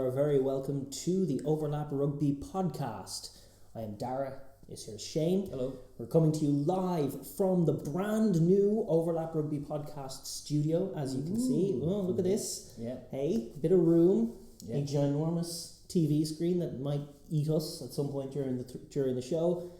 are very welcome to the Overlap Rugby podcast. I am Daragh, here's Shane. Hello. We're coming to you live from the brand new Overlap Rugby podcast studio, as you can see. Oh, look at this. Yeah. Hey, bit of room, Yeah. a ginormous TV screen that might eat us at some point during the show.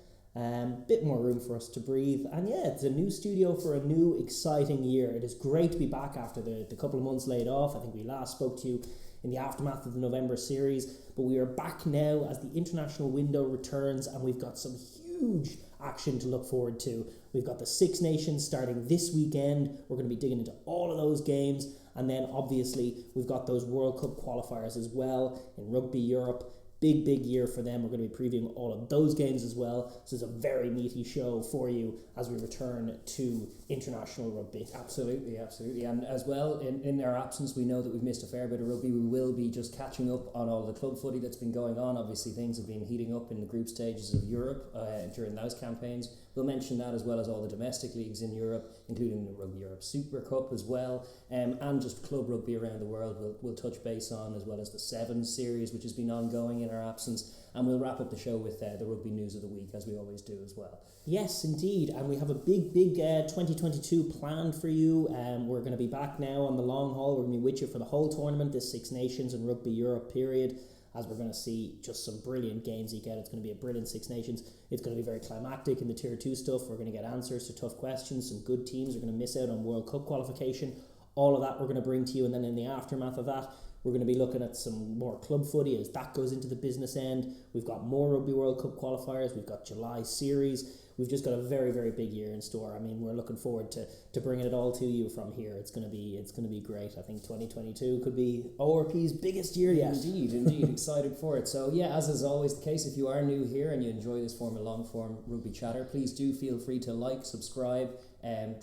Bit more room for us to breathe, and yeah, it's a new studio for a new exciting year. It is great to be back after the couple of months laid off. I think we last spoke to you in the aftermath of the November series, but we are back now as the international window returns, and we've got some huge action to look forward to. We've got the Six Nations starting this weekend. We're going to be digging into all of those games, and then obviously we've got those World Cup qualifiers as well in Rugby Europe. Big year for them. We're going to be previewing all of those games as well. So it's a very meaty show for you as we return to international rugby. Absolutely. And as well, in our absence, we know that we've missed a fair bit of rugby. We will be just catching up on all the club footy that's been going on. Obviously, things have been heating up in the group stages of Europe during those campaigns. We'll mention that as well as all the domestic leagues in Europe, including the Rugby Europe Super Cup as well, and just club rugby around the world we'll touch base on, as well as the Sevens series, which has been ongoing in our absence, and we'll wrap up the show with the rugby news of the week, as we always do as well. Yes, indeed, and we have a big 2022 planned for you. We're going to be back now on the long haul. We're going to be with you for the whole tournament, this Six Nations and Rugby Europe period, as we're going to see just some brilliant games again. It's going to be a brilliant Six Nations. It's going to be very climactic in the Tier 2 stuff. We're going to get answers to tough questions. Some good teams are going to miss out on World Cup qualification. All of that we're going to bring to you, and then in the aftermath of that, we're going to be looking at some more club footy as that goes into the business end. We've got more Rugby World Cup qualifiers. We've got July series. We've just got a very big year in store. I mean, we're looking forward to bringing it all to you from here. It's going to be great. I think 2022 could be ORP's biggest year yet. Indeed, excited for it. So yeah, as is always the case, if you are new here and you enjoy this form of long form rugby chatter, please do feel free to like, subscribe,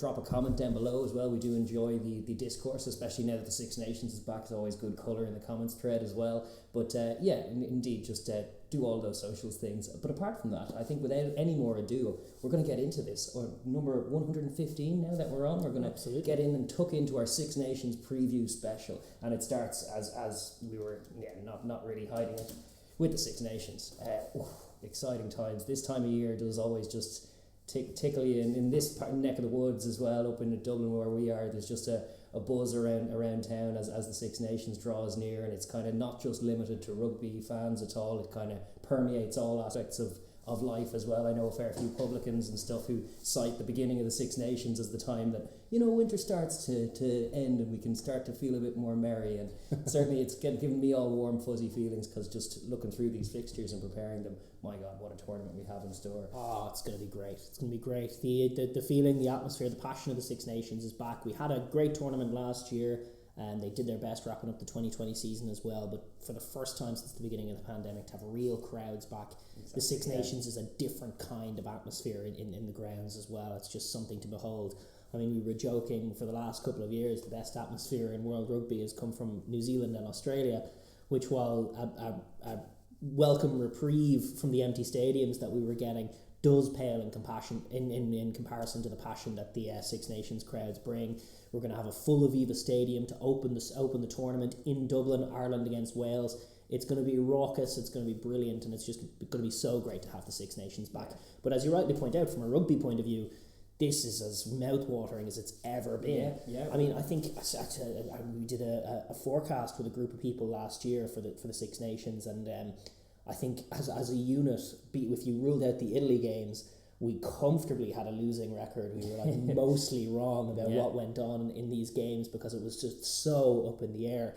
drop a comment down below as well. We do enjoy the discourse, especially now that the Six Nations is back. It's always good colour in the comments thread as well. But indeed, just do all those socials things. But apart from that, I think without any more ado, we're going to get into this. Or number 115 now that we're on, we're going to get in and tuck into our Six Nations preview special. And it starts as we were not really hiding it with the Six Nations. Exciting times. This time of year does always just tickle you in this neck of the woods as well, up in Dublin where we are. There's just a buzz around town as the Six Nations draws near, and it's kind of not just limited to rugby fans at all. It kind of permeates all aspects of life as well. I know a fair few publicans and stuff who cite the beginning of the Six Nations as the time that winter starts to end and we can start to feel a bit more merry, and certainly it's giving me all warm fuzzy feelings, because just looking through these fixtures and preparing them, my God, what a tournament we have in store. Oh, it's going to be great. It's going to be great. The feeling, the atmosphere, the passion of the Six Nations is back. We had a great tournament last year, and they did their best wrapping up the 2020 season as well, but for the first time since the beginning of the pandemic, to have real crowds back. Exactly, the Six Nations is a different kind of atmosphere in the grounds as well. It's just something to behold. I mean, we were joking for the last couple of years, the best atmosphere in world rugby has come from New Zealand and Australia, which, while a welcome reprieve from the empty stadiums that we were getting, does pale in comparison to the passion that the Six Nations crowds bring. We're going to have a full Aviva Stadium to open the tournament in Dublin, Ireland against Wales. It's going to be raucous, it's going to be brilliant, and it's just going to be so great to have the Six Nations back. But as you rightly point out, from a rugby point of view, this is as mouth-watering as it's ever been. Yeah. I mean, I think we did a forecast with a group of people last year for the Six Nations, and I think as a unit, if you ruled out the Italy games, we comfortably had a losing record. We were mostly wrong about what went on in these games, because it was just so up in the air.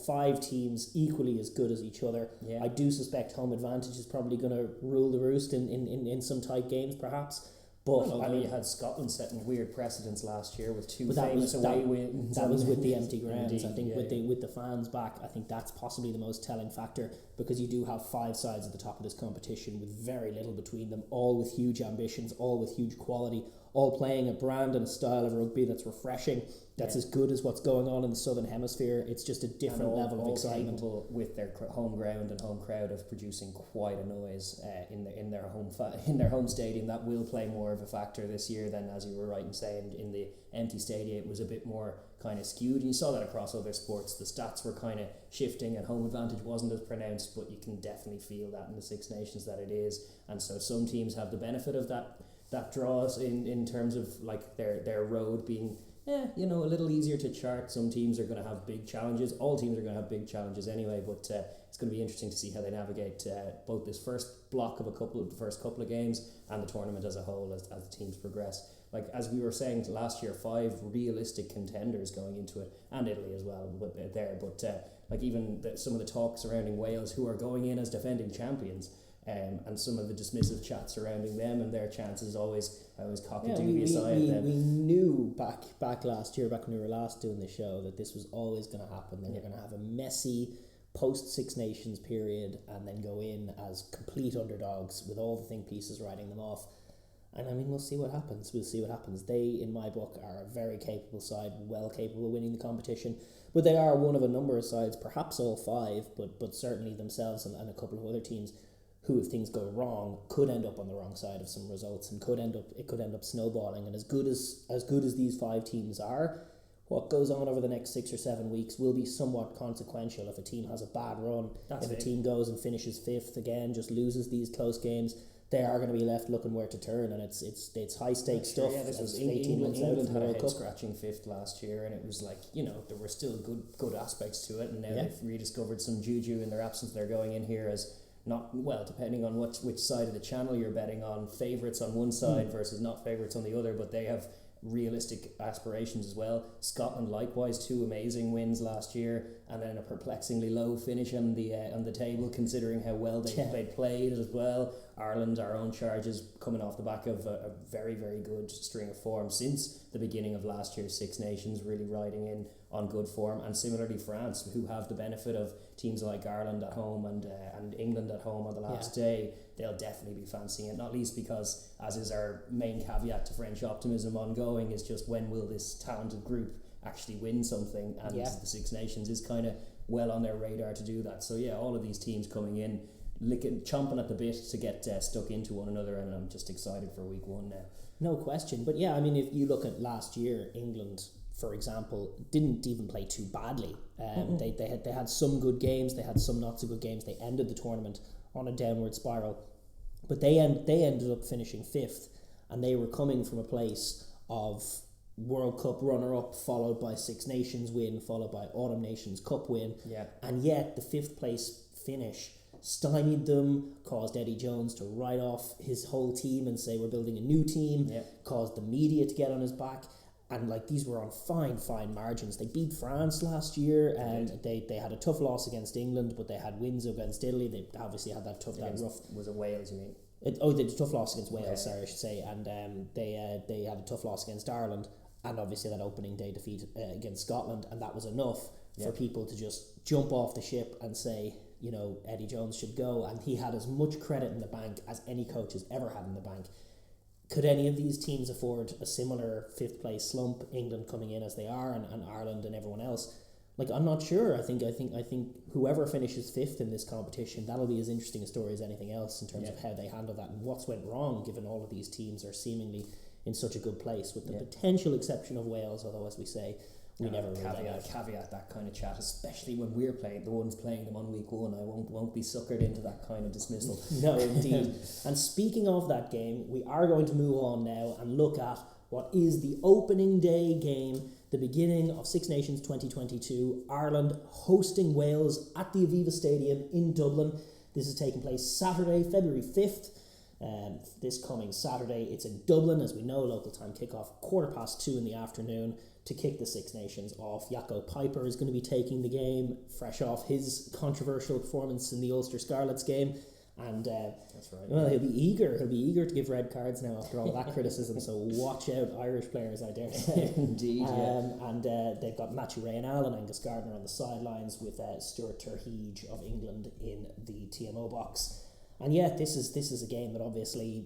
5 teams equally as good as each other. Yeah. I do suspect home advantage is probably going to rule the roost in some tight games, perhaps. But I mean, you had Scotland setting weird precedents last year with 2 famous away wins. That was with the empty grounds. Indeed, I think with the fans back, I think that's possibly the most telling factor, because you do have 5 sides at the top of this competition with very little between them, all with huge ambitions, all with huge quality, all playing a brand and a style of rugby that's refreshing, that's as good as what's going on in the Southern Hemisphere. It's just a different level of excitement. With their home ground and home crowd of producing quite a noise in their home stadium. That will play more of a factor this year than, as you were right in saying, in the empty stadium. It was a bit more kind of skewed, and you saw that across other sports. The stats were kind of shifting and home advantage wasn't as pronounced, but you can definitely feel that in the Six Nations that it is. And so some teams have the benefit of that draws in terms of like their road being a little easier to chart. Some teams are going to have big challenges. All teams are going to have big challenges anyway, but it's going to be interesting to see how they navigate both this first block of the first couple of games and the tournament as a whole as the teams progress. Like as we were saying last year, 5 realistic contenders going into it, and Italy as well, but like even some of the talk surrounding Wales, who are going in as defending champions. And some of the dismissive chat surrounding them and their chances I always cock a dubious eye at them. We knew back last year, back when we were last doing the show, that this was always going to happen. They were going to have a messy post Six Nations period and then go in as complete underdogs with all the think pieces writing them off. And I mean, we'll see what happens. They, in my book, are a very capable side, well capable of winning the competition. But they are one of a number of sides, perhaps all 5, but certainly themselves and a couple of other teams who, if things go wrong, could end up on the wrong side of some results and could end up snowballing. And as good as these 5 teams are, what goes on over the next 6 or 7 weeks will be somewhat consequential. If a team has a bad run, a team goes and finishes 5th again, just loses these close games, they are going to be left looking where to turn, and it's high stakes stuff. Yeah, this was England had a head scratching 5th last year, and it was like, there were still good aspects to it, and now they've rediscovered some juju in their absence. They're going in here as not, well, depending on which side of the channel you're betting on, favourites on one side versus not favourites on the other, but they have realistic aspirations as well. Scotland likewise, 2 amazing wins last year, and then a perplexingly low finish on the table considering how well they played as well. Ireland, our own charges, coming off the back of a very, very good string of form since the beginning of last year's Six Nations, really riding in on good form. And similarly France, who have the benefit of teams like Ireland at home and England at home on the last day. They'll definitely be fancying it, not least because, as is our main caveat to French optimism ongoing, is just when will this talented group actually win something, and the Six Nations is kind of well on their radar to do that. So all of these teams coming in, chomping at the bit to get stuck into one another, and I'm just excited for week 1 now. No question. But I mean, if you look at last year, England, for example, didn't even play too badly. They had some good games, they had some not so good games. They ended the tournament on a downward spiral, but they ended up finishing 5th, and they were coming from a place of World Cup runner-up, followed by Six Nations win, followed by Autumn Nations Cup win, and yet the 5th place finish stymied them, caused Eddie Jones to write off his whole team and say we're building a new team, caused the media to get on his back. And these were on fine margins. They beat France last year, and they had a tough loss against England, but they had wins against Italy. They obviously had that rough. Was it Wales, you mean? They had a tough loss against Wales. Sorry, I should say, and they had a tough loss against Ireland, and obviously that opening day defeat against Scotland, and that was enough for people to just jump off the ship and say, Eddie Jones should go, and he had as much credit in the bank as any coach has ever had in the bank. Could any of these teams afford a similar 5th place slump, England coming in as they are, and Ireland and everyone else? I'm not sure. I think whoever finishes 5th in this competition, that'll be as interesting a story as anything else in terms of how they handle that and what's went wrong, given all of these teams are seemingly in such a good place, with the potential exception of Wales, although, as we say, we never caveat that kind of chat, especially when we're playing the ones playing them on week 1. I won't be suckered into that kind of dismissal. No, indeed. And speaking of that game, we are going to move on now and look at what is the opening day game, the beginning of Six Nations 2022. Ireland hosting Wales at the Aviva Stadium in Dublin. This is taking place Saturday, February 5th. This coming Saturday. It's in Dublin, as we know, local time kickoff 2:15 in the afternoon to kick the Six Nations off. Jaco Piper is going to be taking the game, fresh off his controversial performance in the Ulster Scarlets game, and that's right. Well, he'll be eager to give red cards now after all that criticism. So watch out, Irish players, I dare say. Indeed. And they've got Matthew Raynal and Angus Gardner on the sidelines, with Stuart Terhege of England in the TMO box. And this is a game that obviously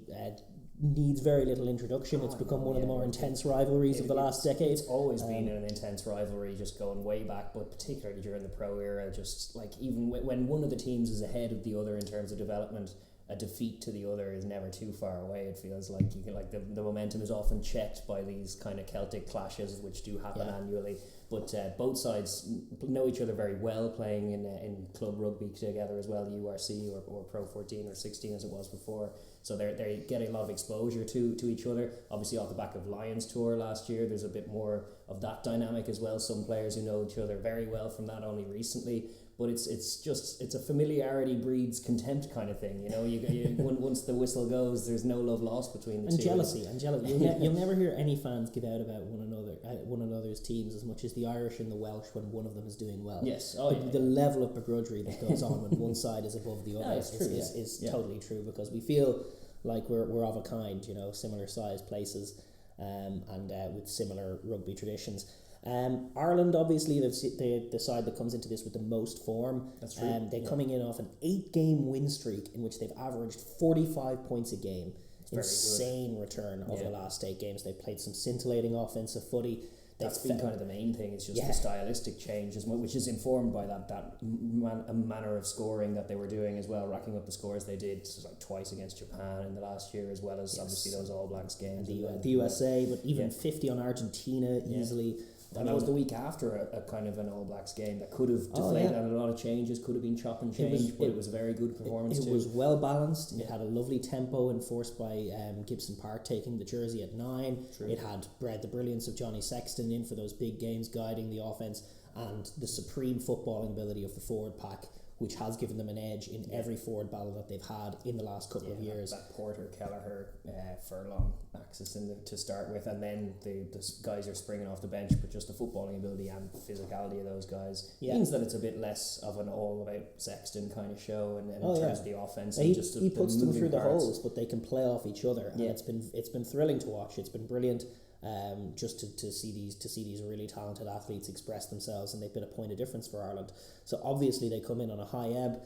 needs very little introduction. It's become one of the more intense rivalries of the last decade. It's always been an intense rivalry, just going way back, but particularly during the pro era, just even when one of the teams is ahead of the other in terms of development, a defeat to the other is never too far away. It feels like the momentum is often checked by these kind of Celtic clashes, which do happen annually. But both sides know each other very well, playing in club rugby together as well, URC or Pro 14 or 16 as it was before. So they get a lot of exposure to each other. Obviously off the back of Lions Tour last year, there's a bit more of that dynamic as well. Some players who know each other very well from that only recently. But it's a familiarity breeds contempt kind of thing, you know. You once the whistle goes, there's no love lost between the two. And jealousy. You'll never hear any fans give out about one another's teams as much as the Irish and the Welsh when one of them is doing well. Yes, the level of begrudgery that goes on when one side is above the other is totally true, because we feel like we're of a kind, you know, similar sized places, and with similar rugby traditions. Ireland, obviously, the side that comes into this with the most form. That's true. They're coming in off an 8-game win streak in which they've averaged 45 points a game. Insane return over the last 8 games. They've played some scintillating offensive footy. That's been kind of the main thing. It's just the stylistic change, which is informed by that manner of scoring that they were doing as well, racking up the scores they did like twice against Japan in the last year, as well as obviously those All Blacks games. The USA, but even 50 on Argentina easily. And that was the week after a kind of an All Blacks game that could have deflated and a lot of changes, could have been chop and change, but it was a very good performance too. It was well balanced. It had a lovely tempo enforced by Gibson Park taking the jersey at 9. True. It had the brilliance of Johnny Sexton in for those big games, guiding the offence, and the supreme footballing ability of the forward pack, which has given them an edge in every forward battle that they've had in the last couple of years. That Porter, Kelleher, Furlong axis to start with, and then the guys are springing off the bench, but just the footballing ability and physicality of those guys means that it's a bit less of an all about Sexton kind of show, and in terms of the offense. He puts them through the holes, but they can play off each other, and it's been thrilling to watch. It's been brilliant. Just to see these really talented athletes express themselves, and they've been a point of difference for Ireland. So obviously they come in on a high ebb.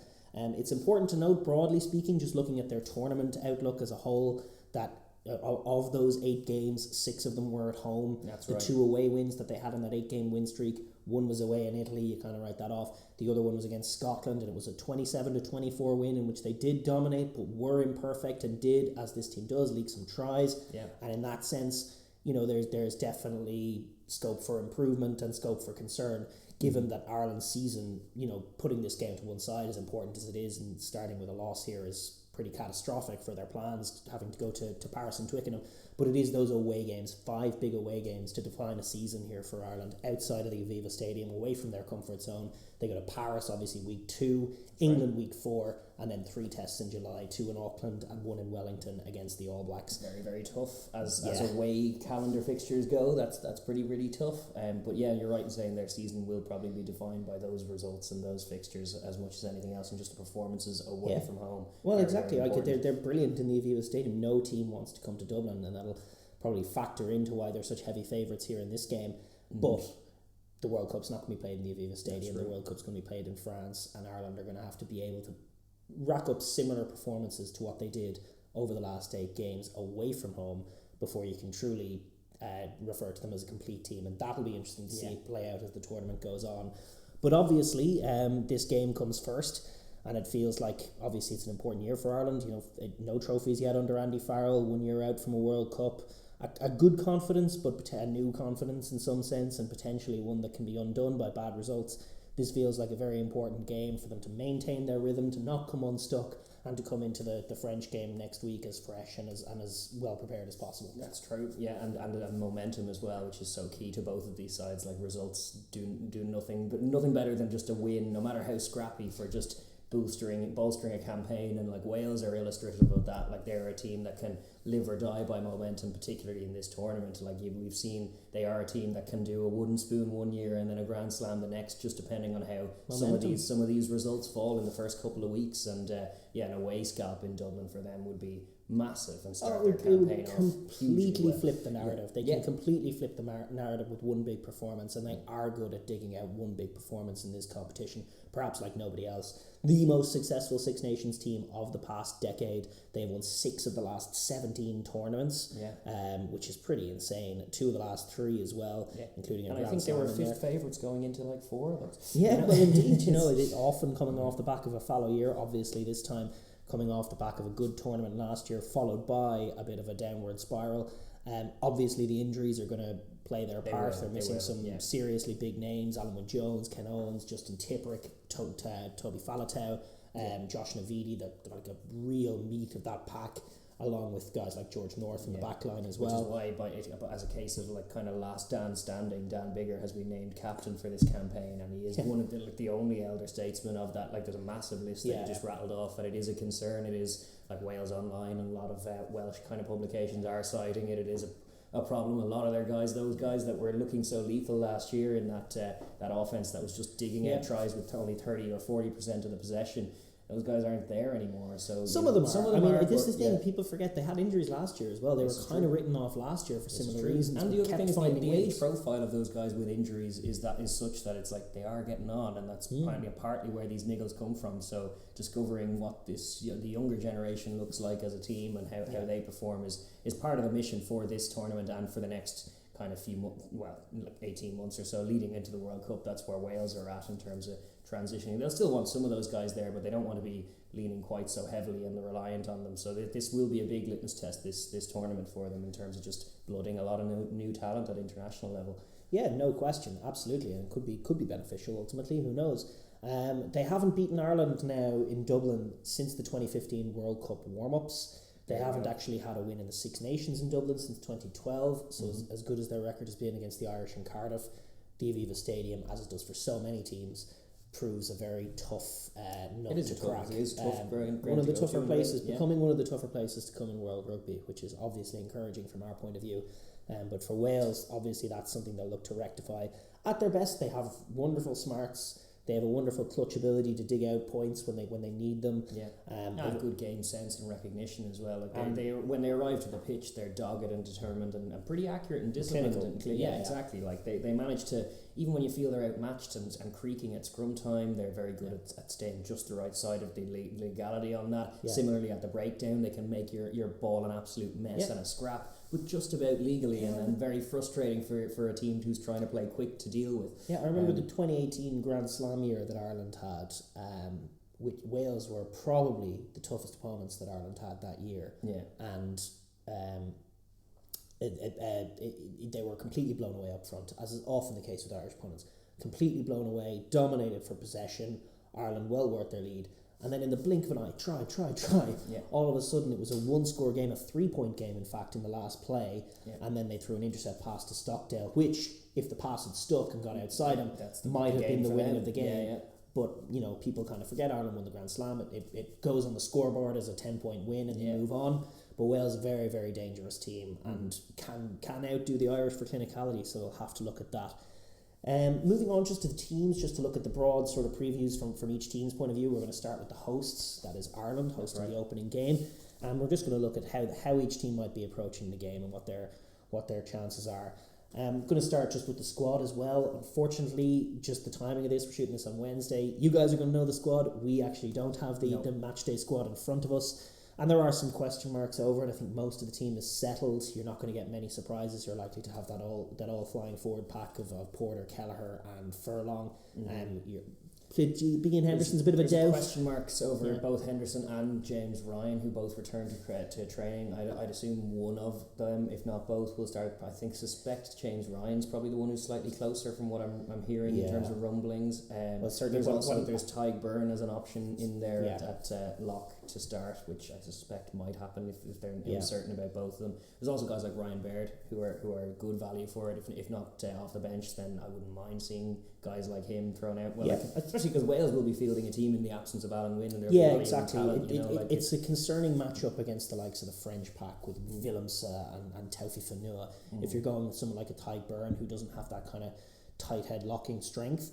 It's important to note, broadly speaking, just looking at their tournament outlook as a whole, that of those 8 games, 6 of them were at home. That's the right. 2 away wins that they had in that 8-game win streak, one was away in Italy, you kind of write that off. The other one was against Scotland, and it was a 27-24 win in which they did dominate, but were imperfect and did, as this team does, leak some tries. Yeah. And in that sense, you know, there's definitely scope for improvement and scope for concern, given that Ireland's season, you know, putting this game to one side, as important as it is, and starting with a loss here is pretty catastrophic for their plans, having to go to Paris and Twickenham. But it is those away games, 5 big away games, to define a season here for Ireland, outside of the Aviva Stadium, away from their comfort zone. They go to Paris, obviously, week 2, England week 4, and then 3 tests in July, 2 in Auckland and 1 in Wellington against the All Blacks. Very, very tough as away calendar fixtures go. That's really tough. But yeah, you're right in saying their season will probably be defined by those results and those fixtures as much as anything else, and just the performances away from home. Well, exactly. They're brilliant in the Aviva Stadium. No team wants to come to Dublin, and that'll probably factor into why they're such heavy favourites here in this game. But the World Cup's not going to be played in the Aviva Stadium. The World Cup's going to be played in France, and Ireland are going to have to be able to rack up similar performances to what they did over the last 8 games away from home before you can truly refer to them as a complete team, and that'll be interesting to see play out as the tournament goes on. But obviously this game comes first, and it feels like obviously it's an important year for Ireland. You know, no trophies yet under Andy Farrell, 1 year out from a World Cup, a good confidence, but a new confidence in some sense, and potentially one that can be undone by bad results. This feels like a very important game for them to maintain their rhythm, to not come unstuck, and to come into the French game next week as fresh and as well prepared as possible. That's true, yeah, and momentum as well, which is so key to both of these sides. Like, results do nothing better than just a win, no matter how scrappy, for just bolstering a campaign. And like, Wales are illustrative of that. Like, they're a team that can live or die by momentum, particularly in this tournament. Like, we've seen they are a team that can do a wooden spoon 1 year and then a Grand Slam the next, just depending on how some of these results fall in the first couple of weeks. And an away scalp in Dublin for them would be massive and start their campaign off completely flip the narrative. They can completely flip the narrative with one big performance, and they are good at digging out one big performance in this competition, perhaps like nobody else. The most successful Six Nations team of the past decade. They've won 6 of the last 17 tournaments, which is pretty insane. 2 of the last 3 as well, including a Grand Slam. And I think they were 5th favourites going into like 4 of them. Yeah, well, indeed, you know, it is often coming off the back of a fallow year. Obviously, this time coming off the back of a good tournament last year, followed by a bit of a downward spiral. Obviously, the injuries are going to play their part. They're missing some yeah. seriously big names: Alan Wynne-Jones, Ken Owens, Justin Tipperick, Toby Falatau, Josh Navidi. They're like a real meat of that pack, along with guys like George North in the back line as well. Which is why, as a case of like kind of last Dan standing, Dan Biggar has been named captain for this campaign, and he is one of the only elder statesmen of that. Like, there's a massive list that you just rattled off, and it is a concern. It is like Wales Online and a lot of Welsh kind of publications are citing it. It is a problem. A lot of their guys, those guys that were looking so lethal last year in that offense that was just digging out tries with only 30 or 40% of the possession, those guys aren't there anymore. So some of them are. This is the thing. People forget they had injuries last year as well. They were kind of written off last year for similar reasons. And the other thing is, like, the age profile of those guys with injuries is such that it's like they are getting on, and that's partly where these niggles come from. So discovering what the younger generation looks like as a team and how they perform is part of the mission for this tournament and for the next kind of 18 months or so leading into the World Cup. That's where Wales are at in terms of transitioning. They'll still want some of those guys there, but they don't want to be leaning quite so heavily and reliant on them. So this will be a big litmus test, this tournament for them, in terms of just blooding a lot of new talent at international level. Yeah, no question, absolutely, and it could be beneficial ultimately. Who knows? They haven't beaten Ireland now in Dublin since the 2015 World Cup warm-ups. They haven't actually had a win in the Six Nations in Dublin since 2012, so as good as their record has been against the Irish in Cardiff, the Aviva Stadium, as it does for so many teams, proves a very tough nut to crack. It is tough. One of the tougher places, becoming one of the tougher places to come in World Rugby, which is obviously encouraging from our point of view. But for Wales, obviously that's something they'll look to rectify. At their best, they have wonderful smarts. They have a wonderful clutch ability to dig out points when they need them. And good game sense and recognition as well. Like they when they arrive to the pitch, they're dogged and determined and pretty accurate and disciplined. Exactly. Like they manage to, even when you feel they're outmatched and creaking at scrum time, they're very good at staying just the right side of the legality on that. Similarly, at the breakdown, they can make your ball an absolute mess and a scrap, but just about legally, and very frustrating for a team who's trying to play quick to deal with. Yeah, I remember the 2018 Grand Slam year that Ireland had, which Wales were probably the toughest opponents that Ireland had that year. Yeah. And they were completely blown away up front, as is often the case with Irish opponents. Completely blown away, dominated for possession. Ireland well worth their lead. And then in the blink of an eye, try. Yeah. All of a sudden it was a 1-score game, a 3-point game in fact in the last play. Yeah. And then they threw an intercept pass to Stockdale, which, if the pass had stuck and got outside him, might have been the winning of the game. Yeah. But, people kind of forget Ireland won the Grand Slam. It goes on the scoreboard as a 10-point win and they move on. But Wales is a very, very dangerous team and can outdo the Irish for clinicality, so they'll have to look at that. Moving on just to the teams, just to look at the broad sort of previews from each team's point of view. We're going to start with the hosts, that is Ireland, hosting the opening game, and we're just going to look at how each team might be approaching the game and what their chances are. I'm going to start just with the squad as well. Unfortunately, just the timing of this, we're shooting this on Wednesday. You guys are going to know the squad. We actually don't have the match day squad in front of us. And there are some question marks over it. I think most of the team is settled. You're not going to get many surprises. You're likely to have that all flying forward pack of Porter, Kelleher and Furlong. Begin Henderson's a bit of a doubt. Question marks over both Henderson and James Ryan, who both returned to training. I'd assume one of them, if not both, will start. I suspect James Ryan's probably the one who's slightly closer from what I'm hearing in terms of rumblings. There's Tyg Byrne as an option in there at lock to start, which I suspect might happen if they're uncertain about both of them. There's also guys like Ryan Baird who are good value for it. If not off the bench, then I wouldn't mind seeing guys like him thrown out. Especially because Wales will be fielding a team in the absence of Alan Wynne. And exactly. It's a concerning matchup against the likes of the French pack with Willems and Taufi Fanua. If you're going with someone like a Tyg Byrne who doesn't have that kind of tight head locking strength.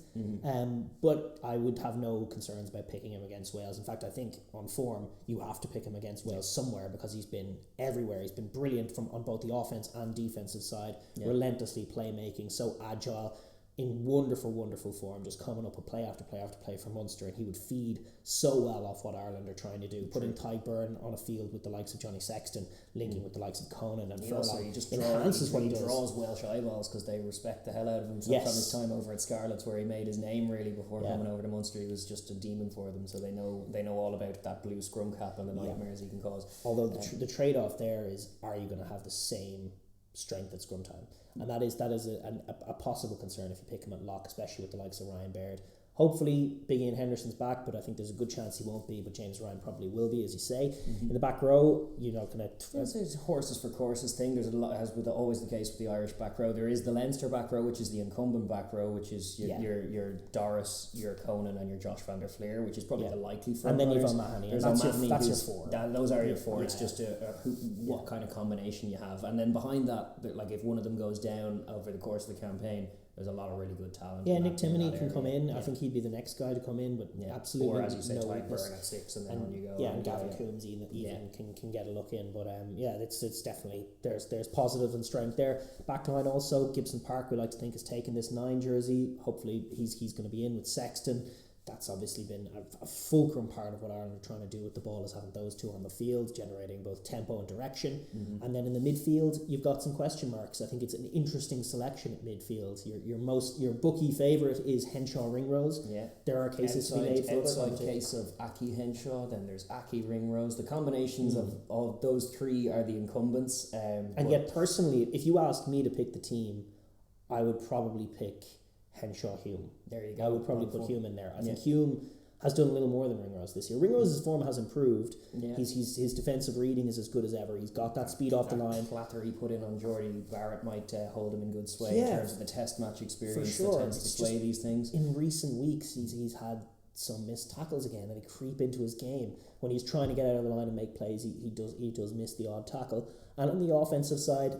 But I would have no concerns about picking him against Wales. In fact, I think on form you have to pick him against Wales somewhere, because he's been everywhere. He's been brilliant on both the offense and defensive side, relentlessly playmaking, so agile, in wonderful form, just coming up a play after play after play for Munster, and he would feed so well off what Ireland are trying to do. Putting Tyg Byrne on a field with the likes of Johnny Sexton, linking with the likes of Conan and Furlong, he just draws Welsh eyeballs because they respect the hell out of him. So from his time over at Scarlets, where he made his name really before coming over to Munster, he was just a demon for them. So they know all about that blue scrum cap and the nightmares he can cause. Although the trade-off there is, are you going to have the same strength at scrum time, and that is a possible concern if you pick him at lock, especially with the likes of Ryan Baird. Hopefully, Big Ian Henderson's back, but I think there's a good chance he won't be. But James Ryan probably will be, as you say. In the back row, you're not going to. It's a horses for courses thing. There's a lot, as with always the case with the Irish back row. There is the Leinster back row, which is the incumbent back row, which is your Doris, your Conan, and your Josh van der Fleer, which is probably the likely front. And then runners. you've O'Mahony. There's That's your four. Those are your four. It's just what kind of combination you have, and then behind that, like if one of them goes down over the course of the campaign, there's a lot of really good talent. Yeah, Nick Timoney can come in. I think he'd be the next guy to come in, but absolutely. Or as you say, no Tyburn weakness. at 6, and then on you go. Yeah, and Gavin Coombs even can get a look in. But it's definitely there's positive and strength there. Back line also, Gibson Park we like to think has taken this 9 jersey. Hopefully he's going to be in with Sexton. That's obviously been a fulcrum part of what Ireland are trying to do with the ball, is having those two on the field, generating both tempo and direction. And then in the midfield, you've got some question marks. I think it's an interesting selection at midfield. Your bookie favourite is Henshaw Ringrose. Yeah. There are cases to be made for outside case of Aki Henshaw, then there's Aki Ringrose. The combinations of those three are the incumbents. And yet, personally, if you asked me to pick the team, I would probably pick Henshaw Hume. There you go. I would probably put Hume in there. I think Hume has done a little more than Ringrose this year. Ringrose's form has improved. Yeah. His defensive reading is as good as ever. He's got that speed off the line. Clatter he put in on Geordie Barrett might hold him in good sway in terms of the test match experience that tends to sway these things. In recent weeks, he's had some missed tackles again, and he creep into his game. When he's trying to get out of the line and make plays, he does miss the odd tackle. And on the offensive side,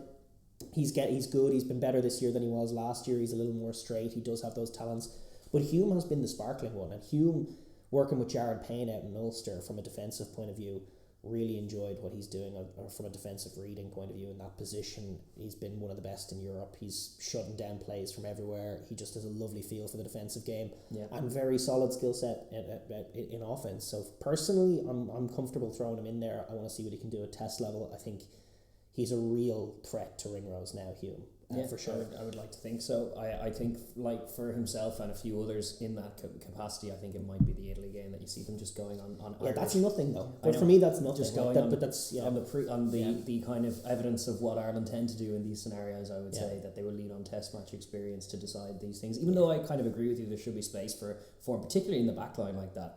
he's good. He's been better this year than he was last year. He's a little more straight. He does have those talents. But Hume has been the sparkling one. And Hume, working with Jared Payne out in Ulster from a defensive point of view, really enjoyed what he's doing from a defensive reading point of view in that position. He's been one of the best in Europe. He's shutting down plays from everywhere. He just has a lovely feel for the defensive game and very solid skill set in offense. So personally, I'm comfortable throwing him in there. I want to see what he can do at test level. I think he's a real threat to Ringrose now, Hume. For sure. I would like to think so. I think, like, for himself and a few others in that capacity, I think it might be the Italy game that you see them just going on Irish. That's nothing though. But for me, that's nothing. Just going on the kind of evidence of what Ireland tend to do in these scenarios. I would say that they will lean on test match experience to decide these things. Even though I kind of agree with you, there should be space for particularly in the back line like that.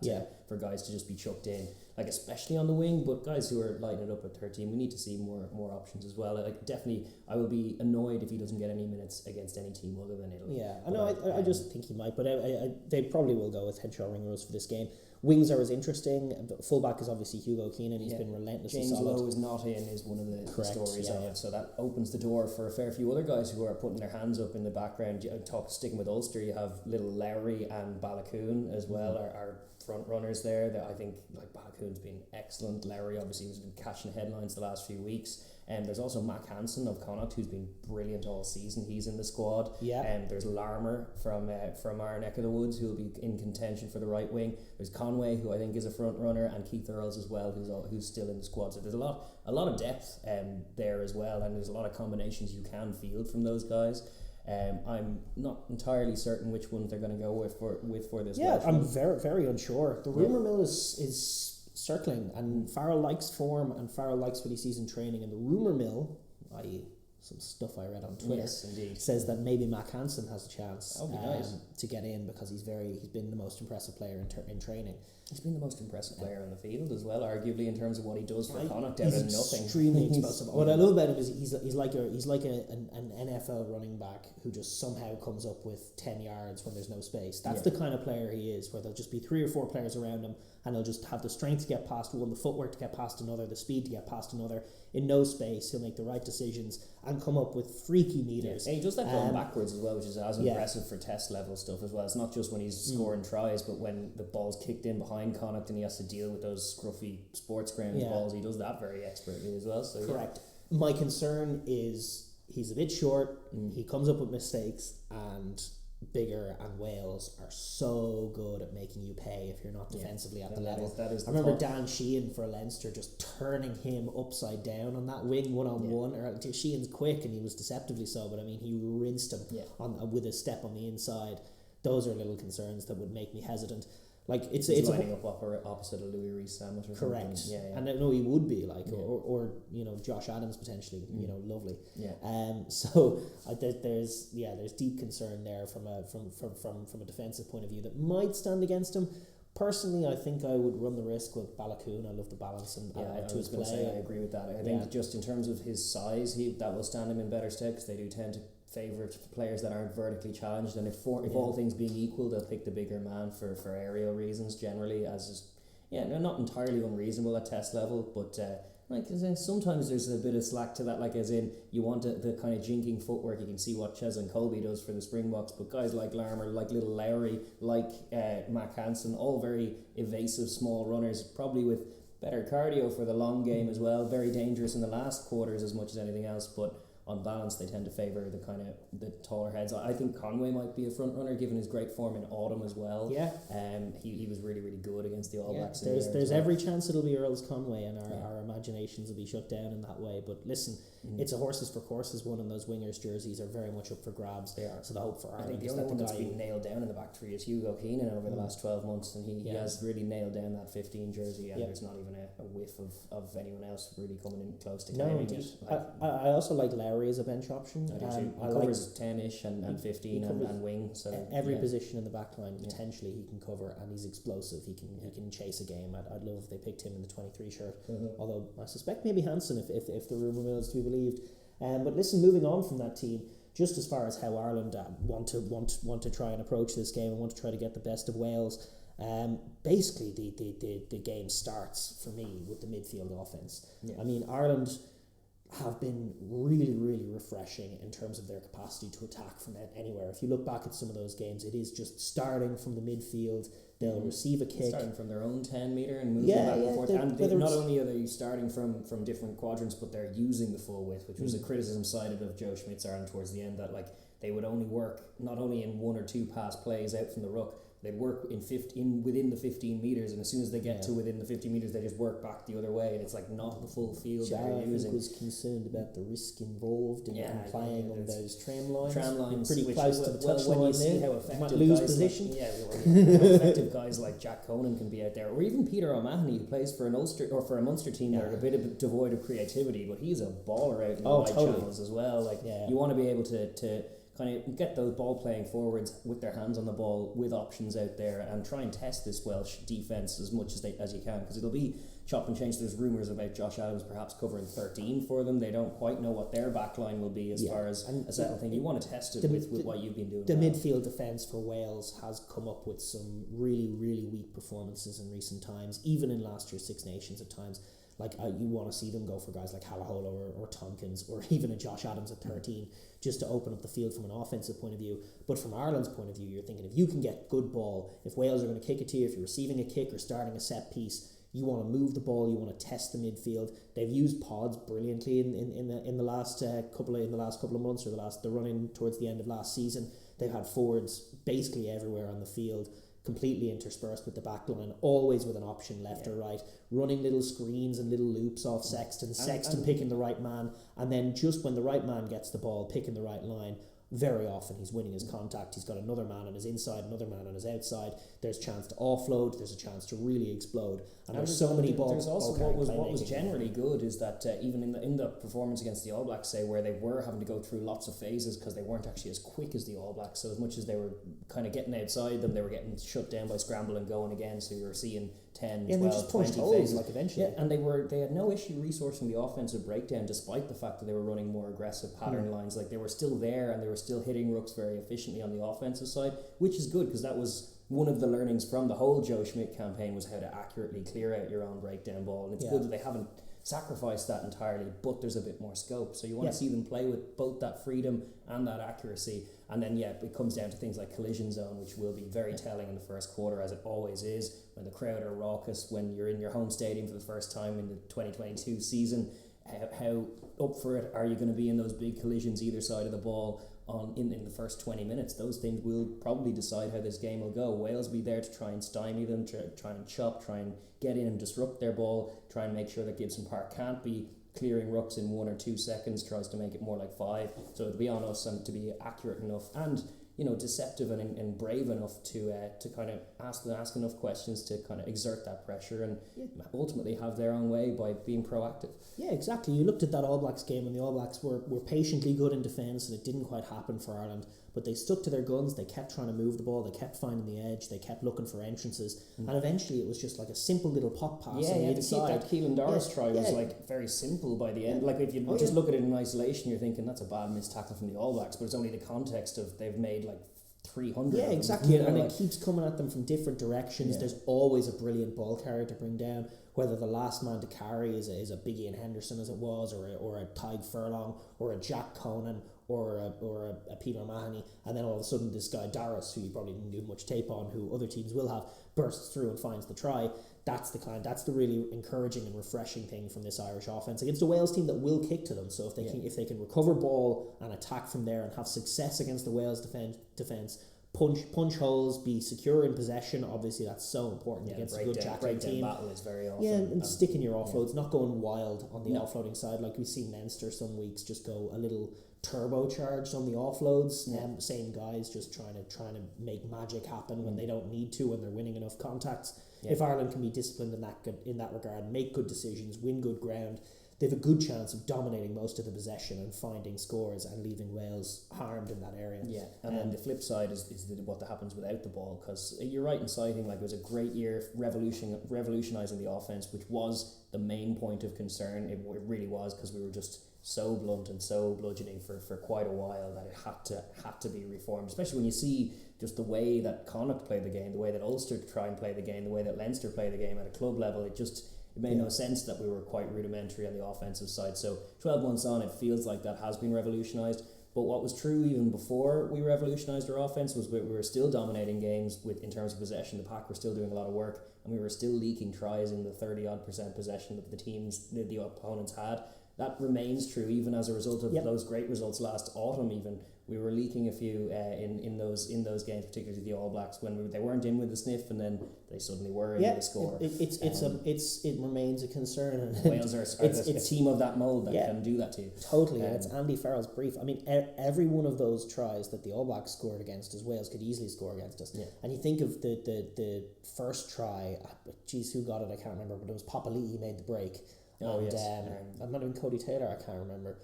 For guys to just be chucked in, like especially on the wing, but guys who are lighting it up at 13, we need to see more options as well. Like definitely, I will be annoyed if he doesn't get any minutes against any team other than Italy. Yeah, I know. I just think he might, but they probably will go with Henshaw Ringrose for this game. Wings are as interesting. Fullback is obviously Hugo Keenan. He's been relentlessly James solid. Lowe is not in is one of the stories of it. So that opens the door for a fair few other guys who are putting their hands up in the background. Sticking with Ulster, you have little Lowry and Balakoon as well, are front runners there. That I think like Balakoon's been excellent. Lowry obviously has been catching headlines the last few weeks. And there's also Mac Hansen of Connacht, who's been brilliant all season. He's in the squad. And there's Larmer from our neck of the woods, who will be in contention for the right wing. There's Conway, who I think is a front runner, and Keith Earls as well, who's still in the squad. So there's a lot of depth there as well, and there's a lot of combinations you can field from those guys. I'm not entirely certain which ones they're going to go with for this. Yeah, I'm very, very unsure. The rumour mill is circling, and Farrell likes form, and Farrell likes what he sees in training, and the rumour mill, i.e. some stuff I read on Twitter, says that maybe Mac Hansen has a chance to get in, because he's been the most impressive player in training. He's been the most impressive player on the field as well, arguably, in terms of what he does for Connacht out of nothing. He's extremely explosive. What I love about him is he's like an NFL running back who just somehow comes up with 10 yards when there's no space. That's the kind of player he is, where there'll just be 3 or 4 players around him, and he'll just have the strength to get past one, the footwork to get past another, the speed to get past another. In no space, he'll make the right decisions and come up with freaky meters. Yeah, he does that going backwards as well, which is as impressive for test level stuff as well. It's not just when he's scoring tries, but when the ball's kicked in behind Connacht and he has to deal with those scruffy sports ground balls, he does that very expertly as well. So correct. My concern is he's a bit short, he comes up with mistakes, and Bigger and Wales are so good at making you pay if you're not defensively at the level. I remember Dan Sheehan for Leinster just turning him upside down on that wing one-on-one. Or Sheehan's quick, and he was deceptively so, but I mean, he rinsed him with a step on the inside. Those are little concerns that would make me hesitant. Like it's lining up opposite of Louis Rees-Zammit or correct. something. Yeah. And I know he would be like, or Josh Adams potentially. Lovely. Yeah. So there's deep concern there from a defensive point of view that might stand against him. Personally, I think I would run the risk with Balakoon. I love the balance and to his play. I agree with that. I think just in terms of his size, that will stand him in better stead because they do tend to favour players that aren't vertically challenged, and if all things being equal, they'll pick the bigger man for aerial reasons generally, as is they're not entirely unreasonable at test level, but sometimes there's a bit of slack to that, like as in you want the kind of jinking footwork. You can see what Cheslin Colby does for the Springboks, but guys like Larmour, like little Lowry, like Mac Hansen, all very evasive small runners, probably with better cardio for the long game as well, very dangerous in the last quarters as much as anything else, but on balance, they tend to favour the taller heads. I think Conway might be a front runner given his great form in autumn as well. Yeah. He was really, really good against the All Blacks. There's every chance it'll be Earls Conway, and our imaginations will be shut down in that way. But listen, it's a horses for courses one, and those wingers jerseys are very much up for grabs. They are. So the hope for Ireland I think the is only that one that's been nailed down in the back three is Hugo Keenan over the last 12 months, and he has really nailed down that 15 jersey, and there's not even a whiff of anyone else really coming in close to claiming it. I also like Lowry as a bench option. I do too. He covers 10ish and 15 and wing. So every position in the back line potentially he can cover, and he's explosive. He can chase a game. I'd love if they picked him in the 23 shirt. Although I suspect maybe Hansen if the rumour mill is to be believed. But listen, moving on from that team, just as far as how Ireland want to try and approach this game and want to try to get the best of Wales. Basically the game starts for me with the midfield offense. I mean, Ireland have been really, really refreshing in terms of their capacity to attack from anywhere. If you look back at some of those games, it is just starting from the midfield. They'll receive a kick, starting from their own 10 metre and moving back and forth. And not only are they starting from different quadrants, but they're using the full width, which was a criticism cited of Joe Schmidt's Ireland towards the end, that they would only work not only in one or two pass plays out from the ruck. They'd work within the 15 metres, and as soon as they get to within the 15 metres, they just work back the other way, and it's not the full field that they're using. I was concerned about the risk involved in playing on those tram lines. Pretty close to the touchline there. How effective might lose position. How effective guys like Jack Conan can be out there, or even Peter O'Mahony, who plays for an Ulster or for a Munster team that are a bit devoid of creativity, but he's a baller out in the wide channels as well. You want to be able to kind of get those ball playing forwards with their hands on the ball with options out there and try and test this Welsh defence as much as you can, because it'll be chop and change. There's rumours about Josh Adams perhaps covering 13 for them. They don't quite know what their back line will be as far as a settled thing. You want to test it with what you've been doing. The midfield defence for Wales has come up with some really, really weak performances in recent times, even in last year's Six Nations at times. You want to see them go for guys like Halahola or Tompkins or even a Josh Adams at 13 just to open up the field from an offensive point of view. But from Ireland's point of view, you're thinking if you can get good ball, if Wales are going to kick it to you, if you're receiving a kick or starting a set piece, you want to move the ball, you want to test the midfield. They've used pods brilliantly in the last couple of months, or the run in towards the end of last season. They've had forwards basically everywhere on the field, completely interspersed with the back line, always with an option left or right, running little screens and little loops off Sexton picking the right man, and then just when the right man gets the ball, picking the right line. Very often he's winning his contact. He's got another man on his inside, another man on his outside. There's a chance to offload. There's a chance to really explode. And there's so many balls. There's also what was generally good is that even in the performance against the All Blacks, say, where they were having to go through lots of phases because they weren't actually as quick as the All Blacks. So as much as they were kind of getting outside them, they were getting shut down by scramble and going again. So you were seeing 10, 12, 20 phases. Eventually. Yeah, and they had no issue resourcing the offensive breakdown, despite the fact that they were running more aggressive pattern lines. They were still there, and they were still hitting rucks very efficiently on the offensive side, which is good, because that was one of the learnings from the whole Joe Schmidt campaign, was how to accurately clear out your own breakdown ball. And it's good that they haven't sacrificed that entirely, but there's a bit more scope. So you want to see them play with both that freedom and that accuracy. And then, it comes down to things like collision zone, which will be very telling in the first quarter, as it always is, when the crowd are raucous, when you're in your home stadium for the first time in the 2022 season. How up for it are you going to be in those big collisions either side of the ball in the first 20 minutes? Those things will probably decide how this game will go. Wales will be there to try and stymie them, try and chop, try and get in and disrupt their ball, try and make sure that Gibson Park can't be clearing rucks in 1 or 2 seconds, tries to make it more like 5. So it'll be on us and to be accurate enough. And deceptive and brave enough to kind of ask enough questions to kind of exert that pressure and ultimately have their own way by being proactive. Yeah, exactly. You looked at that All Blacks game and the All Blacks were patiently good in defence, and it didn't quite happen for Ireland, but they stuck to their guns. They kept trying to move the ball, they kept finding the edge, they kept looking for entrances, and eventually it was just like a simple little pop pass on the inside. That Keelan Darragh try was like very simple by the end. Like if you just look at it in isolation, you're thinking that's a bad missed tackle from the All Blacks, but it's only the context of they've made like 300. Yeah, exactly. And it keeps coming at them from different directions. There's always a brilliant ball carrier to bring down, whether the last man to carry is a Big Ian Henderson as it was, or a Tyg Furlong, or a Jack Conan, or a Peter O'Mahony, and then all of a sudden this guy Daragh, who you probably didn't do much tape on, who other teams will have, bursts through and finds the try. That's the really encouraging and refreshing thing from this Irish offence against a Wales team that will kick to them. So if they can recover ball and attack from there and have success against the Wales defence, punch holes, be secure in possession. Obviously, that's so important against a good tackling team. Battle is very often. Yeah, and sticking your offloads, not going wild on the offloading side. Like we've seen Leinster some weeks just go a little turbocharged on the offloads. Same guys just trying to make magic happen when they don't need to, when they're winning enough contacts. If Ireland can be disciplined in that regard, make good decisions, win good ground, they have a good chance of dominating most of the possession and finding scores and leaving Wales harmed in that area. Yeah, and then the flip side is what happens without the ball, because you're right in citing like it was a great year revolutionising the offence, which was the main point of concern. It really was, because we were just so blunt and so bludgeoning for quite a while that it had to be reformed, especially when you see just the way that Connacht played the game, the way that Ulster try and play the game, the way that Leinster play the game at a club level. It made no sense that we were quite rudimentary on the offensive side. So 12 months on, it feels like that has been revolutionised. But what was true even before we revolutionised our offence was we were still dominating games in terms of possession. The pack were still doing a lot of work, and we were still leaking tries in the 30-odd% possession that the opponents had. That remains true even as a result of those great results last autumn. Even we were leaking a few in those games, particularly the All Blacks, when they weren't in with the sniff, and then they suddenly were in with the score. It remains a concern. Wales are a team of that mould that can do that to you. Totally, and it's Andy Farrell's brief. I mean, every one of those tries that the All Blacks scored against us, Wales could easily score against us. Yeah. And you think of the first try. Geez, who got it? I can't remember, but it was Papali'i made the break. And not even Cody Taylor, I can't remember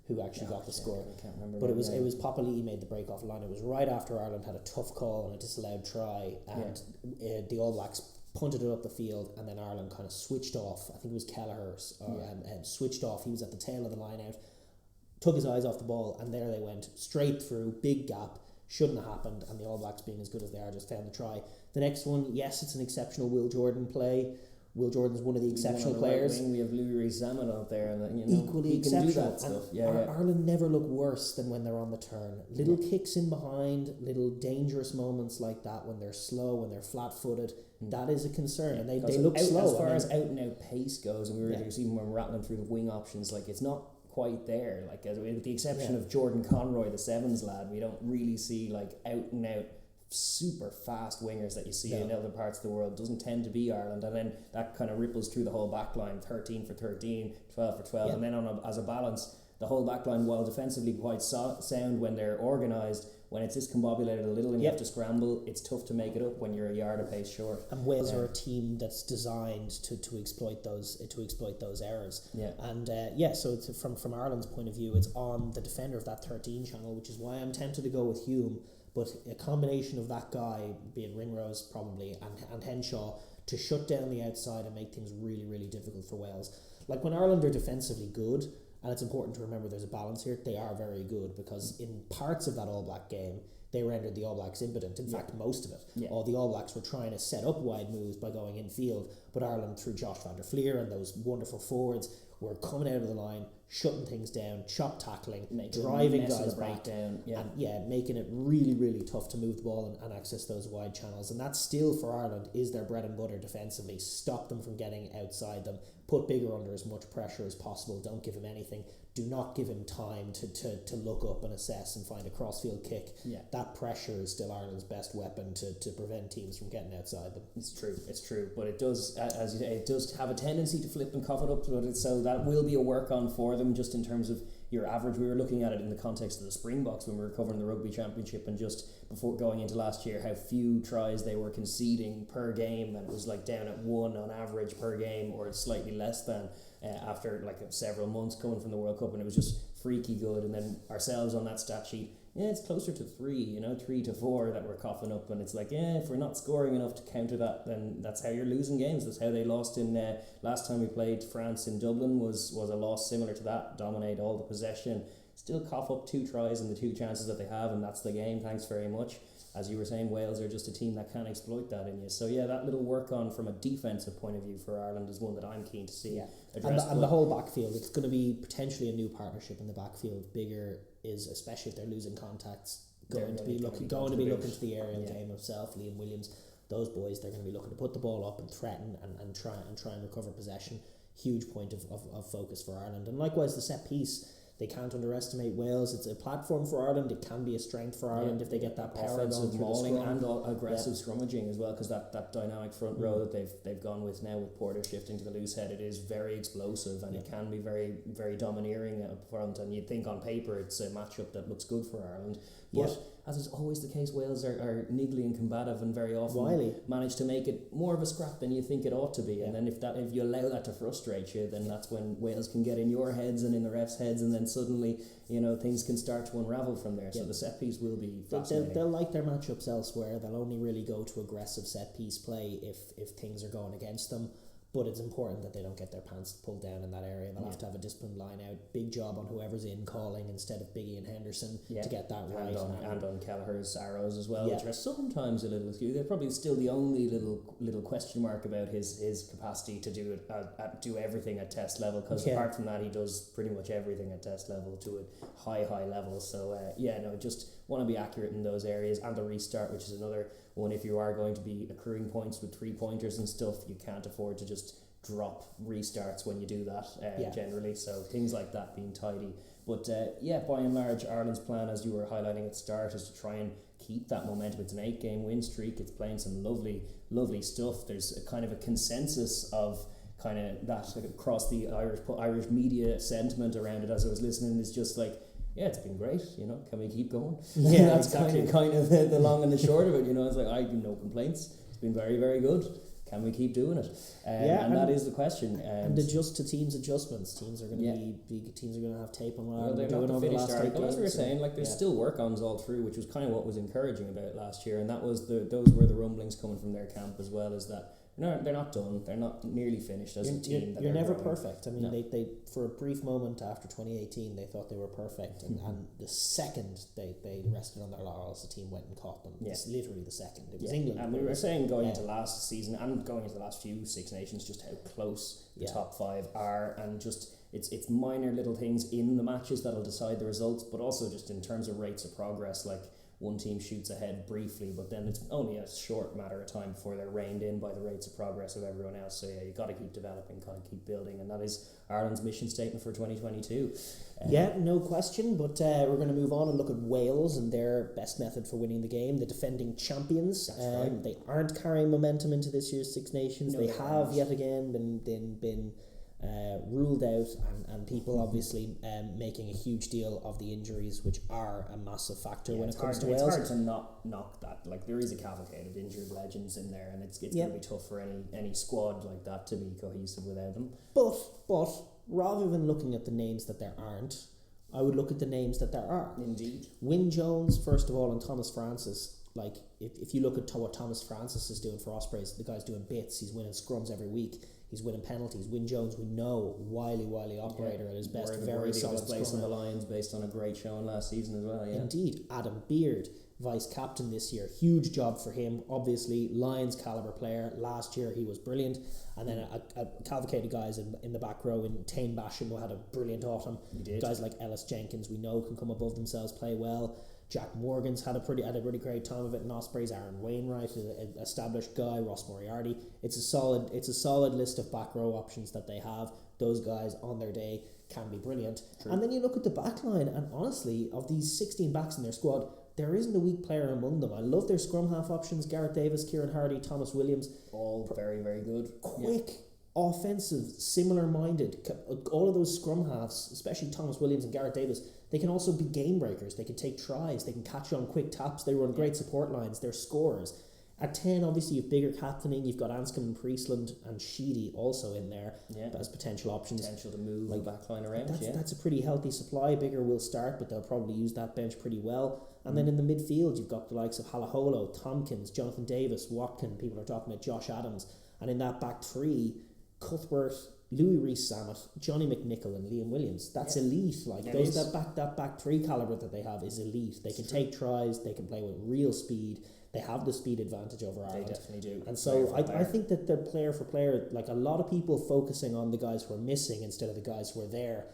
who actually got the score. I can't remember. But it was Papali'i made the break off the line. It was right after Ireland had a tough call and a disallowed try, and the All Blacks punted it up the field, and then Ireland kind of switched off. I think it was Kelleher switched off. He was at the tail of the line out, took his eyes off the ball, and there they went straight through, big gap. Shouldn't have happened, and the All Blacks, being as good as they are, just found the try. The next one, yes, it's an exceptional Will Jordan play. Will Jordan's one of the exceptional players. We have Louis Zaman out there, and equally he exceptional. Can do that stuff. Ireland never look worse than when they're on the turn. Little kicks in behind, little dangerous moments like that when they're slow, when they're flat-footed. That is a concern, and they look slow. As far as out and out pace goes, and we were even when we're rattling through the wing options, like it's not quite there. Like with the exception of Jordan Conroy, the sevens lad, we don't really see like out and out super fast wingers that you see in other parts of the world. Doesn't tend to be Ireland, and then that kind of ripples through the whole back line, 13 for 13, 12 for 12, and then as a balance, the whole back line, while defensively quite sound when they're organised, when it's discombobulated a little and you have to scramble, it's tough to make it up when you're a yard of pace short. And Wales are a team that's designed to exploit those errors. So it's from Ireland's point of view, it's on the defender of that 13 channel, which is why I'm tempted to go with Hume. But a combination of that guy, be it Ringrose probably, and Henshaw, to shut down the outside and make things really, really difficult for Wales. Like when Ireland are defensively good, and it's important to remember there's a balance here, they are very good, because in parts of that All Black game, they rendered the All Blacks impotent. In fact, most of it. Yeah. Or the All Blacks were trying to set up wide moves by going infield, but Ireland, through Josh van der Fleer and those wonderful forwards, were coming out of the line, shutting things down, chop tackling, driving guys back down, and making it really, really tough to move the ball and access those wide channels. And that still, for Ireland, is their bread and butter defensively. Stop them from getting outside them. Put Bigger under as much pressure as possible. Don't give him anything. Do not give him time to look up and assess and find a crossfield kick. Yeah. That pressure is still Ireland's best weapon to prevent teams from getting outside them. It's true. But it does, as you say, it does have a tendency to flip and cough it up. So that will be a work on for them, just in terms of your average. We were looking at it in the context of the Springboks when we were covering the Rugby Championship, and just before going into last year, how few tries they were conceding per game, and it was like down at 1 on average per game, or slightly less than after like several months coming from the World Cup, and it was just freaky good. And then ourselves on that stat sheet, it's closer to 3, 3 to 4 that we're coughing up, and it's like, if we're not scoring enough to counter that, then that's how you're losing games. That's how they lost in last time we played France in Dublin was a loss similar to that. Dominate all the possession, still cough up 2 tries in the 2 chances that they have, and that's the game. Thanks very much. As you were saying, Wales are just a team that can exploit that in you. So yeah, that little work on from a defensive point of view for Ireland is one that I'm keen to see addressed. And the whole backfield, it's going to be potentially a new partnership in the backfield. Bigger is, especially if they're losing contacts, going to be looking to the aerial game himself. Liam Williams, those boys, they're going to be looking to put the ball up and threaten and try and recover possession. Huge point of focus for Ireland. And likewise, the set piece. They can't underestimate Wales. It's a platform for Ireland. It can be a strength for Ireland if they get that power offensive going mauling and aggressive scrummaging as well, because that dynamic front row that they've gone with now with Porter shifting to the loose head, it is very explosive, and it can be very, very domineering up front, and you'd think on paper it's a matchup that looks good for Ireland, but as is always the case, Wales are niggly and combative, and very often manage to make it more of a scrap than you think it ought to be. And then if you allow that to frustrate you, then that's when Wales can get in your heads and in the refs' heads, and then suddenly things can start to unravel from there. So the set piece will be fascinating. They'll like their matchups elsewhere. They'll only really go to aggressive set piece play if things are going against them. But it's important that they don't get their pants pulled down in that area. They'll have to have a disciplined line out. Big job on whoever's in calling instead of Biggie and Henderson to get that right. And on Kelleher's arrows as well, which are sometimes a little skewed. They're probably still the only little question mark about his capacity to do it do everything at test level, because apart from that, he does pretty much everything at test level to a high level. So just want to be accurate in those areas. And the restart, which is another one. If you are going to be accruing points with 3-pointers and stuff, you can't afford to just drop restarts when you do that generally. So things like that being tidy. But by and large, Ireland's plan, as you were highlighting at the start, is to try and keep that momentum. It's an 8-game win streak. It's playing some lovely stuff. There's a kind of a consensus of kind of that across the Irish media sentiment around it. As I was listening, is just like, it's been great, can we keep going? That's exactly. kind of the long and the short of it, it's like, I have no complaints. It's been very, very good. Can we keep doing it? And that is the question. And adjust to teams' adjustments. Teams are going to have tape on what they're doing over the last 8 games. As we were saying, there's still work-ons all through, which was kind of what was encouraging about it last year, and that was those were the rumblings coming from their camp as well, is that they're not done. They're not nearly finished as a team. You're never perfect. I mean, they for a brief moment after 2018, they thought they were perfect, and the second they rested on their laurels, the team went and caught them. It's literally the second. It was England. And we were saying going into last season and going into the last few Six Nations, just how close the top 5 are, and just it's minor little things in the matches that'll decide the results, but also just in terms of rates of progress, like one team shoots ahead briefly, but then it's only a short matter of time before they're reined in by the rates of progress of everyone else. So you got to keep developing, kind of keep building, and that is Ireland's mission statement for 2022. No question, but we're going to move on and look at Wales and their best method for winning the game. The defending champions. Right. They aren't carrying momentum into this year's Six Nations. They have yet again been ruled out, and people obviously making a huge deal of the injuries, which are a massive factor when it comes to Wales. It's hard to not knock that. There is a cavalcade of injured legends in there, and it's going to be tough for any squad like that to be cohesive without them. But rather than looking at the names that there aren't, I would look at the names that there are. Indeed. Wyn Jones, first of all, and Thomas Francis. If you look at what Thomas Francis is doing for Ospreys, the guy's doing bits. He's winning scrums every week. He's winning penalties. Wyn Jones, we know, wily operator at his best. Very solid place on the Lions based on a great showing last season as well. Yeah. Indeed. Adam Beard, vice captain this year. Huge job for him. Obviously, Lions caliber player. Last year he was brilliant. And then a cavalcade of guys in the back row in Tane Basham, who had a brilliant autumn. He did. Guys like Ellis Jenkins, we know, can come above themselves, play well. Jack Morgan's had a really great time of it in Ospreys. Aaron Wainwright is an established guy. Ross Moriarty. It's a solid list of back row options that they have. Those guys on their day can be brilliant. True. And then you look at the back line, and honestly, of these 16 backs in their squad, there isn't a weak player among them. I love their scrum half options: Gareth Davis, Kieran Hardy, Thomas Williams. All very, very good. Quick, offensive, similar-minded. All of those scrum halves, especially Thomas Williams and Gareth Davis, they can also be game breakers. They can take tries. They can catch on quick taps. They run great support lines. They're scorers. At 10, obviously, you've bigger captaining. You've got Anscombe and Priestland and Sheedy also in there as potential options. Potential to move the backline around. That's a pretty healthy supply. Bigger will start, but they'll probably use that bench pretty well. And then in the midfield, you've got the likes of Halaholo, Tompkins, Jonathan Davis, Watkin. People are talking about Josh Adams. And in that back three, Cuthbert, Louis Rees-Sammet, Johnny McNichol and Liam Williams. That's elite. Like that back three calibre that they have is elite. They can take tries. They can play with real speed. They have the speed advantage over Ireland. They definitely do. And so I think that the player for player, like a lot of people focusing on the guys who are missing instead of the guys who are there.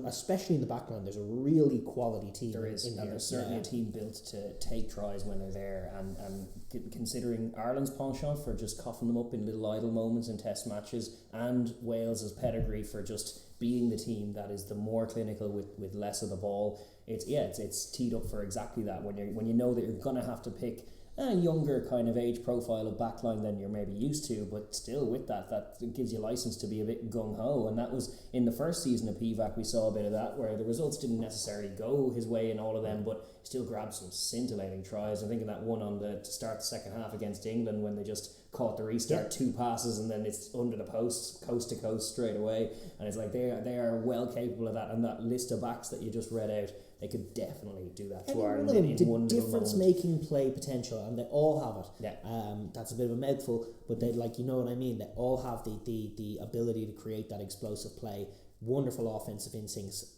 Especially in the back line, there's a really quality team. There is, and there's certainly a team built to take tries when they're there. And considering Ireland's penchant for just coughing them up in little idle moments in test matches, and Wales's pedigree for just being the team that is the more clinical with less of the ball, it's teed up for exactly that. When you know that you're gonna have to pick a younger kind of age profile of backline than you're maybe used to, but still with that gives you license to be a bit gung-ho. And that was in the first season of PVAC, we saw a bit of that, where the results didn't necessarily go his way in all of them, but still grabbed some scintillating tries. I'm thinking that one to start the second half against England, when they just caught the restart, 2 passes, and then it's under the post, coast to coast straight away. And it's like they are well capable of that. And that list of backs that you just read out, they could definitely do that to Ireland in one difference-making play potential, and they all have it. Yeah. That's a bit of a mouthful, but they, like, you know what I mean. They all have the ability to create that explosive play. Wonderful offensive instincts,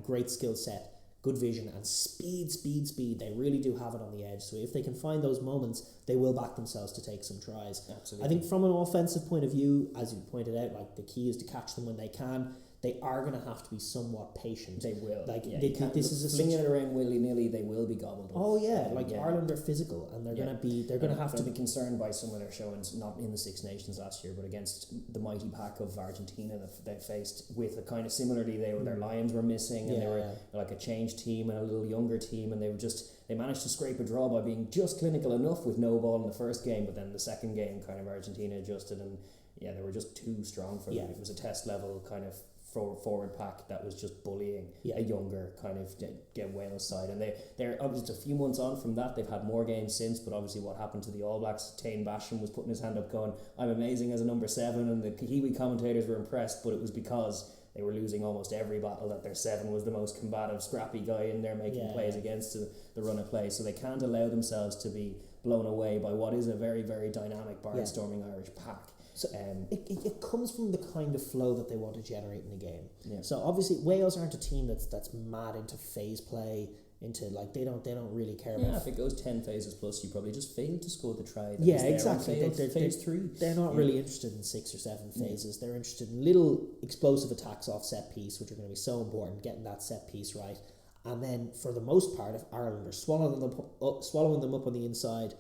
great skill set, good vision, and speed. They really do have it on the edge. So if they can find those moments, they will back themselves to take some tries. Absolutely. I think from an offensive point of view, as you pointed out, like, the key is to catch them when they can. They are going to have to be somewhat patient. They will. Like, this is flinging it around willy-nilly. They will be gobbled up. Oh yeah, Ireland are physical, and they're going to have to be concerned by some of their showings, not in the Six Nations last year, but against the mighty pack of Argentina that they faced. With a kind of similarly, their Lions were missing, and they were like a changed team and a little younger team, and they managed to scrape a draw by being just clinical enough with no ball in the first game, but then the second game, kind of Argentina adjusted, and they were just too strong for them. It was a test level kind of forward pack that was just bullying a younger kind of Wales side, and they're obviously a few months on from that. They've had more games since, but obviously what happened to the All Blacks, Tane Basham was putting his hand up going, I'm amazing as a number 7, and the Kiwi commentators were impressed, but it was because they were losing almost every battle that their 7 was the most combative, scrappy guy in there making plays against the run of play. So they can't allow themselves to be blown away by what is a very, very dynamic, barnstorming Irish pack. So it comes from the kind of flow that they want to generate in the game. Yeah. So obviously Wales aren't a team that's mad into phase play, into like they don't really care about. If it goes 10 phases plus, you probably just fail to score the try. Exactly. Phase 3. They're not really interested in 6 or 7 phases. They're interested in little explosive attacks off set piece, which are going to be so important, getting that set piece right. And then for the most part, if Ireland are swallowing them up on the inside,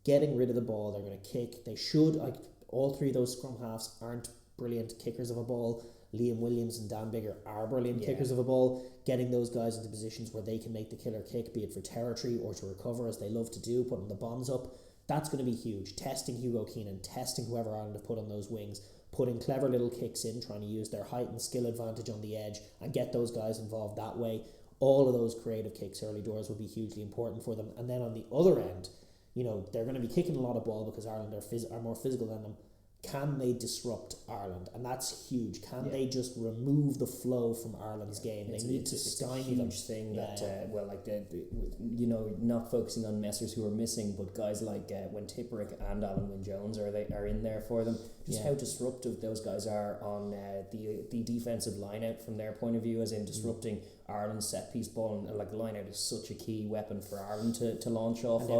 getting rid of the ball, they're going to kick. They should, like, all 3 of those scrum halves aren't brilliant kickers of a ball. Liam Williams and Dan Biggar are brilliant kickers of a ball. Getting those guys into positions where they can make the killer kick, be it for territory or to recover, as they love to do, putting the bombs up, that's going to be huge. Testing Hugo Keenan, testing whoever Ireland have put on those wings, putting clever little kicks in, trying to use their height and skill advantage on the edge and get those guys involved that way. All of those creative kicks early doors will be hugely important for them. And then on the other end, they're going to be kicking a lot of ball because Ireland are more physical than them. Can they disrupt Ireland? And that's huge. Can they just remove the flow from Ireland's game? They need to stymie them. It's a huge thing not focusing on messers who are missing, but guys like when Tipperick and Alan Wynne-Jones are in there for them. Just how disruptive those guys are on the defensive line out from their point of view, as in disrupting Ireland's set piece ball, and like line out is such a key weapon for Ireland to launch off of,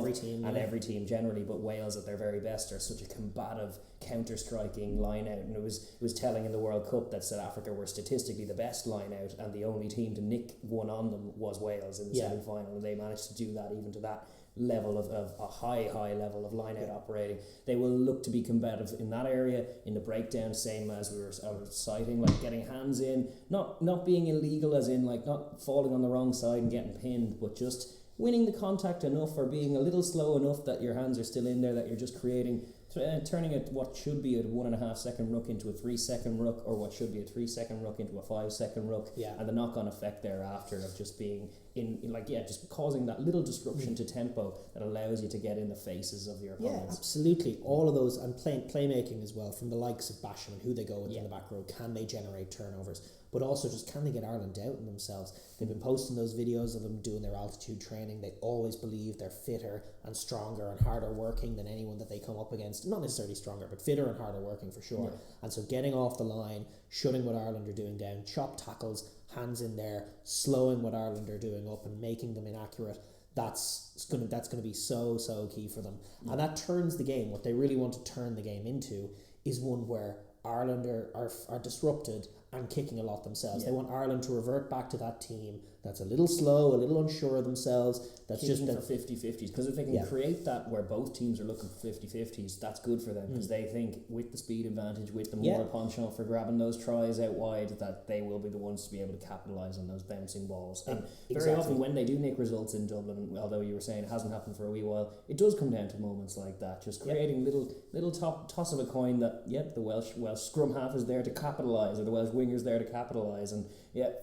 every team generally, but Wales at their very best are such a combative, counter-striking line out, and it was telling in the World Cup that South Africa were statistically the best line out, and the only team to nick one on them was Wales in the semi-final, and they managed to do that even to that level of a high level of line out operating. They will look to be competitive in that area, in the breakdown, same as I was citing, like getting hands in, not being illegal, as in like not falling on the wrong side and getting pinned, but just winning the contact enough or being a little slow enough that your hands are still in there, that you're just creating turning what should be a 1.5 second ruck into a 3 second ruck, or what should be a 3 second ruck into a 5 second ruck, and the knock on effect thereafter of just being just causing that little disruption to tempo that allows you to get in the faces of your opponents. Yeah, absolutely. All of those, and playmaking as well, from the likes of Basham and who they go with in the back row. Can they generate turnovers? But also just, can they get Ireland doubting themselves? They've been posting those videos of them doing their altitude training. They always believe they're fitter and stronger and harder working than anyone that they come up against. Not necessarily stronger, but fitter and harder working for sure. Yeah. And so getting off the line, shutting what Ireland are doing down, chop tackles, hands in there, slowing what Ireland are doing up and making them inaccurate, that's going to be so key for them. And that turns the game. What they really want to turn the game into is one where Ireland are disrupted and kicking a lot themselves. They want Ireland to revert back to that team that's a little slow, a little unsure of themselves, that's kicking just for 50-50s, because if they can create that where both teams are looking for 50-50s, that's good for them, because they think with the speed advantage, with the more penchant for grabbing those tries out wide, that they will be the ones to be able to capitalise on those bouncing balls. And very often when they do nick results in Dublin, although you were saying it hasn't happened for a wee while, it does come down to moments like that, just creating little toss of a coin that the Welsh scrum half is there to capitalise, or the Welsh winger's there to capitalise, and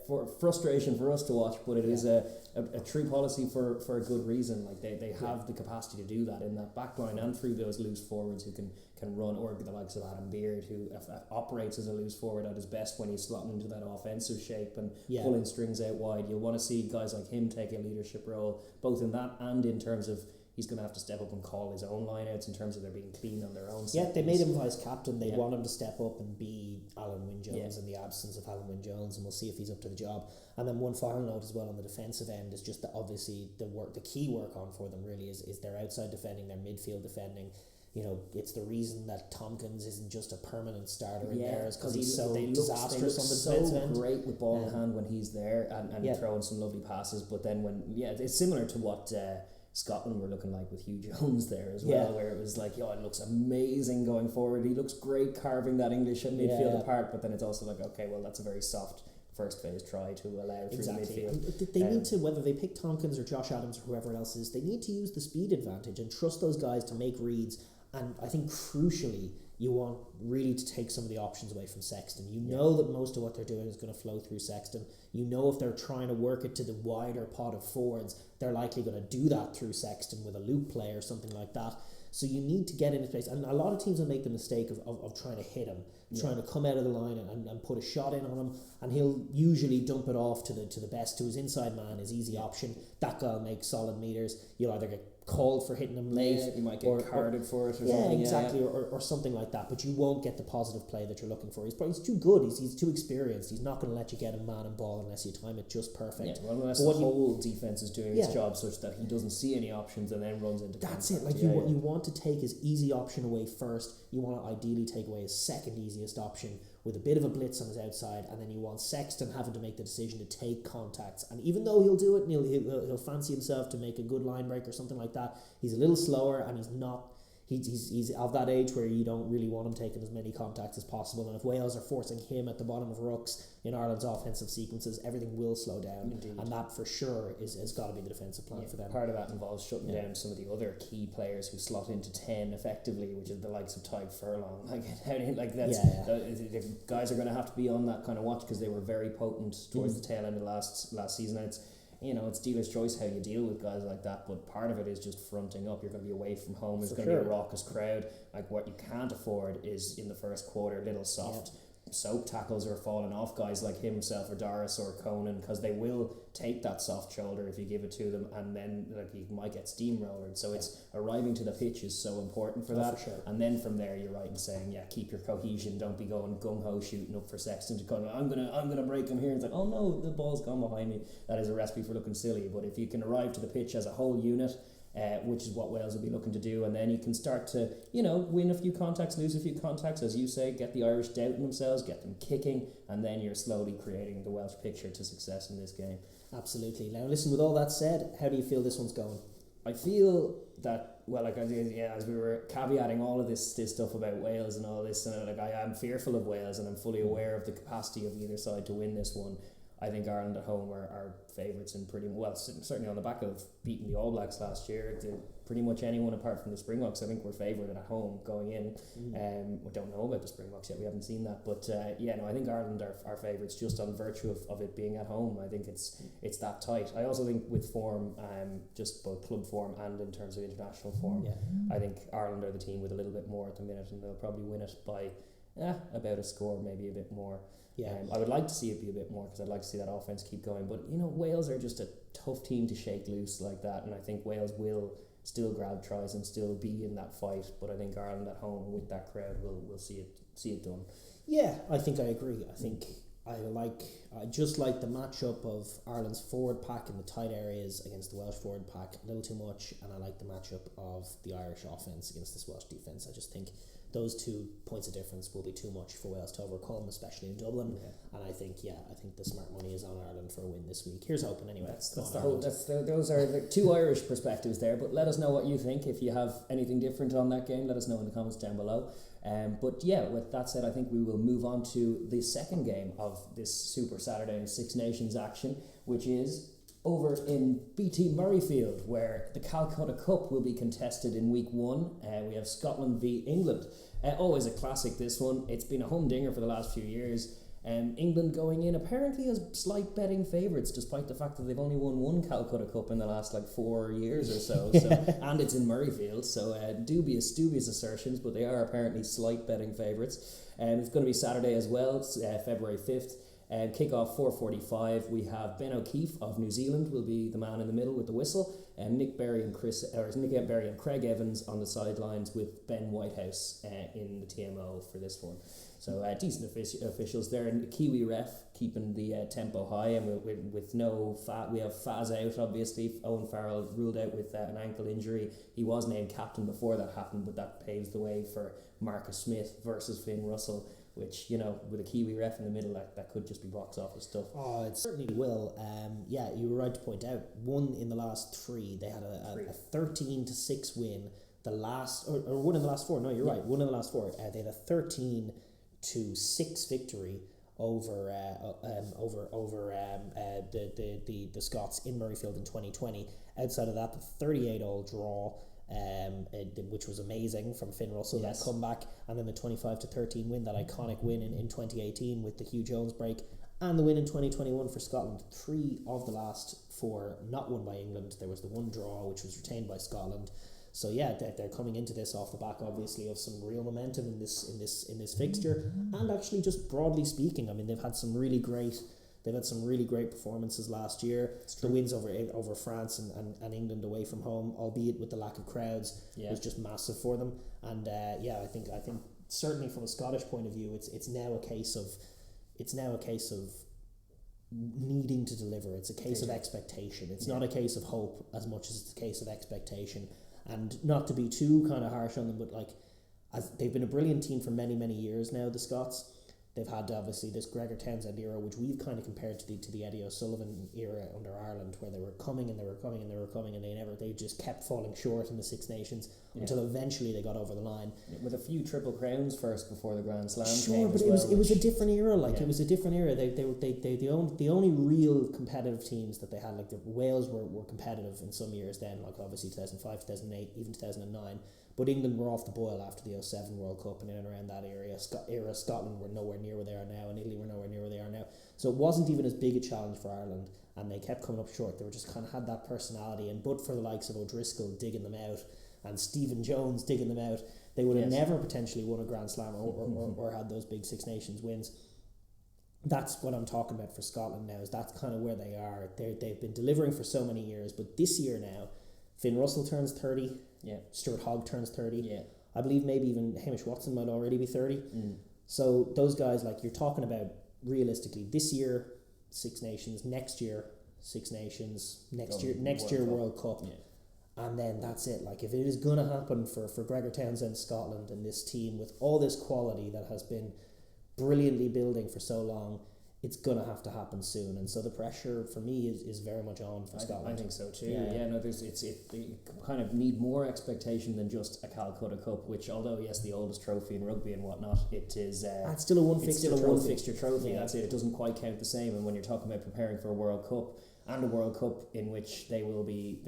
for frustration for us to watch, but it is a true policy for a good reason. Like they have the capacity to do that in that back line and through those loose forwards who can run, or the likes of Adam Beard, who operates as a loose forward at his best when he's slotting into that offensive shape and pulling strings out wide. You'll want to see guys like him take a leadership role, both in that and in terms of he's going to have to step up and call his own lineouts in terms of they're being clean on their own. Yeah, they made him vice captain. They want him to step up and be Alan Wynne-Jones in the absence of Alan Wynne-Jones, and we'll see if he's up to the job. And then one final note as well on the defensive end is just that obviously the key work on for them really is their outside defending, their midfield defending. You know, it's the reason that Tompkins isn't just a permanent starter in there, is because he's so disastrous on the defensive end. Great with ball in hand when he's there and throwing some lovely passes, but then it's similar to what Scotland were looking like with Hugh Jones there as well, where it was like, it looks amazing going forward. He looks great carving that English midfield apart, but then it's also like, okay, well, that's a very soft first phase try to allow through the midfield. They need to, whether they pick Tompkins or Josh Adams or whoever else is, they need to use the speed advantage and trust those guys to make reads. And I think crucially, you want really to take some of the options away from Sexton. You know that most of what they're doing is going to flow through Sexton. You know if they're trying to work it to the wider pot of forwards, they're likely going to do that through Sexton with a loop play or something like that. So you need to get in his place. And a lot of teams will make the mistake of trying to hit him, trying to come out of the line and put a shot in on him, and he'll usually dump it off to the best, to his inside man, his easy option. That guy will make solid meters. You'll either get called for hitting him late, you might get carded for it or something. Exactly, or something like that, but you won't get the positive play that you're looking for. He's too good, he's too experienced. He's not going to let you get a man and ball unless you time it just perfect. Unless the whole defence is doing its job such that he doesn't see any options and then runs into that's contact. It, like you want to take his easy option away first. You want to ideally take away his second easiest option with a bit of a blitz on his outside, and then you want Sexton having to make the decision to take contacts. And even though he'll do it and he'll fancy himself to make a good line break or something like that, he's a little slower, and he's not. He's of that age where you don't really want him taking as many contacts as possible. And if Wales are forcing him at the bottom of rucks in Ireland's offensive sequences, everything will slow down. Indeed. And that for sure has got to be the defensive plan for them. Part of that involves shutting down some of the other key players who slot into 10 effectively, which is the likes of Tadhg Furlong. The guys are going to have to be on that kind of watch, because they were very potent towards the tail end of last season. It's dealer's choice how you deal with guys like that, but part of it is just fronting up. You're going to be away from home. It's going to be a raucous crowd. Like, what you can't afford is in the first quarter little soft soap tackles are falling off guys like himself or Daragh or Conan, because they will take that soft shoulder if you give it to them, and then you might get steamrolled. So it's arriving to the pitch is so important for that. For sure. And then from there, you're right in saying, keep your cohesion. Don't be going gung ho shooting up for Sexton to go, I'm gonna break him here. It's like, oh no, the ball's gone behind me. That is a recipe for looking silly. But if you can arrive to the pitch as a whole unit, which is what Wales will be looking to do, and then you can start to win a few contacts, lose a few contacts, as you say, get the Irish doubting themselves, get them kicking, and then you're slowly creating the Welsh picture to success in this game. Absolutely. Now listen, with all that said, how do you feel this one's going? I feel that, as we were caveating all of this stuff about Wales and all this, and I am fearful of Wales, and I'm fully aware of the capacity of either side to win this one. I think Ireland at home are favourites in pretty well, certainly on the back of beating the All Blacks last year. Pretty much anyone apart from the Springboks, I think we're favourite at home going in. We don't know about the Springboks yet, we haven't seen that, but I think Ireland are favourites just on virtue of it being at home. I think it's that tight. I also think with form, just both club form and in terms of international form, I think Ireland are the team with a little bit more at the minute, and they'll probably win it by about a score, maybe a bit more. I would like to see it be a bit more, because I'd like to see that offence keep going. But Wales are just a tough team to shake loose like that, and I think Wales will still grab tries and still be in that fight. But I think Ireland at home with that crowd will see it done. Yeah, I think I agree. I think I just like the matchup of Ireland's forward pack in the tight areas against the Welsh forward pack a little too much, and I like the matchup of the Irish offence against this Welsh defence. I just think those 2 points of difference will be too much for Wales to overcome, especially in Dublin. And I think the smart money is on Ireland for a win this week. Here's hoping anyway. Those are the 2 Irish perspectives there. But let us know what you think. If you have anything different on that game, let us know in the comments down below. With that said, I think we will move on to the second game of this Super Saturday and Six Nations action, which is over in BT Murrayfield, where the Calcutta Cup will be contested in week 1. We have Scotland v England. Always a classic, this one. It's been a humdinger for the last few years. England going in apparently as slight betting favourites, despite the fact that they've only won 1 Calcutta Cup in the last 4 years or so. And it's in Murrayfield, so dubious assertions, but they are apparently slight betting favourites. It's going to be Saturday as well, February 5th. Kick-off 4:45. We have Ben O'Keefe of New Zealand will be the man in the middle with the whistle, and Nick Berry and Craig Evans on the sidelines, with Ben Whitehouse in the TMO for this one. So decent officials there, and the Kiwi ref keeping the tempo high, and with no we have Faz out, obviously. Owen Farrell ruled out with an ankle injury. He was named captain before that happened, but that paves the way for Marcus Smith versus Finn Russell, which, with a Kiwi ref in the middle, that could just be box office stuff. Oh, it certainly will. You were right to point out, 1 in the last 3. They had a 13-6 win. The last, or 1 in the last 4. No, you're right. 1 in the last 4. They had a 13-6 victory over the Scots in Murrayfield in 2020. Outside of that, the 38-all draw, which was amazing from Finn Russell, that comeback, and then the 25-13 win, that iconic win in 2018 with the Hugh Jones break, and the win in 2021 for Scotland. 3 of the last 4 not won by England. There was the 1 draw, which was retained by Scotland. So they're coming into this off the back, obviously, of some real momentum in this fixture, and actually, just broadly speaking, I mean, they've had some really great performances last year. The wins over France and England away from home, albeit with the lack of crowds, was just massive for them. And I think certainly from a Scottish point of view, it's now a case of needing to deliver. It's a case of expectation. It's not a case of hope as much as it's a case of expectation. And not to be too kind of harsh on them, but they've been a brilliant team for many, many years now, the Scots. They've had obviously this Gregor Townsend era, which we've kind of compared to the Eddie O'Sullivan era under Ireland, where they were coming and they just kept falling short in the Six Nations until eventually they got over the line with a few Triple Crowns first before the Grand Slam. Sure, but it was a different era. It was a different era. They the only real competitive teams that they had, the Wales were competitive in some years then, obviously 2005, 2008, even 2009. But England were off the boil after the 2007 World Cup, and in and around that era, Scotland were nowhere near where they are now, and Italy were nowhere near where they are now. So it wasn't even as big a challenge for Ireland, and they kept coming up short. They were just kind of had that personality, and but for the likes of O'Driscoll digging them out and Stephen Jones digging them out, they would have never potentially won a Grand Slam or had those big Six Nations wins. That's what I'm talking about for Scotland now, is that's kind of where they are. They've been delivering for so many years, but this year now, Finn Russell turns 30. Yeah. Stuart Hogg turns 30. Yeah. I believe maybe even Hamish Watson might already be 30. So those guys, you're talking about realistically this year, Six Nations, next year, Six Nations, next year World Cup. Yeah. And then that's it. If it is going to happen for Gregor Townsend, Scotland, and this team with all this quality that has been brilliantly building for so long, it's gonna have to happen soon, and so the pressure for me is very much on for Scotland. I think so too. No, they kind of need more expectation than just a Calcutta Cup, which, although yes, the oldest trophy in rugby and whatnot, it is. It's still a one fixture trophy. That's it. It doesn't quite count the same. And when you're talking about preparing for a World Cup, and a World Cup in which they will be,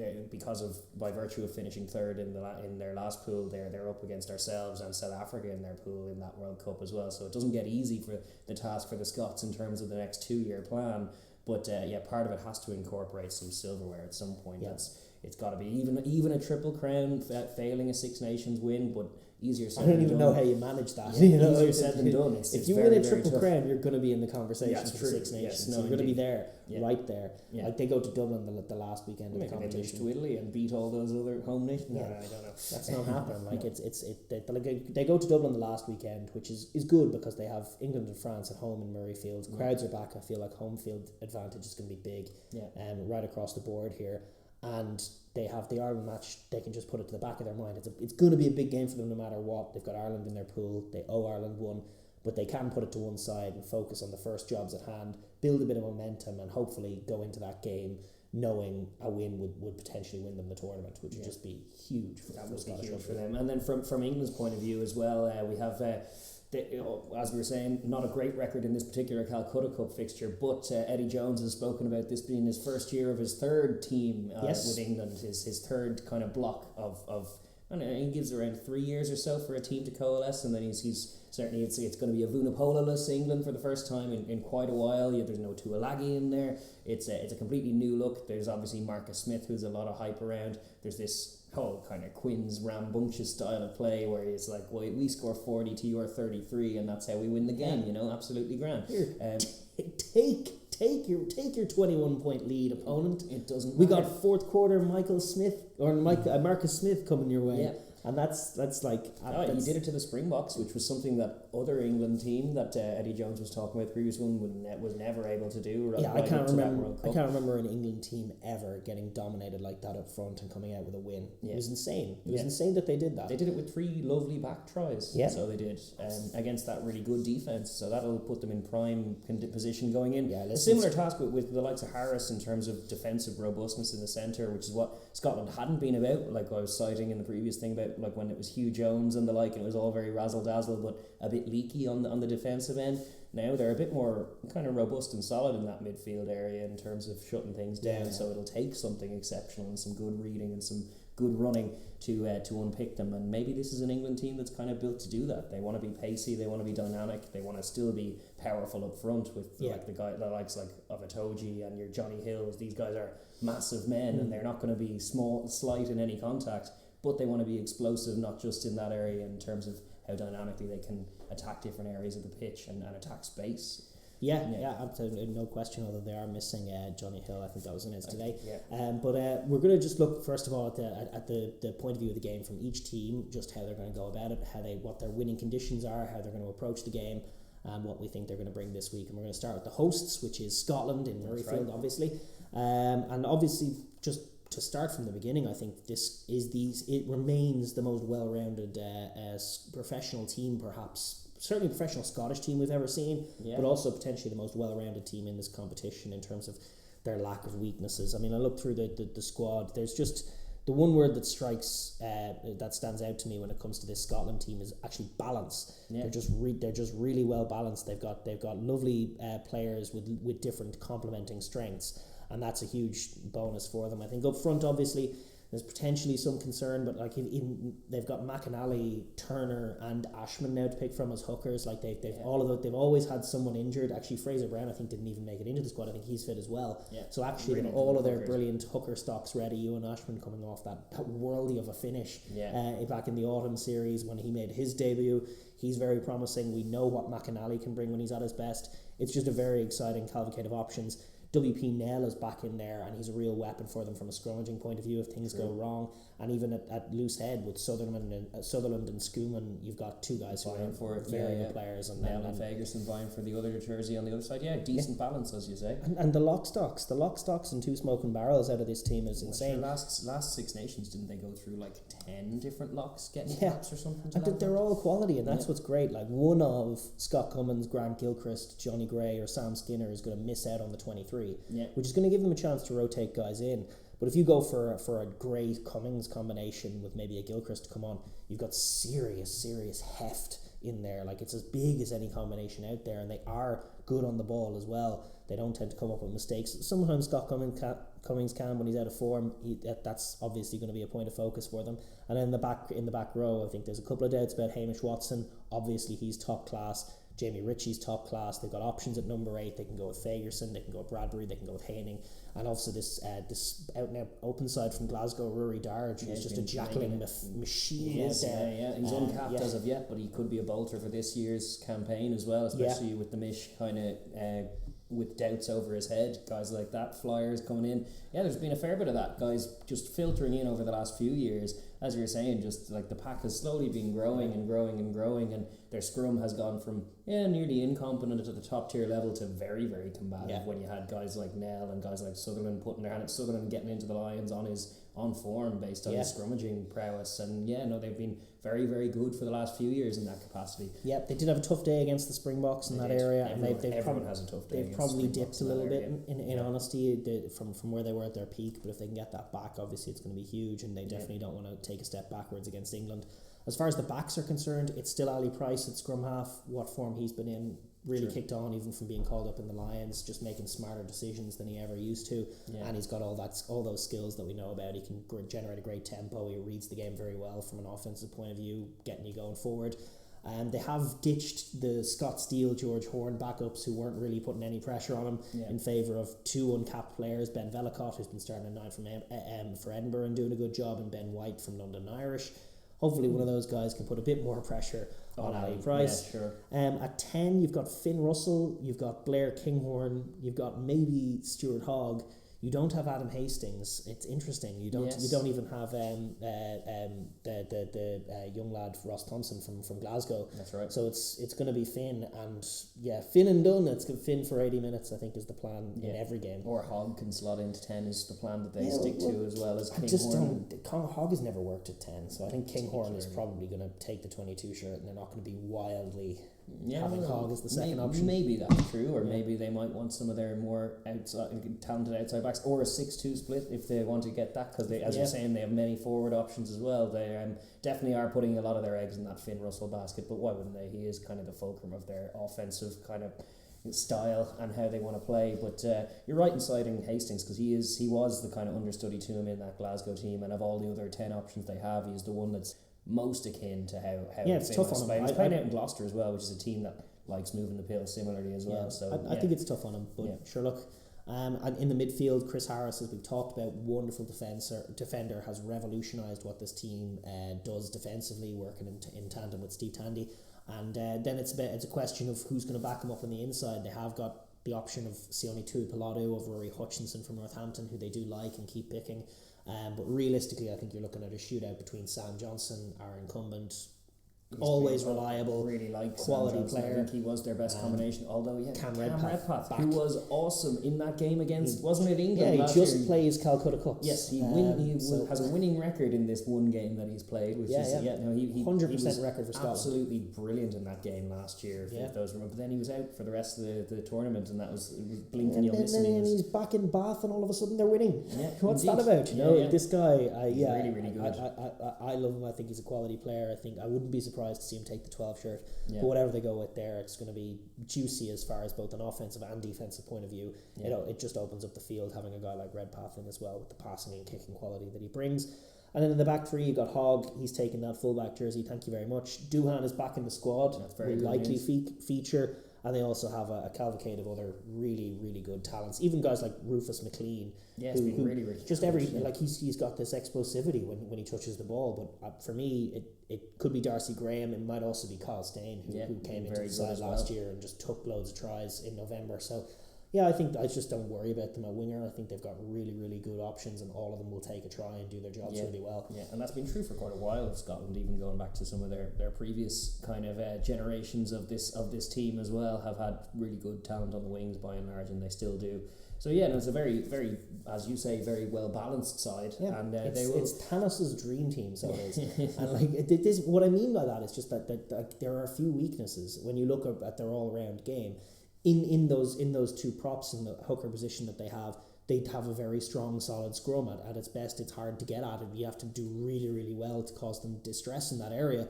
by virtue of finishing third in their last pool, they're up against ourselves and South Africa in their pool in that World Cup as well. So it doesn't get easy for the task for the Scots in terms of the next 2-year plan. But part of it has to incorporate some silverware at some point. Yeah. It's got to be even a Triple Crown failing a Six Nations win, but easier said I don't than even done. know how you manage that. Easier said than done. If you win a Triple Crown, you're going to be in the conversation for true. Six Nations. Yes, no, you're going to be there, Yeah. right there. Yeah. Like they go to Dublin the last weekend of the Maybe they lose competition. to Italy and beat all those other home nations. Yeah. I don't know. That's not happening. Like they go to Dublin the last weekend, which is good because they have England and France at home in Murrayfield. Crowds are back. I feel like home field advantage is going to be big. Yeah. Right across the board here, and they have the Ireland match. They can just put it to the back of their mind. It's going to be a big game for them no matter what. They've got Ireland in their pool. They owe Ireland one, but they can put it to one side and focus on the first jobs at hand, build a bit of momentum, and hopefully go into that game knowing a win would potentially win them the tournament, which would just be huge for them. And then from England's point of view as well, we have, as we were saying, not a great record in this particular Calcutta Cup fixture, but Eddie Jones has spoken about this being his first year of his third team with England, his third kind of block of I don't know, he gives around 3 years or so for a team to coalesce, and then he's certainly it's going to be a Vunipola-less England for the first time in quite a while. There's no Tuilagi in there. It's a completely new look. There's obviously Marcus Smith, who's a lot of hype around. There's this whole kind of Quinn's rambunctious style of play where it's like, well, we score 40 to your 33, and that's how we win the game. Absolutely grand. Here, take your 21-point lead, opponent. It doesn't. We matter. got fourth quarter Marcus Smith coming your way. Yeah. And that's like... he did it to the Springboks, which was something that other England team that Eddie Jones was talking about, the previous one, was never able to do. I can't remember an England team ever getting dominated like that up front and coming out with a win. Yeah. It was insane. It was insane that they did that. They did it with 3 lovely back tries. Yeah. So they did against that really good defence. So that'll put them in prime position going in. Yeah, a similar task with the likes of Harris in terms of defensive robustness in the centre, which is what Scotland hadn't been about. Like I was citing in the previous thing about like when it was Hugh Jones and the like, and it was all very razzle-dazzle but a bit leaky on the defensive end. Now they're a bit more kind of robust and solid in that midfield area in terms of shutting things down, so it'll take something exceptional and some good reading and some good running to unpick them. And maybe this is an England team that's kind of built to do that. They want to be pacey, they want to be dynamic, they want to still be powerful up front with the likes of Itoje and your Johnny Hills. These guys are massive men and they're not going to be slight in any contact, but they want to be explosive, not just in that area in terms of how dynamically they can attack different areas of the pitch and attack space. Yeah, absolutely, no question, although they are missing Johnny Hill. I think that was in it today. But we're going to just look, first of all, at the point of view of the game from each team, just how they're going to go about it, what their winning conditions are, how they're going to approach the game, and what we think they're going to bring this week. And we're going to start with the hosts, which is Scotland in Murrayfield, obviously. And obviously, just to start from the beginning, I think it remains the most well-rounded professional team, perhaps certainly professional Scottish team we've ever seen, but also potentially the most well-rounded team in this competition in terms of their lack of weaknesses. I mean, I look through the squad. There's just the one word that strikes that stands out to me when it comes to this Scotland team is actually balance. They're just really well balanced. They've got lovely players with different complementing strengths. And that's a huge bonus for them. I think up front, obviously, there's potentially some concern, but like they've got McAnally, Turner, and Ashman now to pick from as hookers. Like they've always had someone injured. Actually, Fraser Brown, I think, didn't even make it into the squad. I think he's fit as well. Yeah. So actually, really all of their brilliant hooker stocks ready. Ewan Ashman coming off that worldie of a finish back in the autumn series when he made his debut. He's very promising. We know what McAnally can bring when he's at his best. It's just a very exciting cavalcade of options. WP Nell is back in there, and he's a real weapon for them from a scrummaging point of view if things go wrong. And even at loose head with Sutherland and Schumann, you've got two guys who are for it, very good players. And Nell and Fagerson vying for the other jersey on the other side. Yeah, decent balance, as you say. And the lock stocks and two smoking barrels out of this team is insane. Last Six Nations, didn't they go through like 10 different locks getting caps or something? And they're all quality, and that's what's great. Like one of Scott Cummins, Grant Gilchrist, Johnny Gray, or Sam Skinner is going to miss out on the 23, which is going to give them a chance to rotate guys in. But if you go for a Gray Cummings combination with maybe a Gilchrist to come on, you've got serious heft in there. Like it's as big as any combination out there, and they are good on the ball as well. They don't tend to come up with mistakes. Sometimes Scott Cummings can when he's out of form. That's obviously going to be a point of focus for them. And then in the back row, I think there's a couple of doubts about Hamish Watson. Obviously, he's top class. Jamie Ritchie's top class. They've got options at number 8. They can go with Fagerson. They can go with Bradbury. They can go with Haining. And also this out and out open side from Glasgow, Rory Daragh, who's just a jackling machine out there. He's uncapped as of yet, but he could be a bolter for this year's campaign as well, especially with the Mish kind of with doubts over his head, guys like that, flyers coming in. Yeah, there's been a fair bit of that, guys just filtering in over the last few years. As you were saying, just like the pack has slowly been growing, and their scrum has gone from nearly incompetent at the top tier level to very, very combative when you had guys like Nell and guys like Sutherland putting their hand at Sutherland getting into the Lions on form based on his scrummaging prowess. And they've been very, very good for the last few years in that capacity. Yep, they did have a tough day against the Springboks in that area. Everyone has a tough day. They've probably dipped a little bit in honesty from where they were at their peak, but if they can get that back, obviously it's going to be huge, and they definitely don't want to take a step backwards against England. As far as the backs are concerned, it's still Ali Price at scrum half. What form he's been in really kicked on, even from being called up in the Lions, just making smarter decisions than he ever used to. And he's got all those skills that we know about. He can generate a great tempo. He reads the game very well from an offensive point of view, getting you going forward. They have ditched the Scott Steele, George Horn backups who weren't really putting any pressure on him in favour of two uncapped players, Ben Velicott, who's been starting at 9 for Edinburgh and doing a good job, and Ben White from London Irish. Hopefully one of those guys can put a bit more pressure on Ali Price. Yeah, sure. At 10, you've got Finn Russell, you've got Blair Kinghorn, you've got maybe Stuart Hogg. You don't have Adam Hastings. It's interesting. You don't even have the young lad Ross Thompson from Glasgow. That's right. So it's going to be Finn, and Finn and done. It's Finn for 80 minutes, I think, is the plan in every game. Or Hogg can slot into 10 is the plan that they stick to, as well as Kinghorn. Hogg has never worked at 10, so I think Kinghorn is probably going to take the 22 shirt, and they're not going to be wildly having Hogg as the second option. Maybe that's true, or maybe they might want some of their more talented outside backs, or a 6-2 split if they want to get that, because as you're saying, they have many forward options as well. They definitely are putting a lot of their eggs in that Finn Russell basket, but why wouldn't they? He is kind of the fulcrum of their offensive kind of style and how they want to play. But you're right in citing Hastings, because he was the kind of understudy to him in that Glasgow team, and of all the other 10 options they have, he's the one that's most akin to how it's tough on him. He's playing out in Gloucester as well, which is a team that likes moving the pill similarly as well. So I think it's tough on him, but sure, look. And in the midfield, Chris Harris, as we've talked about, wonderful defender, has revolutionised what this team does defensively, working in tandem with Steve Tandy. And then it's a question of who's going to back him up on the inside. They have got the option of Sione Tuipulotu of Rory Hutchinson from Northampton, who they do like and keep picking. But realistically, I think you're looking at a shootout between Sam Johnson, our incumbent, always reliable, really like quality player. I think he was their best combination. Although Cam Redpath, who was awesome in that game against, wasn't it England? Yeah, he just plays Calcutta Cups. Yes, he has a winning record in this one game that he's played, which he 100% record for Scotland. Absolutely brilliant in that game last year. But then he was out for the rest of the tournament, and it was blinking you'll miss him. And he's back in Bath, and all of a sudden they're winning. Yeah, what's that about? This guy, he's really, really good. I love him. I think he's a quality player. I wouldn't be surprised to see him take the 12 shirt, but whatever they go with there, it's going to be juicy as far as both an offensive and defensive point of view. It just opens up the field having a guy like Redpath in as well, with the passing and kicking quality that he brings. And then in the back three, you got Hogg. He's taken that fullback jersey. Thank you very much. Doohan is back in the squad. That's very will likely feature. And they also have a cavalcade of other really, really good talents. Even guys like Rufus McLean. Yeah, who really, really just he's got this explosivity when he touches the ball. But for me, it could be Darcy Graham. It might also be Kyle Steyn, who came into the side last year and just took loads of tries in November. So Yeah, I think I just don't worry about them at winger. I think they've got really, really good options, and all of them will take a try and do their jobs really well. Yeah, and that's been true for quite a while of Scotland, even going back to some of their previous kind of generations of this team as well, have had really good talent on the wings by and large, and they still do. So yeah, no, it's a very, very, as you say, very well balanced side, and it's Thanos's dream team, so it is. And like this, what I mean by that is just that there are a few weaknesses when you look at their all round game. In those two props in the hooker position that they have a very strong, solid scrum. At its best, it's hard to get at it. You have to do really, really well to cause them distress in that area.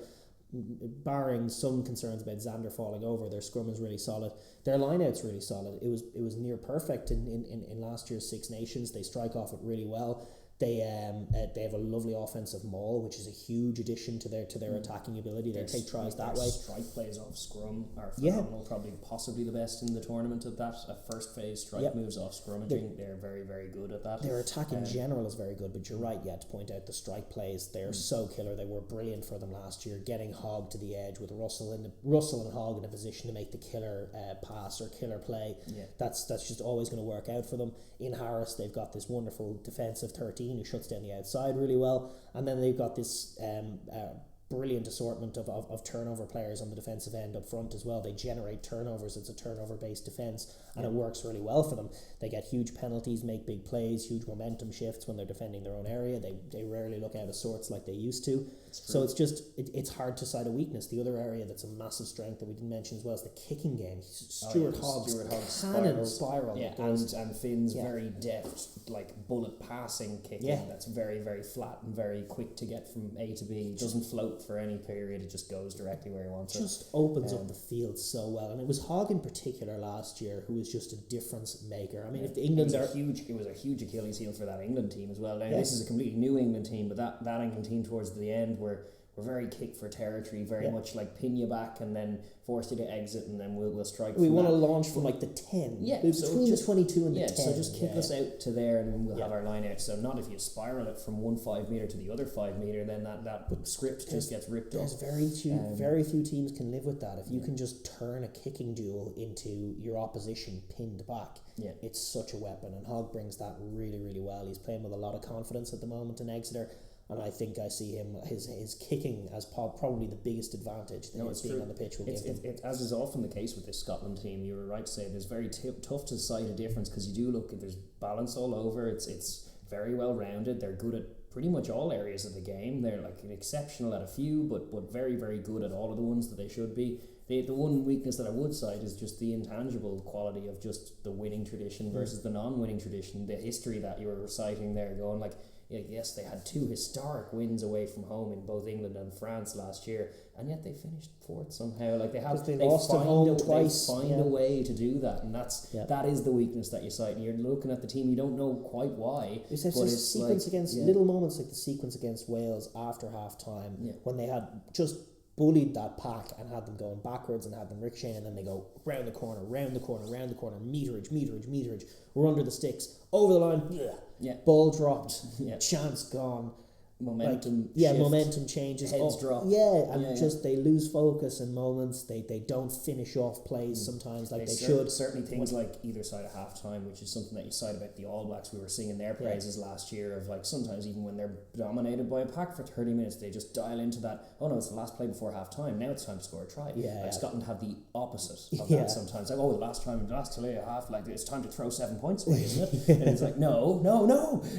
Barring some concerns about Xander falling over, their scrum is really solid. Their line-out's really solid. It was near perfect in last year's Six Nations. They strike off it really well. They have a lovely offensive maul, which is a huge addition to their attacking ability. They take tries that way. Strike plays off scrum are phenomenal, probably possibly the best in the tournament at that. First phase strike moves off scrummaging, they're very, very good at that. Their attack in general is very good, but you're right, to point out the strike plays. They're so killer. They were brilliant for them last year, getting Hogg to the edge with Russell and Hogg in a position to make the killer pass or killer play. Yeah. That's just always going to work out for them. In Harris, they've got this wonderful defensive 13 who shuts down the outside really well, and then they've got this brilliant assortment of turnover players on the defensive end up front as well. They generate turnovers. It's a turnover based defence, and it works really well for them. They get huge penalties, make big plays, huge momentum shifts when they're defending their own area. They rarely look out of sorts like they used to. So it's just it's hard to cite a weakness. The other area that's a massive strength that we didn't mention as well is the kicking game. Stuart Hogg's cannon spiral. Yeah, and Finn's very deft, like bullet passing kicking. Yeah. That's very, very flat and very quick to get from A to B. It doesn't float for any period. It just goes directly where he wants it. Just opens up the field so well. And it was Hogg in particular last year who was just a difference maker. I mean, if the England it was a huge Achilles heel for that England team as well. Now this is a completely new England team, but that England team towards the end were very kick for territory, very much like pin you back and then force you to exit, and then we'll strike. We want to launch from like the 10. Yeah, between the 22 and the 10. So just kick us out to there, and then we'll have our line out. So not if you spiral it from one 5 metre to the other 5 metre, then that script just gets ripped off. There's very few teams can live with that. If you can just turn a kicking duel into your opposition pinned back, it's such a weapon, and Hogg brings that really, really well. He's playing with a lot of confidence at the moment in Exeter. And I think I see him his kicking as probably the biggest advantage that his being on the pitch will give him. As is often the case with this Scotland team, you were right to say there's very tough to cite a difference, because you do look at there's balance all over. It's very well rounded. They're good at pretty much all areas of the game. They're like exceptional at a few, but very, very good at all of the ones that they should be. The one weakness that I would cite is just the intangible quality of just the winning tradition versus the non-winning tradition. The history that you were reciting there, going like, yes, they had 2 historic wins away from home in both England and France last year, and yet they finished 4th somehow. Like they lost at home twice. They find a way to do that, and that is the weakness that you cite. And you're looking at the team, you don't know quite why. It's sequence against little moments like the sequence against Wales after half time when they had just bullied that pack and had them going backwards and had them ricocheting, and then they go round the corner, meterage, we're under the sticks, over the line, ball dropped, chance gone, momentum momentum changes, heads drop, just they lose focus in moments. They don't finish off plays sometimes like they should. Certainly things like either side of half time, which is something that you cite about the All Blacks. We were singing their praises last year of like sometimes even when they're dominated by a pack for 30 minutes, they just dial into that, oh no, it's the last play before half time, now it's time to score a try. Scotland have the opposite of that sometimes. Like, oh, the last delay of half, like it's time to throw 7 points away, isn't it? And it's like no.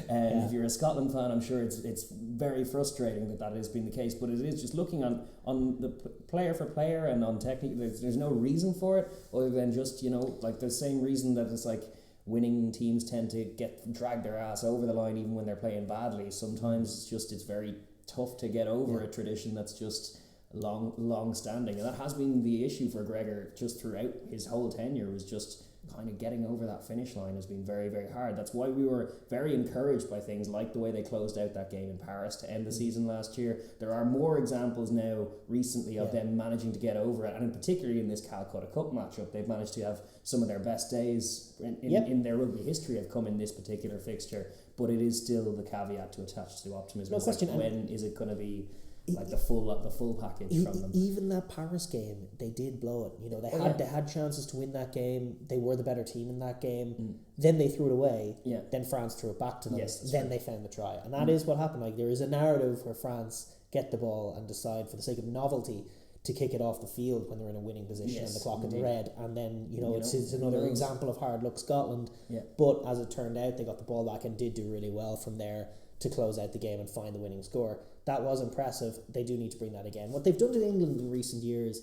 And if you're a Scotland fan, I'm sure it's very frustrating that has been the case, but it is just looking on the player for player and on technique. There's no reason for it other than just like the same reason that it's like winning teams tend to drag their ass over the line even when they're playing badly. Sometimes it's very tough to get over a tradition that's just long standing, and that has been the issue for Gregor just throughout his whole tenure, was just kind of getting over that finish line has been very, very hard. That's why we were very encouraged by things like the way they closed out that game in Paris to end the season last year. There are more examples now recently of them managing to get over it, and particularly in this Calcutta Cup matchup, they've managed to have some of their best days in their rugby history have come in this particular fixture. But it is still the caveat to attach to optimism. No question. Like, when is it going to be like the full package from them. Even that Paris game, they did blow it. You know, they had chances to win that game. They were the better team in that game. Then they threw it away. Yeah. Then France threw it back to them. Yes, then they found the try, and that is what happened. Like, there is a narrative where France get the ball and decide, for the sake of novelty, to kick it off the field when they're in a winning position and the clock is red, and then it's another example of hard luck Scotland. Yeah. But as it turned out, they got the ball back and did do really well from there to close out the game and find the winning score. That was impressive. They do need to bring that again. What they've done to England in recent years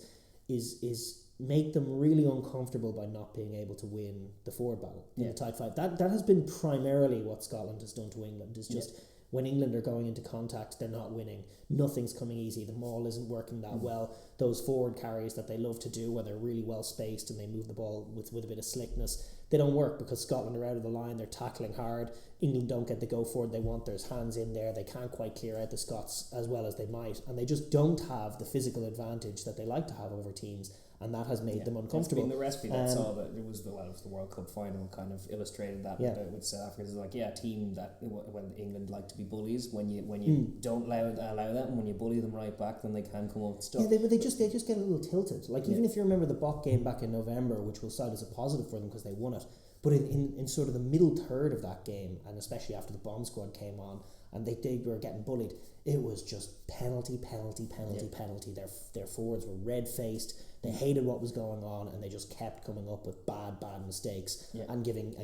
is make them really uncomfortable by not being able to win the forward battle in the tight five. That has been primarily what Scotland has done to England, is just when England are going into contact, they're not winning. Nothing's coming easy. The maul isn't working that well. Those forward carries that they love to do, where they're really well spaced and they move the ball with a bit of slickness, they don't work because Scotland are out of the line. They're tackling hard. England don't get the go forward they want. There's hands in there. They can't quite clear out the Scots as well as they might, and they just don't have the physical advantage that they like to have over teams, and that has made them uncomfortable. The recipe that saw that it was the World Cup final kind of illustrated that with South Africa. It's like, a team that when England like to be bullies, when you don't allow that, and when you bully them right back, then they can come up with stuff. Yeah, they just get a little tilted. Like, even if you remember the Bok game back in November, which will cite as a positive for them because they won it, but in sort of the middle third of that game, and especially after the bomb squad came on and they were getting bullied, it was just penalty. Their forwards were red-faced. They hated what was going on, and they just kept coming up with bad mistakes and giving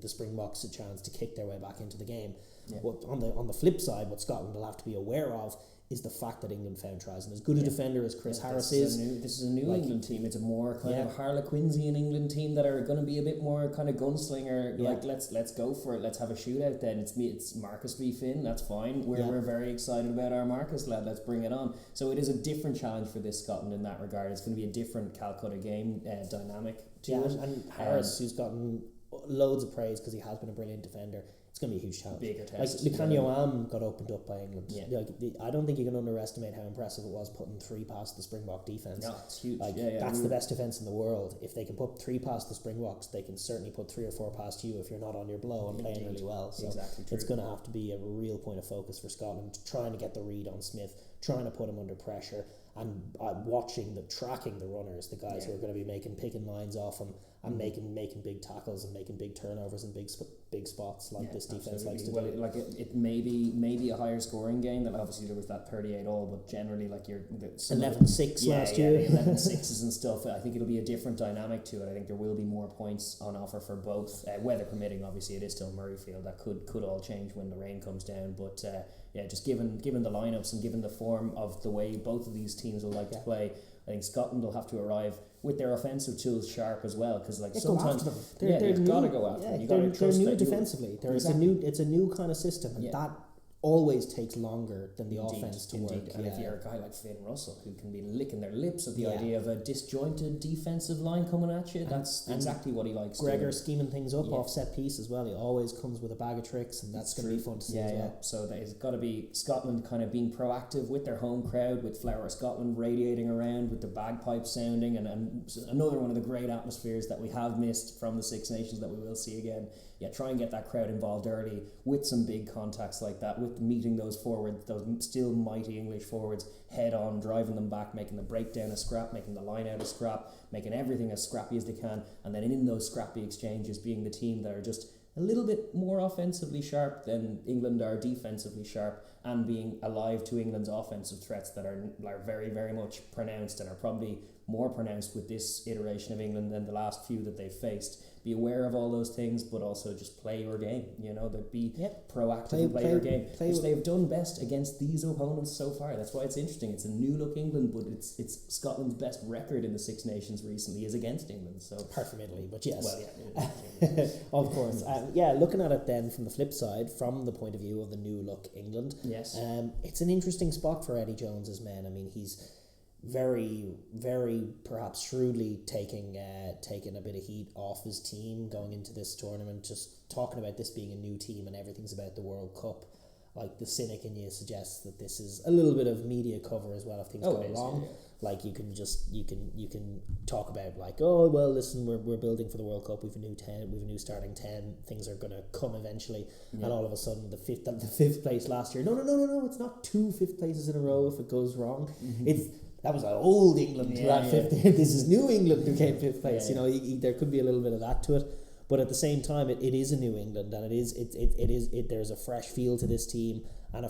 the Springboks a chance to kick their way back into the game. What on the flip side, what Scotland will have to be aware of is the fact that England found tries, and as good a defender as Chris Harris is, this is a new England team. It's a more kind of Harlequinsian England team that are going to be a bit more kind of gunslinger. Like, let's go for it. Let's have a shootout. Then it's Marcus v Finn. That's fine. We're very excited about our Marcus lad. Let's bring it on. So it is a different challenge for this Scotland in that regard. It's going to be a different Calcutta game dynamic to it. And Harris, who's gotten loads of praise because he has been a brilliant defender. It's going to be a huge challenge. Bigger test. Like, Lucanio got opened up by England. Yeah. Like, I don't think you can underestimate how impressive it was putting 3 past the Springbok defence. No, it's huge. Like, that's the best defence in the world. If they can put 3 past the Springboks, they can certainly put 3 or 4 past you if you're not on your blow and playing really well. So it's going to have to be a real point of focus for Scotland, trying to get the read on Smith, trying to put him under pressure, and tracking the runners, the guys who are going to be picking lines off him and making big tackles and making big turnovers and big spots like this defence likes to do. Like it may be a higher scoring game. That obviously there was that 38-all, but generally like 11-6 last year. The 11-6s and stuff. I think it'll be a different dynamic to it. I think there will be more points on offer for both, weather permitting. Obviously, it is still Murrayfield. That could all change when the rain comes down. But just given the lineups and given the form of the way both of these teams will like to play, I think Scotland will have to arrive with their offensive tools sharp as well, because sometimes you've got to go after them. They're new defensively. It's a new kind of system, and that always takes longer than the offense to work. And if you're a guy like Finn Russell, who can be licking their lips at the idea of a disjointed defensive line coming at you, that's exactly what he likes. Gregor scheming things up off set piece as well. He always comes with a bag of tricks, and that's going to be fun to see as well. So there's got to be Scotland kind of being proactive with their home crowd, with Flower Scotland radiating around, with the bagpipes sounding, and another one of the great atmospheres that we have missed from the Six Nations that we will see again. Try and get that crowd involved early with some big contacts like that, with meeting those forwards, those still mighty English forwards head on, driving them back, making the breakdown a scrap, making the line out a scrap, making everything as scrappy as they can, and then in those scrappy exchanges being the team that are just a little bit more offensively sharp than England are defensively sharp, and being alive to England's offensive threats that are very, very much pronounced, and are probably more pronounced with this iteration of England than the last few that they've faced. Be aware of all those things, but also just play your game. Be proactive and play your game, which they've done best against these opponents so far. That's why it's interesting. It's a new look England, but it's Scotland's best record in the Six Nations recently is against England. So apart from Italy, but yes, of course. Looking at it then from the flip side, from the point of view of the new look England, it's an interesting spot for Eddie Jones's men. I mean, he's very, very perhaps shrewdly taking a bit of heat off his team going into this tournament, just talking about this being a new team and everything's about the World Cup. like the cynic in you suggests that this is a little bit of media cover as well if things go wrong. Yeah. Like you can talk about like, oh well, listen, we're building for the World Cup. We've a new starting 10. Things are gonna come eventually, and all of a sudden the fifth place last year. No, it's not 2 fifth places in a row if it goes wrong. That was old England who had fifth. This is New England who came fifth place. There could be a little bit of that to it. But at the same time, it is a New England, and there's a fresh feel to this team, and a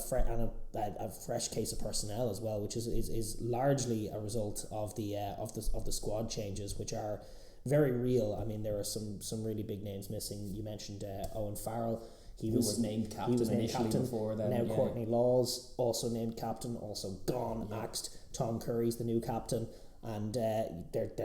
fresh case of personnel as well, which is largely a result of the squad changes, which are very real. I mean, there are some really big names missing. You mentioned Owen Farrell. He was named captain before then. Now Courtney Laws also named captain, also gone, axed. Tom Curry's the new captain. And there's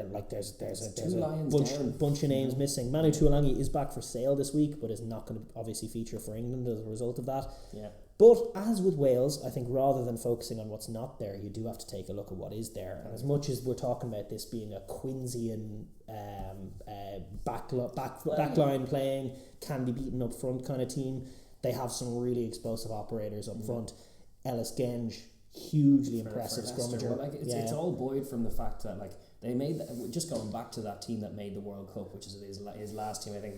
a bunch of names missing. Manu Tuolangi is back for sale this week, but is not going to obviously feature for England as a result of that. Yeah. But as with Wales, I think rather than focusing on what's not there, you do have to take a look at what is there. And as much as we're talking about this being a Quinsian backline playing, can be beaten up front kind of team, they have some really explosive operators up front. Ellis Genge, hugely impressive scrummager. Well, it's all buoyed from the fact that they made just going back to that team that made the World Cup, which is his last team. I think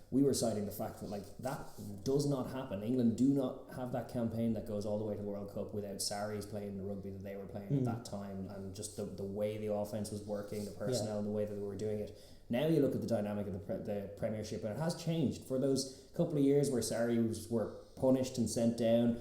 we were citing the fact that that does not happen. England do not have that campaign that goes all the way to the World Cup without Sarries playing the rugby that they were playing at that time, and just the way the offense was working, the personnel, and the way that they were doing it. Now you look at the dynamic of the Premiership, and it has changed. For those couple of years where Sarries were punished and sent down,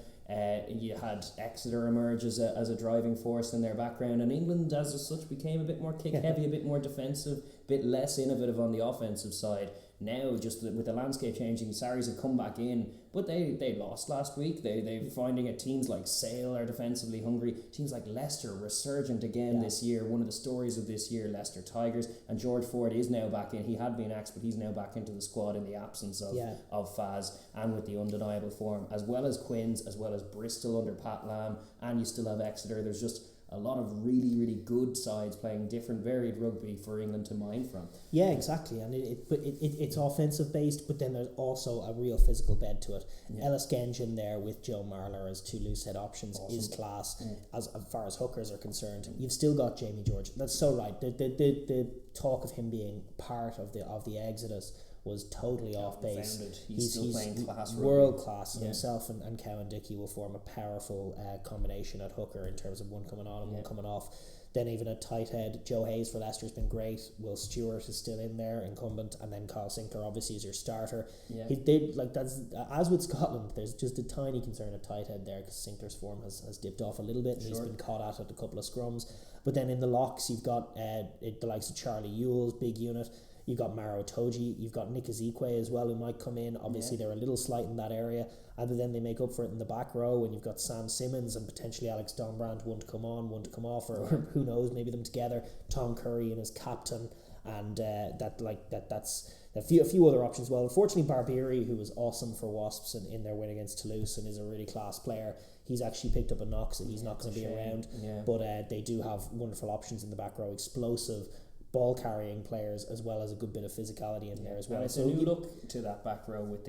you had Exeter emerge as a driving force in their background, and England as such became a bit more kick heavy, a bit more defensive, a bit less innovative on the offensive side. Now, just with the landscape changing, Sarries have come back in, but they lost last week. They're finding it. Teams like Sale are defensively hungry. Teams like Leicester resurgent again this year. One of the stories of this year, Leicester Tigers, and George Ford is now back in. He had been axed, but he's now back into the squad in the absence of Faz, and with the undeniable form, as well as Quins, as well as Bristol under Pat Lam, and you still have Exeter. There's just a lot of really, really good sides playing different varied rugby for England to mine from. Yeah, exactly, and it's offensive based, but then there's also a real physical bed to it. Ellis Genge in there with Joe Marler as two loose head options is class. As far as hookers are concerned, you've still got Jamie George. That's so right. The talk of him being part of the Exodus was totally off base. He's still playing class rugby. World class. Himself and Cowan Dickey will form a powerful combination at hooker in terms of one coming on and one coming off. Then even at tight head, Joe Hayes for Leicester's been great. Will Stewart is still in there, incumbent, and then Kyle Sinclair obviously is your starter. That's as with Scotland. There's just a tiny concern at tight head there because Sinclair's form has dipped off a little bit, and he's been caught at a couple of scrums. But then in the locks, you've got the likes of Charlie Ewell's big unit. You've got Maro Toji, you've got Nick Ezekwe as well, who might come in. Obviously, they're a little slight in that area. Other than they make up for it in the back row, and you've got Sam Simmons and potentially Alex Donbrandt, one to come on, one to come off, or who knows, maybe them together. Tom Curry and his captain, and that's a few other options. Well, unfortunately, Barbieri, who was awesome for Wasps in their win against Toulouse and is a really class player, he's actually picked up a knock, so he's not going to be around. But they do have wonderful options in the back row, explosive ball carrying players, as well as a good bit of physicality in there as well. And it's a new look to that back row with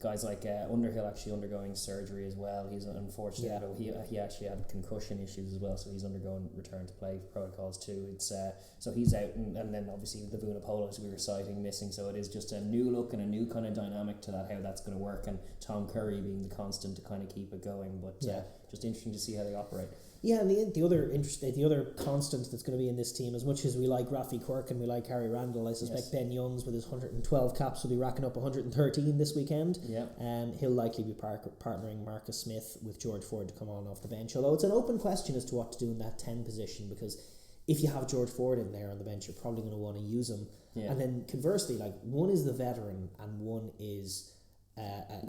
guys like Underhill actually undergoing surgery as well. He's unfortunate. He actually had concussion issues as well, so he's undergoing return to play protocols too. It's so he's out, and then obviously the Vunipolos we were citing missing. So it is just a new look and a new kind of dynamic to that, how that's going to work, and Tom Curry being the constant to kind of keep it going. But just interesting to see how they operate. Yeah, and the other constant that's going to be in this team, as much as we like Rafi Quirk and we like Harry Randall, I suspect Ben Youngs with his 112 caps will be racking up 113 this weekend. He'll likely be partnering Marcus Smith with George Ford to come on off the bench, although it's an open question as to what to do in that 10 position, because if you have George Ford in there on the bench, you're probably going to want to use him. And then conversely, one is the veteran and one is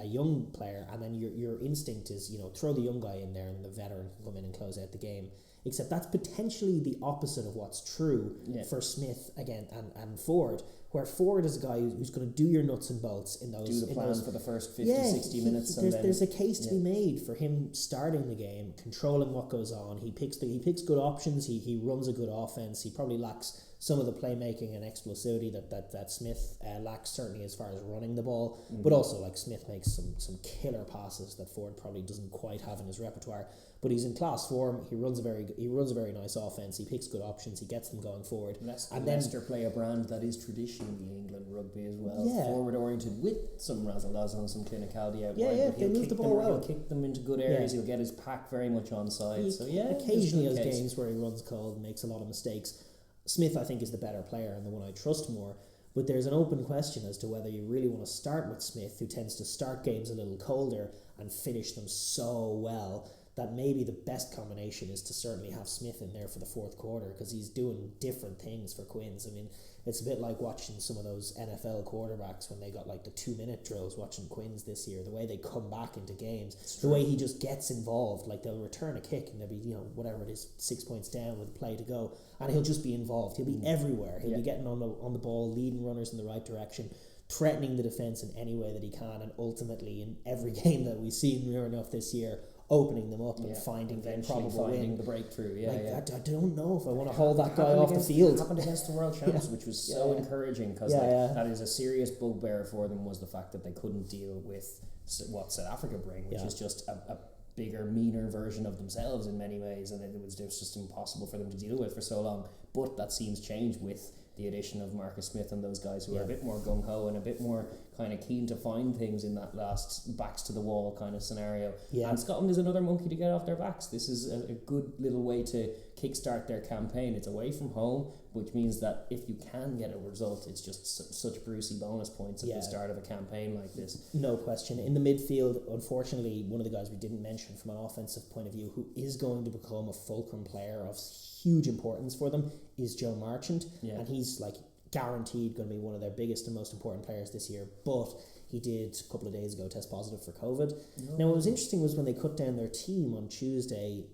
a young player, and then your instinct is, throw the young guy in there and the veteran can come in and close out the game. Except that's potentially the opposite of what's true for Smith again and Ford, where forward is a guy who's going to do your nuts and bolts in those. Do the plan for the first 50, 60 minutes. There's a case to be made for him starting the game, controlling what goes on. He picks good options. He runs a good offense. He probably lacks some of the playmaking and explosivity that Smith lacks, certainly as far as running the ball, but also like Smith makes some killer passes that Ford probably doesn't quite have in his repertoire. But he's in class form. He runs a very nice offense. He picks good options. He gets them going forward. Leicester play a brand that is traditionally England rugby as well. Yeah. Forward oriented with some razzle dazzle and some clinicality out wide. Yeah, they move the ball well. He'll kick them into good areas. He'll get his pack very much on side. Occasionally has games where he runs cold and makes a lot of mistakes. Smith, I think, is the better player and the one I trust more. But there's an open question as to whether you really want to start with Smith, who tends to start games a little colder and finish them so well, that maybe the best combination is to certainly have Smith in there for the fourth quarter, because he's doing different things for Quins. I mean, it's a bit like watching some of those NFL quarterbacks when they got like the 2-minute drills, watching Quins this year, the way they come back into games, the way he just gets involved. Like, they'll return a kick and they'll be, whatever it is, 6 points down with a play to go, and he'll just be involved. He'll be everywhere. He'll be getting on the ball, leading runners in the right direction, threatening the defence in any way that he can, and ultimately in every game that we've seen near enough this year, opening them up and finding the probable win. The breakthrough. I don't know if I want to hold that guy off the field. It happened against the World Champs, which was so encouraging, because that is a serious bugbear for them, was the fact that they couldn't deal with what South Africa bring, which is just a bigger, meaner version of themselves in many ways, and it was just impossible for them to deal with for so long. But that seems changed with the addition of Marcus Smith and those guys who are a bit more gung-ho and a bit more kind of keen to find things in that last backs to the wall kind of scenario. And Scotland is another monkey to get off their backs. This is a good little way to kickstart their campaign. It's away from home, which means that if you can get a result, it's just such brucey bonus points at the start of a campaign like this. No question. In the midfield, unfortunately, one of the guys we didn't mention from an offensive point of view, who is going to become a fulcrum player of huge importance for them, is Joe Marchant, and he's like guaranteed going to be one of their biggest and most important players this year. But he did a couple of days ago test positive for COVID. Now, what was interesting was when they cut down their team on Tuesday,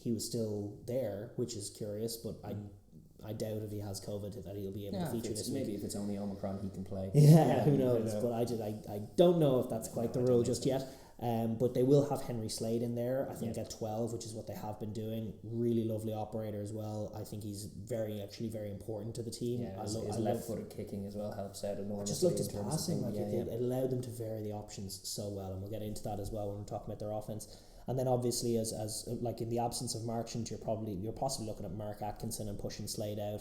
he was still there, which is curious, but I doubt if he has COVID that he'll be able to feature this week. Maybe if it's only Omicron, he can play. Who knows? But I don't know if that's quite the rule just yet. But they will have Henry Slade in there, I think, at 12, which is what they have been doing. Really lovely operator as well. I think he's very important to the team. Yeah, his left-footed kicking as well helps out enormously. I just looked his passing. It allowed them to vary the options so well, and we'll get into that as well when we're talking about their offense. And then obviously, as like in the absence of Marchant, you're possibly looking at Mark Atkinson and pushing Slade out.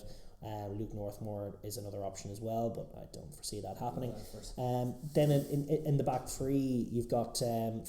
Luke Northmore is another option as well, but I don't foresee that happening. Then in the back three, you've got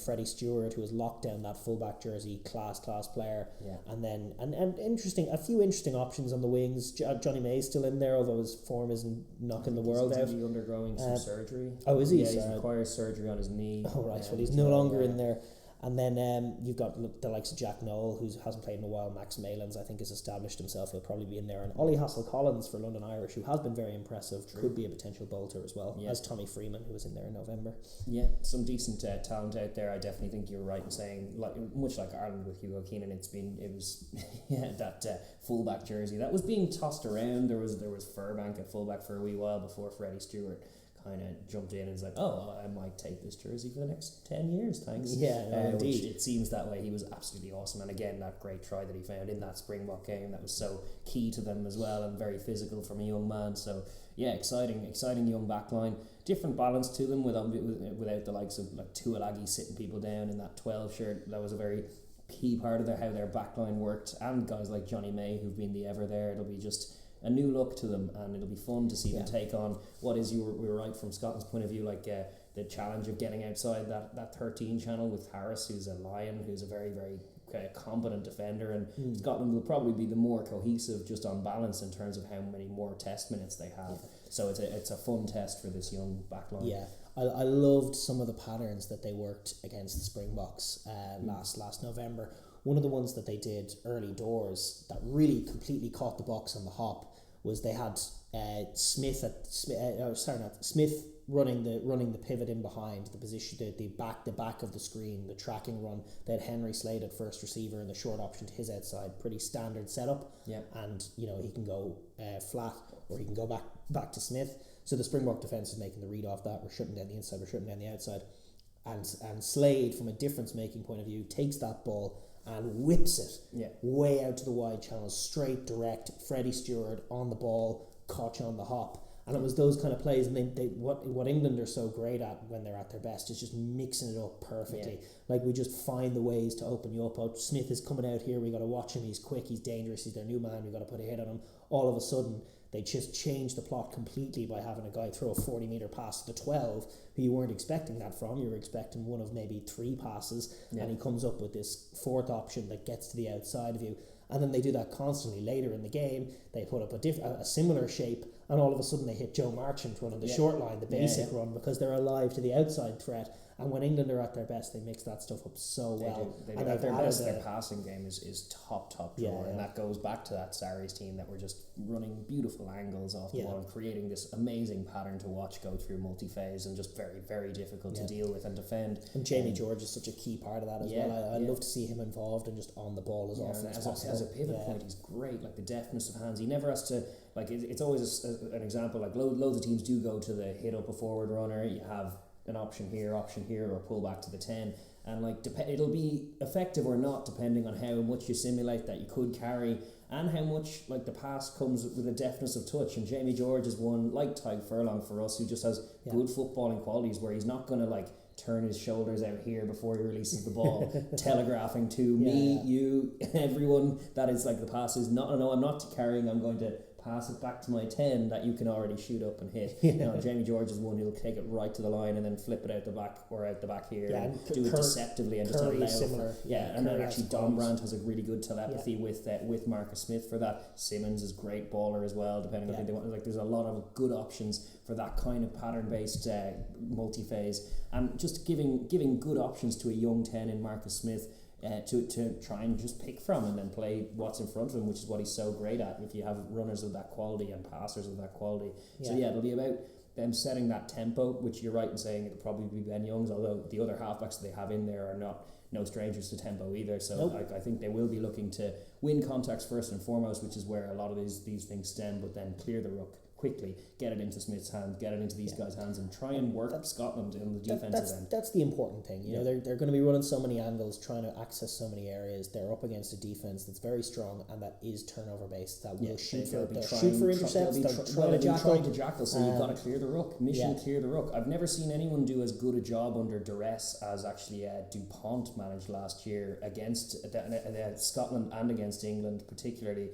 Freddie Stewart, who has locked down that fullback jersey, class player. And then a few interesting options on the wings. Johnny May's still in there, although his form isn't knocking the world out. He's undergoing some surgery. Oh, is he? Yeah, he requires surgery on his knee. Oh, right. Well, he's no longer in there. And then you've got the likes of Jack Noel, who hasn't played in a while. Max Malins, I think, has established himself. He'll probably be in there. And Ollie Hassel-Collins for London Irish, who has been very impressive, could be a potential bolter as well, as Tommy Freeman, who was in there in November. Yeah, some decent talent out there. I definitely think you're right in saying, much like Ireland with Hugo Keenan, it was that fullback jersey that was being tossed around. There was Furbank at fullback for a wee while before Freddie Stewart kind of jumped in and was like, I might take this jersey for the next 10 years, thanks. Indeed. Which it seems that way. He was absolutely awesome, and again, that great try that he found in that Springbok game, that was so key to them as well, and very physical from a young man. So exciting young backline. Different balance to them without the likes of like Tuilagi sitting people down in that 12 shirt. That was a very key part of how their backline worked, and guys like Johnny May, who've been the ever there. It'll be just a new look to them, and it'll be fun to see them take on what is, we were right from Scotland's point of view, like the challenge of getting outside that 13 channel with Harris, who's a lion, who's a very, very competent defender, and Scotland will probably be the more cohesive just on balance in terms of how many more test minutes they have. So it's a fun test for this young backline. I loved some of the patterns that they worked against the Springboks last November. One of the ones that they did early doors that really completely caught the Boks on the hop was they had Smith running the pivot in behind the position, the back of the screen, the tracking run. They had Henry Slade at first receiver and the short option to his outside. Pretty standard setup. And he can go flat or he can go back to Smith. So the Springbok defence is making the read off that. We're shutting down the inside, we're shutting down the outside. And Slade, from a difference-making point of view, takes that ball and whips it way out to the wide channels, straight, direct. Freddie Stewart on the ball, Koch on the hop. And it was those kind of plays, and what England are so great at when they're at their best is just mixing it up perfectly. Like, we just find the ways to open you up. Oh, Smith is coming out here, we got to watch him, he's quick, he's dangerous, he's their new man, we got to put a hit on him. All of a sudden, they just changed the plot completely by having a guy throw a 40-metre pass to the 12, who you weren't expecting that from. You were expecting one of maybe 3 passes, and he comes up with this fourth option that gets to the outside of you. And then they do that constantly. Later in the game, they put up a similar shape, and all of a sudden they hit Joe Marchant running the short line, the basic run, because they're alive to the outside threat. And when England are at their best, they mix that stuff up so well. They do. At their best, their passing game is top drawer, and that goes back to that Sarries team that were just running beautiful angles off the ball and creating this amazing pattern to watch go through multi-phase, and just very, very difficult to deal with and defend. And Jamie George is such a key part of that as well. I'd love to see him involved and just on the ball as often as possible. As a pivot point, he's great. Like, the deftness of hands, he never has to. Like, it's always an example. Like, loads of teams do go to the hit up a forward runner. You have an option here, or pull back to the 10, and like it'll be effective or not depending on how much you simulate that you could carry, and how much like the pass comes with a deftness of touch. And Jamie George is one, like Tyke Furlong for us, who just has good footballing qualities, where he's not going to like turn his shoulders out here before he releases the ball, telegraphing to me, you, everyone that is like the pass is not, no, I'm not carrying, I'm going to pass it back to my 10 that you can already shoot up and hit. Jamie George is one who'll take it right to the line and then flip it out the back or out the back here, and do it deceptively and just allow similar. And then actually Dom Brandt has a really good telepathy with Marcus Smith for that. Simmons is great baller as well, depending on who they want. Like, there's a lot of good options for that kind of pattern based multi-phase, and just giving good options to a young 10 in Marcus Smith. To try and just pick from and then play what's in front of him, which is what he's so great at, if you have runners of that quality and passers of that quality. So it'll be about them setting that tempo, which you're right in saying it'll probably be Ben Youngs, although the other halfbacks that they have in there are no strangers to tempo either. So I think they will be looking to win contacts first and foremost, which is where a lot of these things stem, but then clear the ruck quickly, get it into Smith's hands, get it into these guys' hands, and try and work Scotland in the defensive end. That's the important thing. You know, they're going to be running so many angles, trying to access so many areas. They're up against a defence that's very strong and that is turnover based. That will shoot for intercepts. They'll be trying to jackal. So you've got to clear the ruck. Clear the ruck. I've never seen anyone do as good a job under duress as actually DuPont managed last year against Scotland and against England particularly.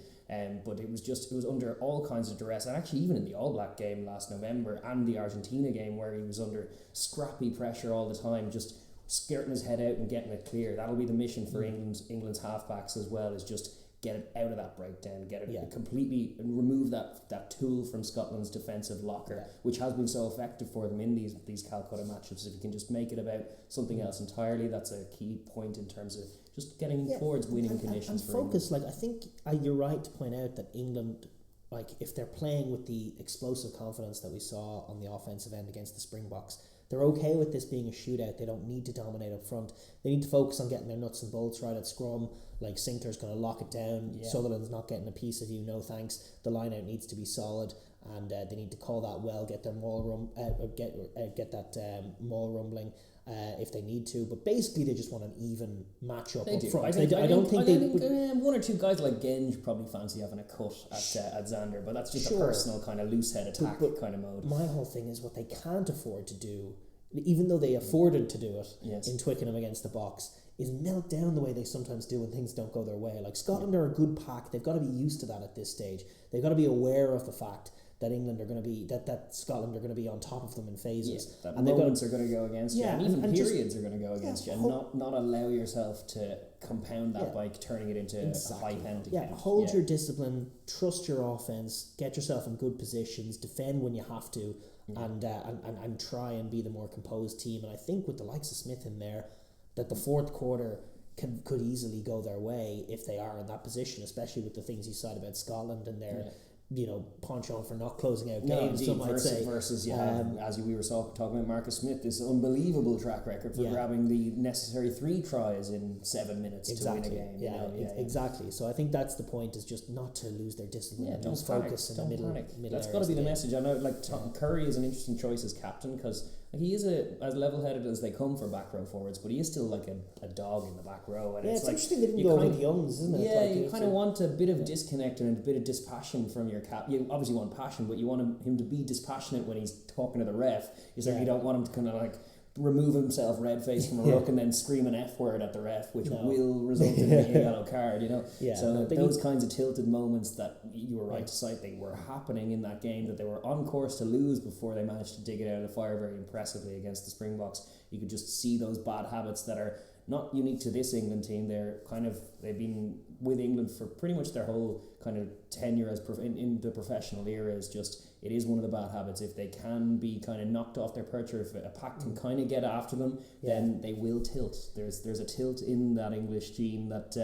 But it was under all kinds of duress, and actually even in the All Black game last November and the Argentina game, where he was under scrappy pressure all the time, just skirting his head out and getting it clear. That'll be the mission for England's halfbacks as well, is just get it out of that breakdown, get it completely, and remove that tool from Scotland's defensive locker, which has been so effective for them in these Calcutta matchups. If you can just make it about something else entirely, that's a key point in terms of just getting towards winning conditions and for focus. England. Like, I think you're right to point out that England, like, if they're playing with the explosive confidence that we saw on the offensive end against the Springboks, they're okay with this being a shootout. They don't need to dominate up front. They need to focus on getting their nuts and bolts right at scrum. Like, Sinclair's going to lock it down. Sutherland's not getting a piece of you, no thanks. The line out needs to be solid, and they need to call that well, get their maul get that maul rumbling if they need to. But basically, they just want an even matchup up front. I don't think one or two guys like Genge probably fancy having a cut at Xander, but that's just a personal kind of loose head attack kind of mode. My whole thing is what they can't afford to do, even though they afforded to do it in Twickenham against the Box, is melt down the way they sometimes do when things don't go their way. Like, Scotland are a good pack. They've got to be used to that at this stage. They've got to be aware of the fact that England are going to be that Scotland are going to be on top of them in phases, and moments are going to go against you, and even periods are going to go against you, and not allow yourself to compound that by turning it into a high penalty. Hold your discipline, trust your offense, get yourself in good positions, defend when you have to, and try and be the more composed team. And I think with the likes of Smith in there, that the fourth quarter could easily go their way if they are in that position, especially with the things you said about Scotland and their penchant for not closing out No, games. indeed, Some might say versus as we were talking about Marcus Smith, this unbelievable track record for grabbing the necessary 3 tries in 7 minutes to win a game. Exactly. So I think that's the point, is just not to lose their discipline, and lose focus in the middle. That's got to be the message. I know, Curry is an interesting choice as captain, because he is as level-headed as they come for back row forwards, but he is still like a dog in the back row. And it's interesting they didn't go with Youngs, isn't it? Yeah, you kind of want a bit of disconnect and a bit of dispassion from your cap. You obviously want passion, but you want him to be dispassionate when he's talking to the ref. You don't want him to kind of remove himself red-faced from a ruck and then scream an F word at the ref, which will result in a yellow card, So those kinds of tilted moments that you were right to cite, they were happening in that game, that they were on course to lose before they managed to dig it out of the fire very impressively against the Springboks. You could just see those bad habits that are not unique to this England team. They've been with England for pretty much their whole kind of tenure in the professional era. It is one of the bad habits. If they can be kind of knocked off their perch, or if a pack can kind of get after them, then they will tilt. There's a tilt in that English team that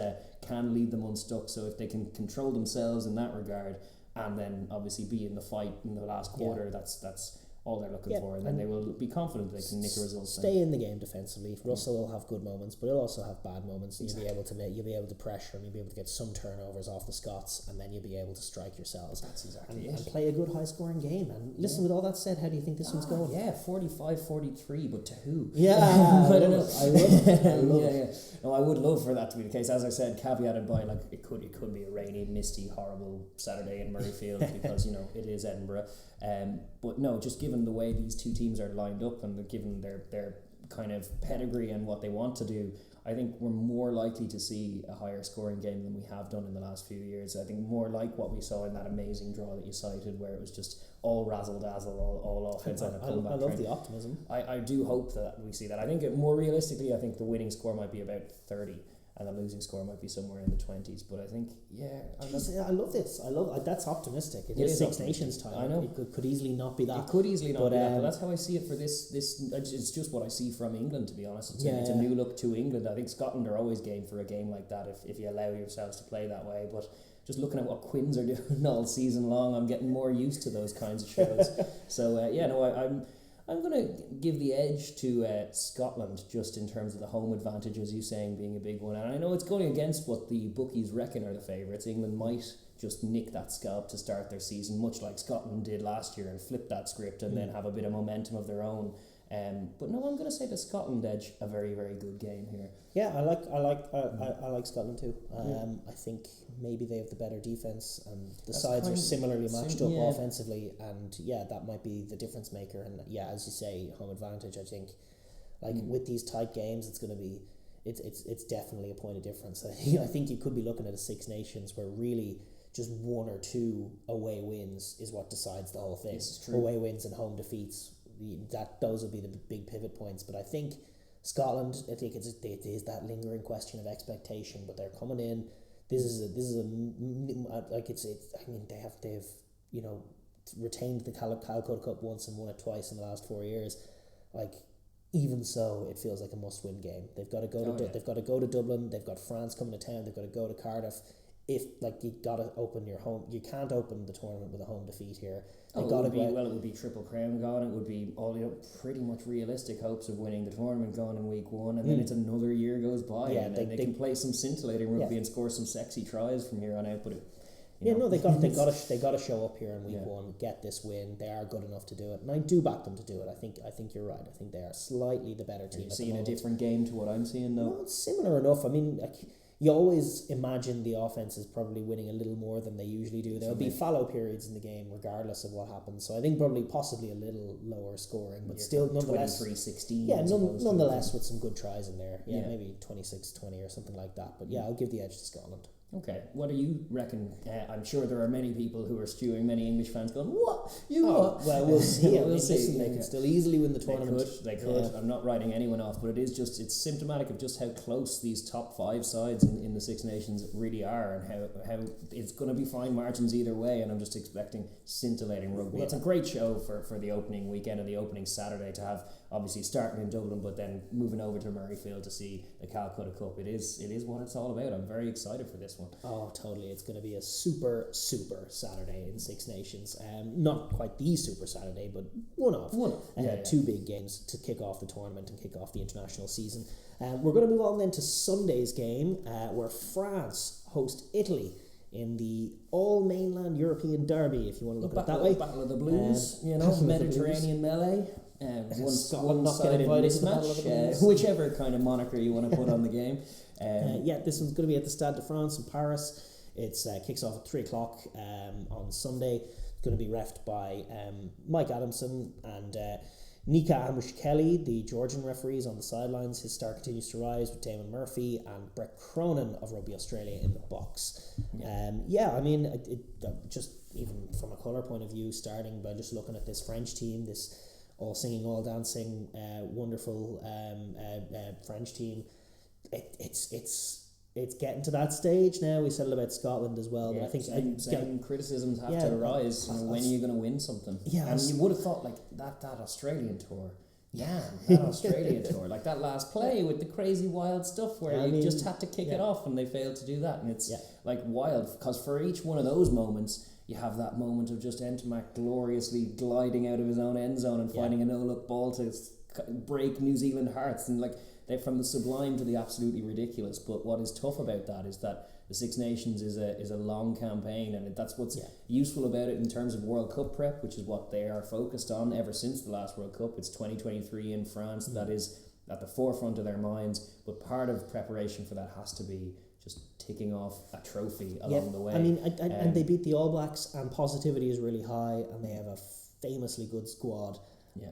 can leave them unstuck. So if they can control themselves in that regard, and then obviously be in the fight in the last quarter, that's all they're looking for, and then they will be confident they can nick a result. Stay in the game defensively. Russell will have good moments, but he'll also have bad moments, and you'll be able to pressure him, you'll be able to get some turnovers off the Scots, and then you'll be able to strike yourselves. That's exactly and play a good high scoring game. And listen, with all that said, how do you think this one's going? 45-43, but to who? I don't know. I would love for that to be the case. As I said, caveated by it could be a rainy, misty, horrible Saturday in Murrayfield because it is Edinburgh. But no, just given the way these two teams are lined up and given their kind of pedigree and what they want to do, I think we're more likely to see a higher scoring game than we have done in the last few years. I think more like what we saw in that amazing draw that you cited, where it was just all razzle-dazzle, all offense on a comeback. I love the optimism. I do hope that we see that. I think more realistically, I think the winning score might be about 30. And the losing score might be somewhere in the 20s. But I think, I love this. That's optimistic. It is Six Nations time. I know. It could easily not be that. It could easily not be that. But that's how I see it for this. It's just what I see from England, to be honest. It's a new look to England. I think Scotland are always game for a game like that if you allow yourselves to play that way. But just looking at what Quins are doing all season long, I'm getting more used to those kinds of shows. So, I'm going to give the edge to Scotland just in terms of the home advantage, as you saying, being a big one. And I know it's going against what the bookies reckon are the favourites. England might just nick that scalp to start their season, much like Scotland did last year, and flip that script and then have a bit of momentum of their own. But no, I'm going to say the Scotland edge a very, very good game here. Yeah, I like Scotland too. I think maybe they have the better defence, and the sides are similarly matched up offensively, and that might be the difference maker. And as you say, home advantage. I think with these tight games, it's going to be it's definitely a point of difference. I think you could be looking at a Six Nations where really just 1 or 2 away wins is what decides the whole thing. This is true. Away wins and home defeats. Those will be the big pivot points. But I think Scotland, I think it is that lingering question of expectation. But they're coming in. They have retained the Calcutta Cup once and won it twice in the last 4 years. Even so, it feels like a must-win game. They've got to go they've got to go to Dublin. They've got France coming to town. They've got to go to Cardiff. You gotta open your home. You can't open the tournament with a home defeat here. It would be Triple Crown gone. It would be all pretty much realistic hopes of winning the tournament gone in week 1, and then it's another year goes by, and then they can play some scintillating rugby and score some sexy tries from here on out. But they got to show up here in week 1, get this win. They are good enough to do it, and I do back them to do it. I think you're right. I think they are slightly the better team. Are you seeing a different game to what I'm seeing though? No, it's similar enough. I mean, you always imagine the offense is probably winning a little more than they usually do. There'll be fallow periods in the game regardless of what happens. So I think possibly a little lower scoring, but still nonetheless 23-16. Yeah, nonetheless with some good tries in there. Yeah, maybe 26-20 or something like that. But I'll give the edge to Scotland. Okay, what do you reckon? I'm sure there are many people who are stewing, many English fans going, what? What? Well, we'll see. We'll see. They can still easily win the tournament. They could. Yeah. I'm not writing anyone off, but it's symptomatic of just how close these top 5 sides in the Six Nations really are, and how it's going to be fine margins either way, and I'm just expecting scintillating rugby. It's a great show for the opening weekend and the opening Saturday to have obviously starting in Dublin, but then moving over to Murrayfield to see the Calcutta Cup. It is what it's all about. I'm very excited for this one. Oh, totally. It's going to be a super Saturday in Six Nations. Not quite the Super Saturday, but one of. Two big games to kick off the tournament and kick off the international season. We're going to move on then to Sunday's game, where France host Italy in the all-mainland European derby, if you want to look at it that way. Battle of the Blues, Mediterranean melee. One-sided mismatch, whichever kind of moniker you want to put on the game. This one's going to be at the Stade de France in Paris. It's kicks off at 3 o'clock on Sunday. It's going to be reffed by Mike Adamson and Nika Amushkeli, the Georgian referees on the sidelines. His star continues to rise with Damon Murphy and Brett Cronin of Rugby Australia in the box. Just even from a colour point of view, starting by just looking at this French team, this all singing, all dancing, wonderful French team. It's getting to that stage now. We said it about Scotland as well, but I think same criticisms have to arise. When are you going to win something? And you would have thought like that Australian tour. That Australian tour, like that last play with the crazy wild stuff where you just had to kick it off and they failed to do that, and it's like wild because for each one of those moments you have that moment of just Entimac gloriously gliding out of his own end zone and finding a no-look ball to break New Zealand hearts, and like they're from the sublime to the absolutely ridiculous. But what is tough about that is that the Six Nations is a long campaign, and that's what's useful about it in terms of World Cup prep, which is what they are focused on ever since the last World Cup. It's 2023 in France. That is at the forefront of their minds, but part of preparation for that has to be just ticking off a trophy along the way. I mean, and they beat the All Blacks, and positivity is really high, and they have a famously good squad.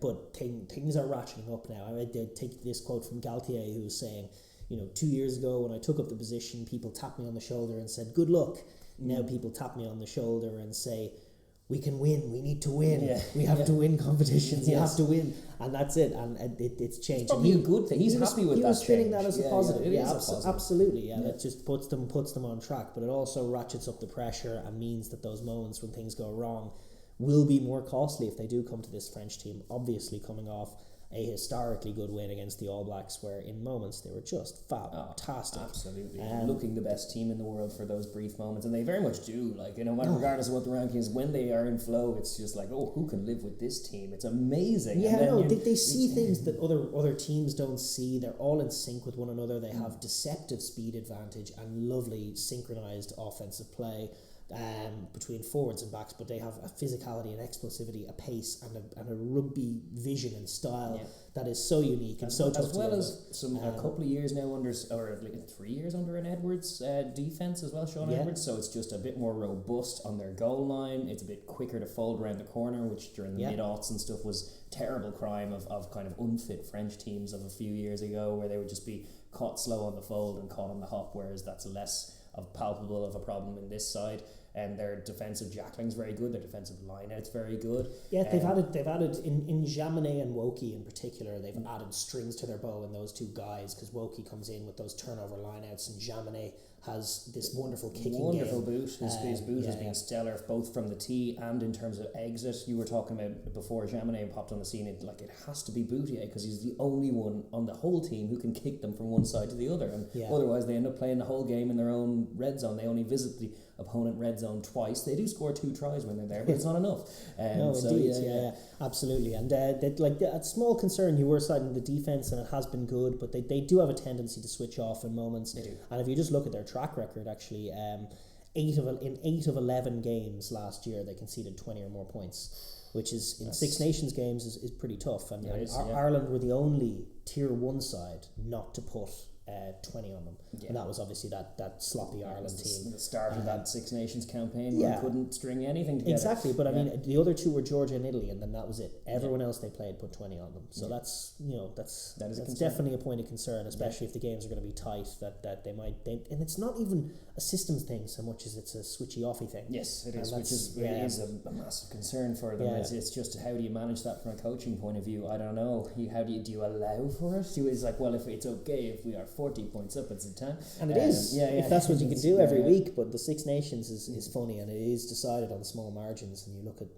But things are ratcheting up now. I did take this quote from Galtier, who was saying, 2 years ago when I took up the position, people tapped me on the shoulder and said, good luck. Now people tap me on the shoulder and say, we can win, we need to win, we have to win competitions, you have to win, and that's it, and it's changed. It's probably a good thing. He's happy with that. He was spinning that as a positive. It is a positive. Absolutely. It just puts them on track, but it also ratchets up the pressure and means that those moments when things go wrong will be more costly if they do come to this French team, obviously coming off a historically good win against the All Blacks, where in moments they were just fantastic. Absolutely. Looking the best team in the world for those brief moments, and they very much do. Regardless of what the ranking is, when they are in flow, it's just like, who can live with this team? It's amazing. They see things that other teams don't see. They're all in sync with one another. They have deceptive speed advantage and lovely synchronized offensive play between forwards and backs, but they have a physicality and explosivity, a pace and a rugby vision and style that is so unique and so tough, as well as a couple of years now under, or like 3 years under an Edwards defense as well, Sean Edwards, so it's just a bit more robust on their goal line. It's a bit quicker to fold around the corner, which during the mid-aughts and stuff was terrible crime of kind of unfit French teams of a few years ago, where they would just be caught slow on the fold and caught on the hop, whereas that's less of palpable of a problem in this side. And their defensive jackling's very good. Their defensive line-out's very good. They've added in Jaminet and Woki in particular. They've added strings to their bow in those two guys, because Woki comes in with those turnover line-outs, and Jaminet has this wonderful kicking wonderful game. Boot. His boot has been stellar, both from the tee and in terms of exit. You were talking about before Jaminet popped on the scene. It has to be Boutier, because he's the only one on the whole team who can kick them from one side to the other, and otherwise they end up playing the whole game in their own red zone. They only visit the opponent red zone twice. They do score 2 tries when they're there, but it's not enough. Indeed, absolutely. And a small concern, you were citing the defense, and it has been good, but they do have a tendency to switch off in moments. They do. And if you just look at their track record, actually, 8 of 11 games last year, they conceded 20 or more points, which is in Six Nations games is pretty tough. And Ireland were the only Tier 1 side not to put 20 on them, and that was obviously that sloppy Ireland team. The start of that Six Nations campaign, where they couldn't string anything together. Exactly, but I mean, the other two were Georgia and Italy, and then that was it. Everyone else they played put 20 on them. So that's definitely a point of concern, especially if the games are going to be tight. That they might, and it's not even a systems thing so much as it's a switchy offy thing. Yes, it is, which is a massive concern for them. It's just, how do you manage that from a coaching point of view? I don't know. How do you allow for it? It's like, well, if it's okay if we are 40 points up, it's a 10. And it is, if that's what you can do every week. But the Six Nations is funny, and it is decided on small margins. And you look at,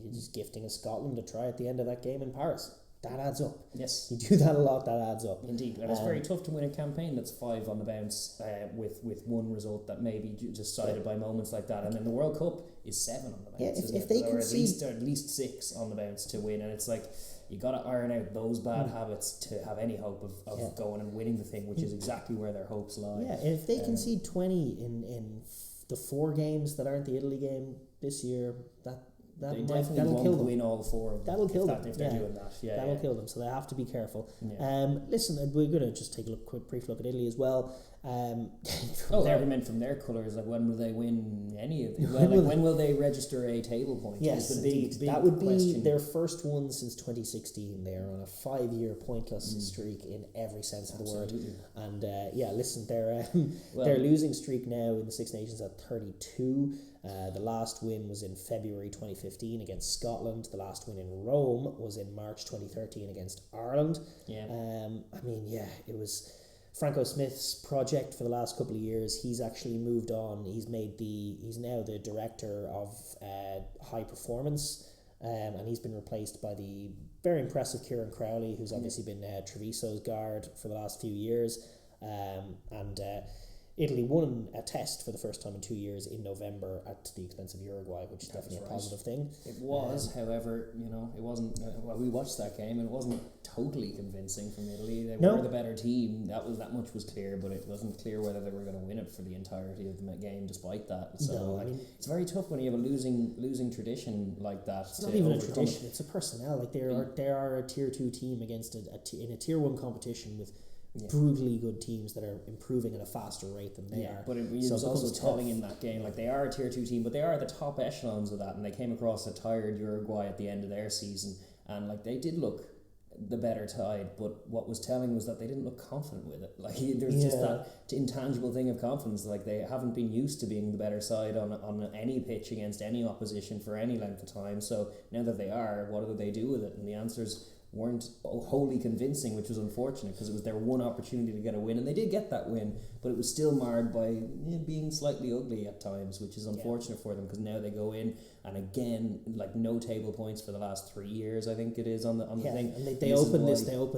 you're just gifting a Scotland to try at the end of that game in Paris. that adds up. Yes. You do that a lot, that adds up. Indeed, and it's very tough to win a campaign that's 5 on the bounce with one result that may be decided by moments like that, and then the World Cup is 7 on the bounce. Yeah, if they can at least 6 on the bounce to win, and it's like you got to iron out those bad habits to have any hope of going and winning the thing, which is exactly where their hopes lie. Yeah, if they concede 20 in the 4 games that aren't the Italy game this year, that'll kill them. Win all 4 of them. That'll kill them if they're doing that. Yeah, that'll kill them. So they have to be careful. Yeah. Listen, we're going to just take a brief look at Italy as well. Never meant from their colours. Like, when will they win any of them? When will they register a table point? Yes, the big that would question. be their first one since 2016. They are on a 5-year pointless streak in every sense of the word. And listen, their losing streak now in the Six Nations at 32. The last win was in February 2015 against Scotland. The last win in Rome was in March 2013 against Ireland. Yeah. It was Franco Smith's project for the last couple of years. He's actually moved on. He's now the director of high performance, and he's been replaced by the very impressive Kieran Crowley, who's obviously been Treviso's guard for the last few years, Italy won a test for the first time in 2 years in November at the expense of Uruguay, which is definitely a positive thing. It was, however, it wasn't. We watched that game and it wasn't totally convincing from Italy. They were the better team. That much was clear, but it wasn't clear whether they were going to win it for the entirety of the game. Despite that, so it's very tough when you have a losing tradition like that. It's not even a tradition; it's a personnel. Like they are a tier 2 team against in a tier 1 competition with brutally good teams that are improving at a faster rate than they are. But it was also telling in that game, like they are a tier 2 team, but they are at the top echelons of that, and they came across a tired Uruguay at the end of their season, and like they did look the better side, but what was telling was that they didn't look confident with it. Like there's just that intangible thing of confidence. Like they haven't been used to being the better side on any pitch against any opposition for any length of time. So now that they are, what do they do with it? And the answers weren't wholly convincing, which was unfortunate because it was their one opportunity to get a win, and they did get that win, but it was still marred by being slightly ugly at times, which is unfortunate for them because now they go in and again, like no table points for the last 3 years, I think it is on the thing. And they open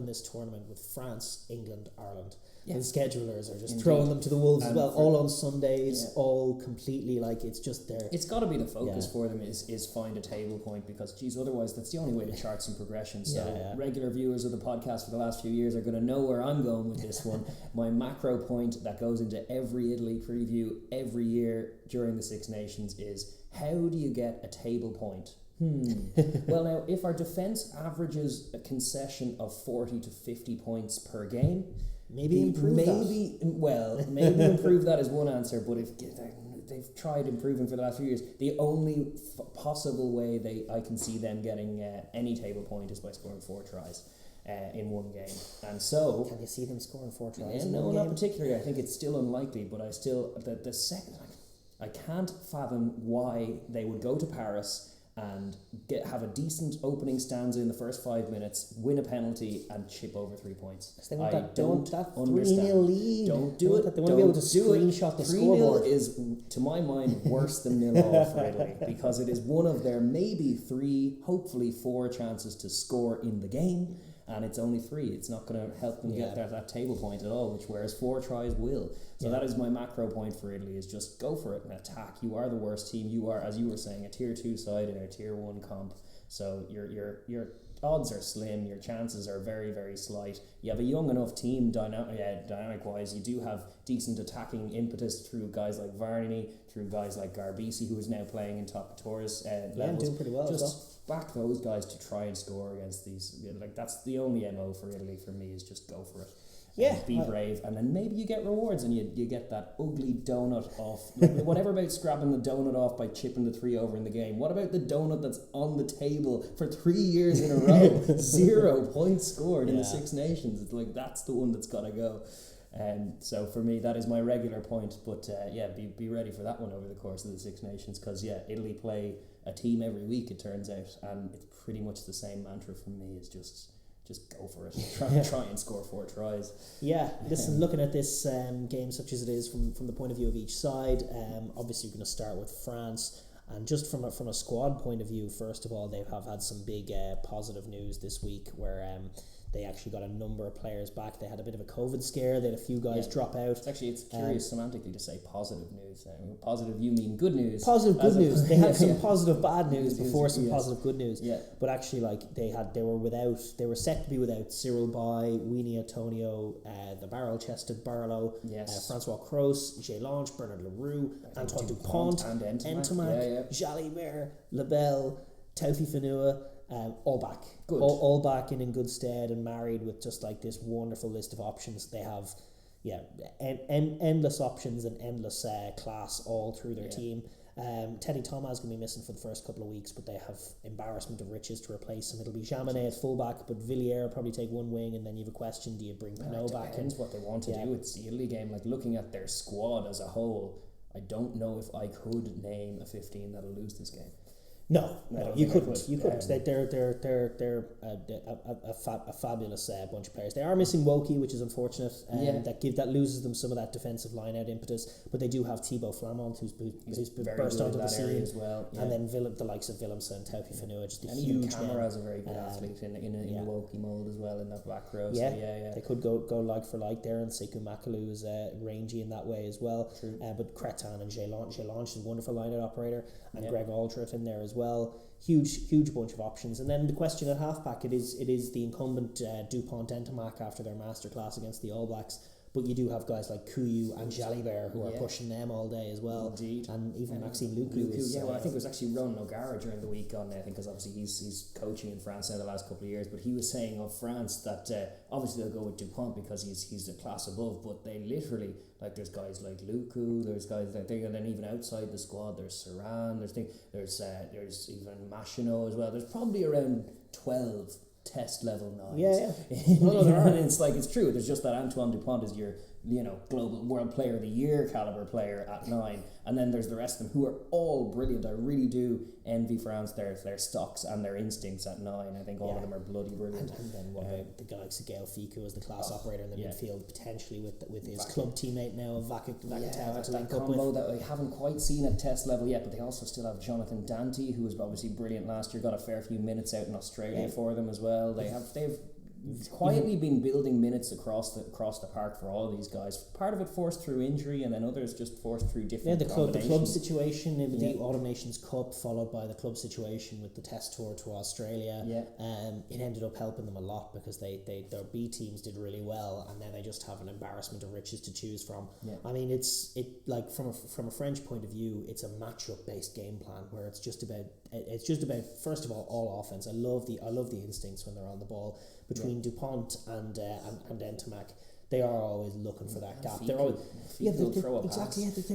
this tournament with France, England, Ireland. The schedulers are just throwing them to the wolves as well, all on Sundays, all completely like it's just there. It's got to be the focus for them is find a table point because, geez, otherwise that's the only way to chart some progression. So regular viewers of the podcast for the last few years are going to know where I'm going with this one. My macro point that goes into every Italy preview every year during the Six Nations is how do you get a table point? Well, now, if our defence averages a concession of 40 to 50 points per game, maybe improve that is one answer, but if they've tried improving for the last few years, the only possible way I can see them getting any table point is by scoring 4 tries in one game. And so can you see them scoring 4 tries? No, not particularly. I think it's still unlikely, but I still the second I can't fathom why they would go to Paris and have a decent opening stanza in the first 5 minutes, win a penalty, and chip over 3 points. They want that 3-0 lead. Don't do it. They want to be able to screenshot the scoreboard. 3-0 is, to my mind, worse than 0-0 for Italy because it is one of their maybe 3, hopefully 4 chances to score in the game, and it's only 3. It's not going to help them get that table point at all, whereas 4 tries will. So that is my macro point for Italy, is just go for it and attack. You are the worst team. You are, as you were saying, a tier 2 side in a tier 1 comp. So your odds are slim. Your chances are very, very slight. You have a young enough team dynamic-wise. You do have decent attacking impetus through guys like Varney, through guys like Garbisi, who is now playing in top tours levels. Doing pretty well. Just back those guys to try and score against these. Like that's the only MO for Italy for me, is just go for it. Be brave, and then maybe you get rewards and you get that ugly donut off. Whatever about scrapping the donut off by chipping the 3 over in the game? What about the donut that's on the table for 3 years in a row? 0 points scored in the Six Nations. It's like that's the one that's got to go. So for me, that is my regular point. But be ready for that one over the course of the Six Nations because Italy play a team every week, it turns out, and it's pretty much the same mantra from me, is just go for it. Try and score 4 tries. Yeah, listen, looking at this game such as it is from the point of view of each side, obviously you're going to start with France. And just from a squad point of view, first of all, they have had some big positive news this week where they actually got a number of players back. They had a bit of a COVID scare. They had a few guys drop out. It's curious semantically to say positive news. Positive, you mean good news. Positive good news. They had some positive bad news before some positive good news. Yeah. But actually, like they were set to be without Cyril Bay, Winnie Antonio, the barrel-chested Barlow, Francois Croce, Jay Lange, Bernard Leroux, Antoine Dupont, and Ntamak, Jalibert, Labelle, Taufi Fanua. All back. Good. All back and in good stead and married with just like this wonderful list of options. They have, endless options and endless class all through their team. Teddy Thomas is going to be missing for the first couple of weeks, but they have embarrassment of riches to replace him. It'll be Jaminet at fullback, but Villiers will probably take one wing, and then you have a question: do you bring Pinot back? Depends what they want to do. It's the Italy game. Like looking at their squad as a whole, I don't know if I could name a 15 that'll lose this game. No, you couldn't. They're a fabulous bunch of players. They are missing Woki, which is unfortunate. That loses them some of that defensive line out impetus. But they do have Thibaut Flamand, who's burst onto the scene as well. Yeah. And then the likes of Willemse and Taufi Fanua, just a and huge. Even Camara's a very good athlete in the Woki mould as well in that back row. Yeah, They could go like for like there, and Sekou Makalu is rangy in that way as well. True. But Cretan and Jay Lange is a wonderful line-out operator, and Greg Aldrich in there as well. Huge bunch of options. And then the question at halfback, it is the incumbent Dupont Ntamak after their masterclass against the All Blacks. But you do have guys like Kuyu and Jalibert who are pushing them all day as well. Indeed. And even Maxime Lucu is... I think it was actually Ronan O'Gara during the week on, I think, because obviously he's coaching in France now the last couple of years, but he was saying of France that obviously they'll go with Dupont because he's a class above, but they literally, like there's guys like Lucu, there's guys like, and then even outside the squad, there's Saran, there's even Machino as well. There's probably around 12 test level nines. And it's true. There's just that Antoine Dupont is your global world player of the year caliber player at 9, and then there's the rest of them who are all brilliant. I really do envy France their stocks and their instincts at 9. I think all of them are bloody brilliant. And then what about the guy like Gael Ficou as the class operator in the midfield, potentially with his club teammate now Vakatawa to link up with. That I haven't quite seen at test level yet, but they also still have Jonathan Dante, who was obviously brilliant last year, got a fair few minutes out in Australia for them as well. They've quietly been building minutes across the park for all of these guys. Part of it forced through injury, and then others just forced through different the club situation with the Autumn Nations Cup, followed by the club situation with the test tour to Australia. It ended up helping them a lot because their B teams did really well, and then they just have an embarrassment of riches to choose from. I mean, it's from a French point of view, it's a matchup based game plan where it's just about first of all offense. I love the instincts when they're on the ball between Dupont and Ntamak. They are always looking for that gap. They're always they're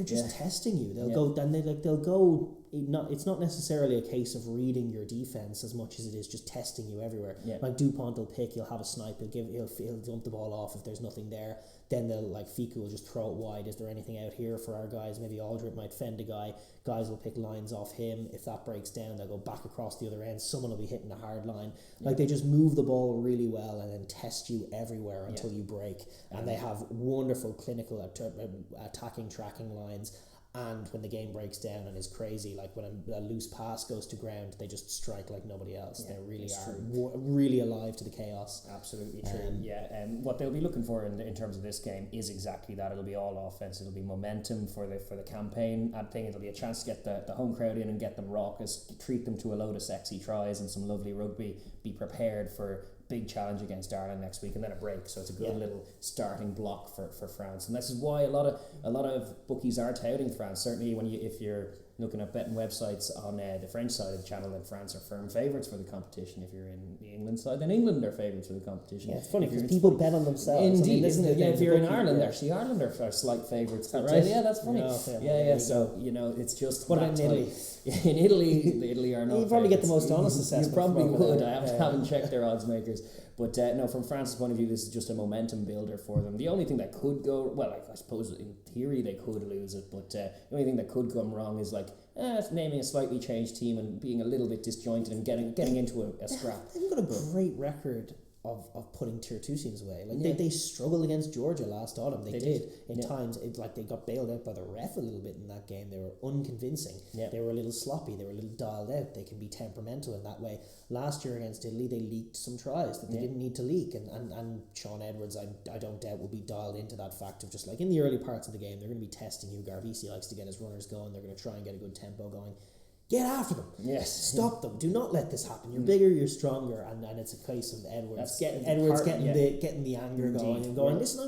just testing you. They'll go. It's not necessarily a case of reading your defense as much as it is just testing you everywhere. Like Dupont will pick, he'll have a snipe, he'll dump the ball off if there's nothing there. Then Ficou will just throw it wide. Is there anything out here for our guys? Maybe Aldrich might fend a guy. Guys will pick lines off him. If that breaks down, they'll go back across the other end. Someone will be hitting a hard line. They just move the ball really well and then test you everywhere until you break. And they have wonderful clinical attacking tracking lines. And when the game breaks down and is crazy, like when a loose pass goes to ground, they just strike like nobody else. They really are really alive to the chaos. Absolutely true. What they'll be looking for in terms of this game is exactly that. It'll be all offense. It'll be momentum for the campaign. I think it'll be a chance to get the home crowd in and get them raucous, treat them to a load of sexy tries and some lovely rugby. Be prepared for big challenge against Daragh next week, and then a break. So it's a good little starting block for France, and this is why a lot of bookies are touting France. Certainly, if you're looking at betting websites on the French side of the channel, then France are firm favourites for the competition. If you're in the England side, then England are favourites for the competition. It's funny because people bet on themselves. Indeed, isn't it? If you're in Ireland, actually, Ireland are slight favourites. Is that right? Yeah, that's funny. So it's just what about in Italy? In Italy are not. You probably get the most honest assessment. You probably would. I haven't checked their odds makers. But no, from France's point of view, this is just a momentum builder for them. The only thing that could go, I suppose in theory they could lose it, but the only thing that could come wrong is naming a slightly changed team and being a little bit disjointed and getting into a scrap. They've got a great record of putting tier 2 teams away. Like they struggled against Georgia last autumn. They did. In times, they got bailed out by the ref a little bit in that game. They were unconvincing. They were a little sloppy. They were a little dialed out. They can be temperamental in that way. Last year against Italy, they leaked some tries that they didn't need to leak, and Sean Edwards, I don't doubt, will be dialed into that fact of just like in the early parts of the game, they're going to be testing you. Garvisi likes to get his runners going. They're going to try and get a good tempo going. Get after them. Yes. Stop them. Do not let this happen. You're bigger, you're stronger, and it's a case of Edwards getting the anger going and going, listen,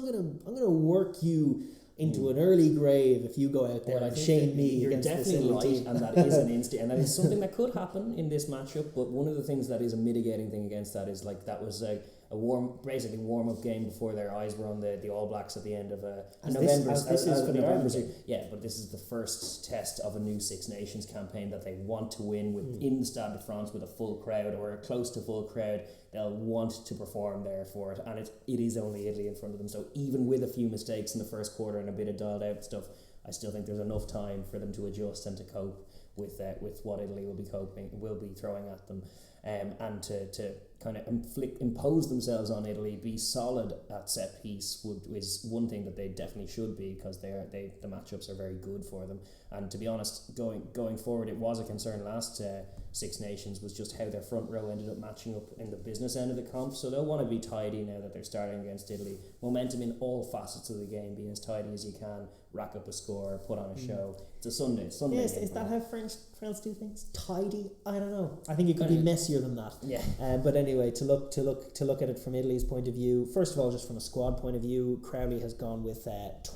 I'm gonna work you into an early grave if you go out there and shame me. You're against definitely right, team. and that is an instinct, and that is something that could happen in this matchup. But one of the things that is a mitigating thing against that is like that was a warm up game before their eyes were on the All Blacks at the end of November. This is for the November. Yeah, but this is the first test of a new Six Nations campaign that they want to win in the Stade de France with a full crowd or close to full crowd. They'll want to perform there for it, and it is only Italy in front of them. So even with a few mistakes in the first quarter and a bit of dialed out stuff, I still think there's enough time for them to adjust and to cope with what Italy will be throwing at them, and to kind of impose themselves on Italy, be solid at set piece is one thing that they definitely should be, because the matchups are very good for them. And to be honest, going forward, it was a concern last Six Nations was just how their front row ended up matching up in the business end of the comp. So they'll want to be tidy now that they're starting against Italy. Momentum in all facets of the game, be as tidy as you can, rack up a score, put on a show. It's a Sunday. Yes, is that how France do things? Tidy? I don't know. I think it could be messier than that. Yeah. But anyway, to look at it from Italy's point of view, first of all, just from a squad point of view, Crowley has gone with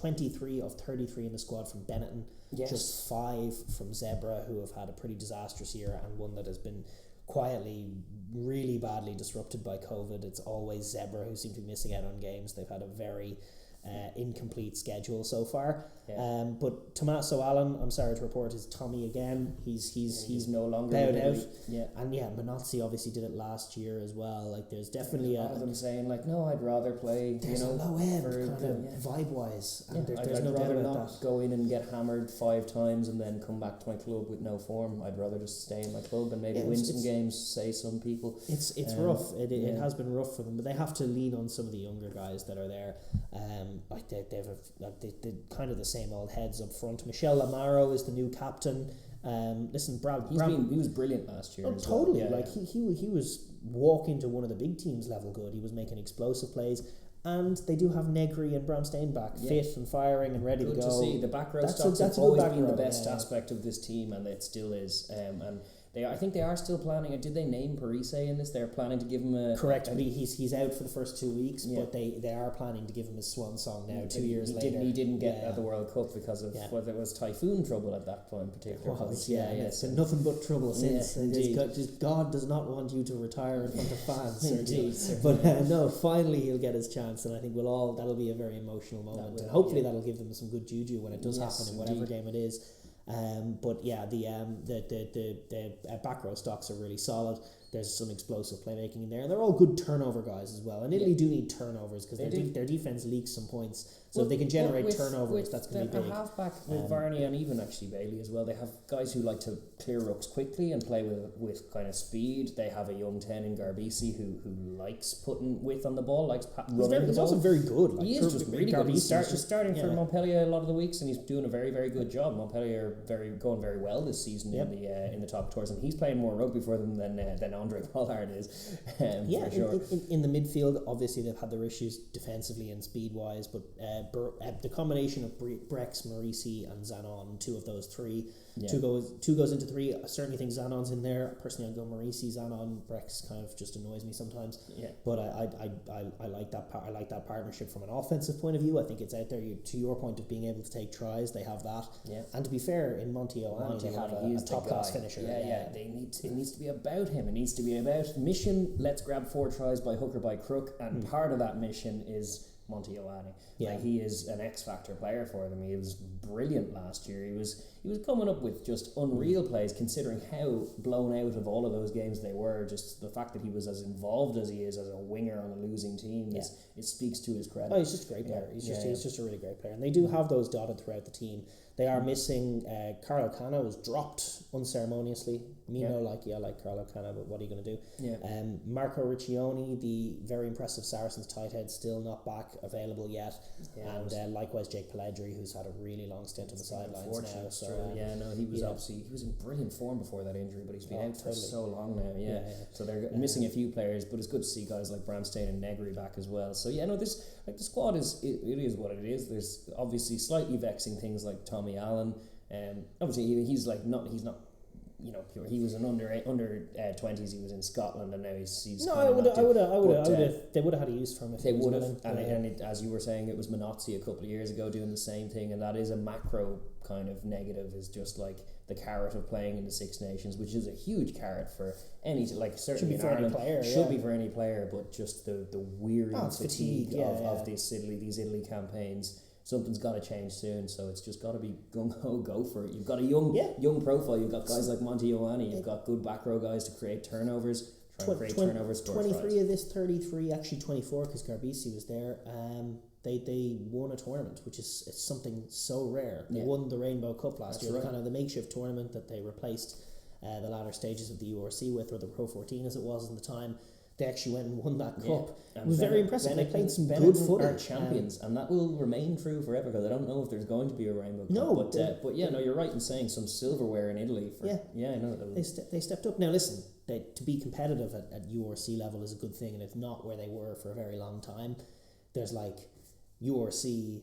23 of 33 in the squad from Benetton. Yes. Just 5 from Zebra, who have had a pretty disastrous year, and one that has been quietly really badly disrupted by COVID. It's always Zebra who seem to be missing out on games. They've had a very incomplete schedule so far. But Tommaso Allen, I'm sorry to report, is Tommy again. He's no longer bowed out. And Manozzi obviously did it last year as well. Like there's definitely a lot of them saying like, no, I'd rather play. There's a low end vibe wise, and there's no doubt about that. Go in and get hammered 5 times and then come back to my club with no form. I'd rather just stay in my club and maybe win some games. Say some people. It's rough. It has been rough for them, but they have to lean on some of the younger guys that are there. Like they kind of the same old heads up front. Michel Lamaro is the new captain. Listen, he was brilliant last year. Oh, totally. He was walking to one of the big teams level good. He was making explosive plays. And they do have Negri and Bramstein back, fit and firing and ready to go. Good to see. The back row stocks have always been the best aspect of this team, and it still is. And I think they are still planning. Did they name Parise in this? They're planning to give him a... Correct. He's out for the first 2 weeks, but they are planning to give him his swan song now, 2 years later. He didn't get at the World Cup because of there was typhoon trouble at that point, particularly. It's been nothing but trouble since. God does not want you to retire in front of fans. Indeed. But no, finally he'll get his chance, and I think that'll be a very emotional moment, and hopefully that'll give them some good juju when it does happen in whatever game it is. But yeah, the back row stocks are really solid. There's some explosive playmaking in there, and they're all good turnover guys as well. And Italy do need turnovers because their defense leaks some points. So if they can generate turnovers, that's going to be big. Halfback with Varney and even actually Bailey as well. They have guys who like to clear rucks quickly and play with kind of speed. They have a young 10 in Garbisi who likes putting width on the ball, likes running the ball. He's also very good. He is just really good. He's starting for Montpellier a lot of the weeks, and he's doing a very, very good job. Montpellier are going very well this season in the top tours, and he's playing more rugby for them than Andre Pollard is. For sure. In the midfield, obviously they've had their issues defensively and speed wise, but the combination of Brex, Marisi, and Zanon, 2 of those 3. Yeah. Two goes into 3. I certainly think Zanon's in there. Personally, I'd go Marisi, Zanon. Brex kind of just annoys me sometimes. Yeah. But I like that. I like that partnership from an offensive point of view. I think it's out there. To your point of being able to take tries, they have that. Yeah. And to be fair, in Monty Ioane, they have a top class finisher. It needs to be about him. It needs to be about mission. Let's grab 4 tries by hook or by crook, and part of that mission is Monty Ioane. He is an X-factor player for them. He was brilliant last year. He was coming up with just unreal plays, considering how blown out of all of those games they were. Just the fact that he was as involved as he is as a winger on a losing team, it speaks to his credit. Oh, he's just a great player. He's just a really great player. And they do have those dotted throughout the team. They are missing Carlo Cano was dropped unceremoniously. I like Carlo Cano, but what are you going to do? Yeah. Marco Riccioni, the very impressive Saracens tight head, still not back available yet. Yeah, and likewise Jake Pellegrini, who's had a really long stint on the sidelines now. So he was obviously he was in brilliant form before that injury, but he's been out for so long now. Yeah. So they're missing a few players, but it's good to see guys like Bramstein and Negri back as well. So this the squad is it is what it is. There's obviously slightly vexing things like Tommy Allen. Obviously he's not pure. He was an under 20s. He was in Scotland, and now he's. No, I would have. They would have had a use for him if they would have. And as you were saying, it was Minozzi a couple of years ago doing the same thing, and that is a macro kind of negative. Is just like the carrot of playing in the Six Nations, which is a huge carrot for any certainly in Ireland should be for any player, but just the weary fatigue of these Italy campaigns. Something's got to change soon, so it's just got to be gung-ho, go for it. You've got a young profile. You've got guys like Monty Ioane. You've got good back row guys to create turnovers. Turnovers. 23 of this 33, actually 24, because Garbisi was there. They won a tournament, which is something so rare. They won the Rainbow Cup last year, kind of the makeshift tournament that they replaced the latter stages of the URC with, or the Pro 14 as it was in the time. They actually went and won that cup. It was very impressive. They played some good footy. Are champions, and that will remain true forever, because I don't know if there's going to be a Rainbow Cup. But you're right in saying some silverware in Italy. I know that they stepped up. Now listen, to be competitive at URC level is a good thing, and it's not where they were for a very long time. There's like URC,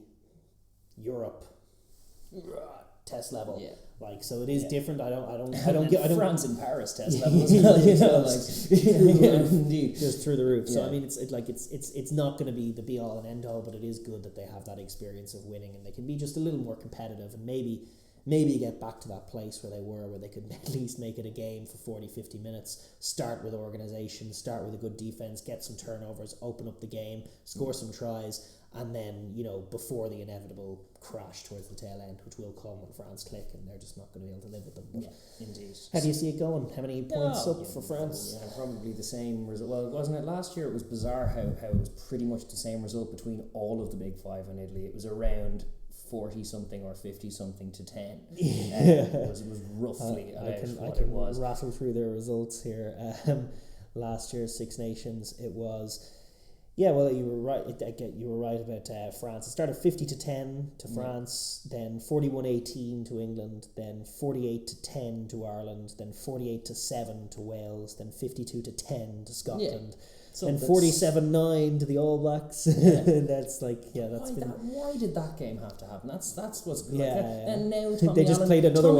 Europe, test level. Yeah. So it is different. I don't get France and Paris test level as well. Indeed, just through the roof. So I mean, it's not going to be the be all and end all, but it is good that they have that experience of winning, and they can be just a little more competitive, and maybe get back to that place where they could at least make it a game for 40-50 minutes. Start with organisation, start with a good defence, get some turnovers, open up the game, score some tries. And then, before the inevitable crash towards the tail end, which will come when France click, and they're just not going to be able to live with them. But indeed. How do you see it going? How many points up for France? Yeah, probably the same result. Well, wasn't it last year? It was bizarre how it was pretty much the same result between all of the big five in Italy. It was around 40-something or 50-something to 10. It was roughly I can rattle through their results here. Last year's Six Nations, it was... Yeah, well, you were right. You were right about France. It started 50-10 to France, then 41-18 to England, then 48-10 to Ireland, then 48-7 to Wales, then 52-10 to Scotland. So and 47-9 to the All Blacks. That's why did that game have to happen? That's what's good. And now Tommy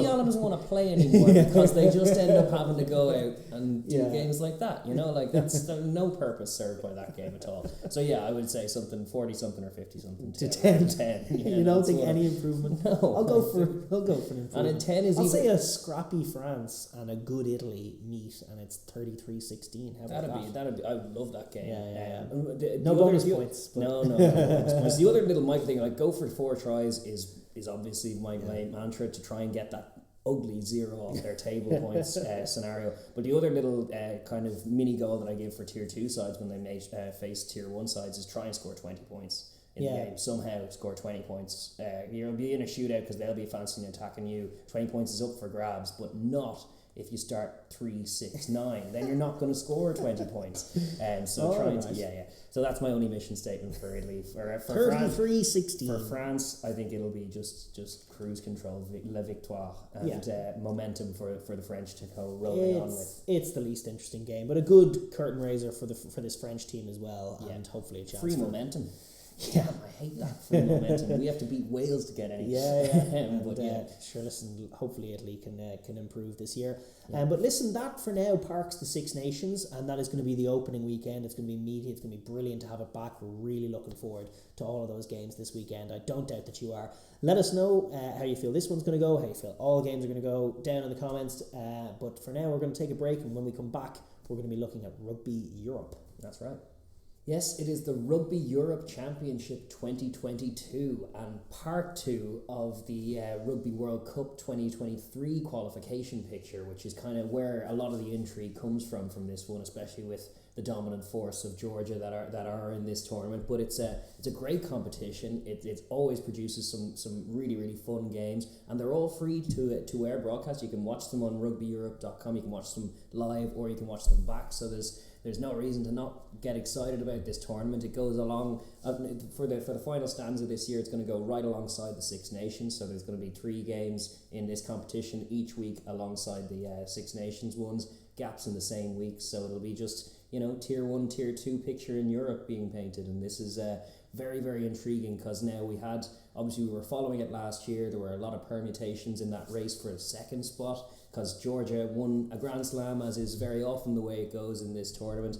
Allen doesn't want to play anymore because they just end up having to go out and do games like that. That's no purpose served by that game at all. So I would say something 40-something or 50-something to 10. You don't think any improvement? No, I'll go for an improvement. And in 10 is I'll say a scrappy France and a good Italy meet, and it's 33-16. How about that? That'd be. I would love that game. No bonus points. No bonus points. The other little Mike thing, go for 4 tries is obviously my mantra, to try and get that ugly 0 off their table points scenario. But the other little kind of mini goal that I give for tier 2 sides when they face tier 1 sides is try and score 20 points in the game. Somehow score 20 points. You'll be in a shootout because they'll be fancying attacking you. 20 points is up for grabs, but not if you start 3-6-9, then you're not going to score 20 points. So that's my only mission statement for Italy. For 33-16. For France, I think it'll be just cruise control, la victoire, and momentum for the French to go rolling on with. It's the least interesting game, but a good curtain raiser for this French team as well, and hopefully a chance. Free momentum. Yeah, I hate that free momentum. We have to beat Wales to get any. Sure. Listen, hopefully Italy can improve this year. But listen, that for now parks the Six Nations, and that is going to be the opening weekend. It's going to be meaty. It's going to be brilliant to have it back. We're really looking forward to all of those games this weekend. I don't doubt that you are. Let us know how you feel this one's going to go, how you feel all games are going to go, down in the comments. But for now, we're going to take a break, and when we come back, we're going to be looking at Rugby Europe. That's right. Yes, it is the Rugby Europe Championship 2022 and part 2 of the Rugby World Cup 2023 qualification picture, which is kind of where a lot of the intrigue comes from this one, especially with the dominant force of Georgia that are in this tournament. But it's a great competition. It always produces some really, really fun games, and they're all free to air broadcast. You can watch them on rugbyeurope.com. You can watch them live, or you can watch them back. So there's no reason to not get excited about this tournament. It goes along for the final stanza this year. It's going to go right alongside the Six Nations. So there's going to be 3 games in this competition each week alongside the Six Nations ones. Gaps in the same week, so it'll be just tier 1, tier 2 picture in Europe being painted, and this is very, very intriguing because now we were following it last year. There were a lot of permutations in that race for a second spot because Georgia won a Grand Slam, as is very often the way it goes in this tournament.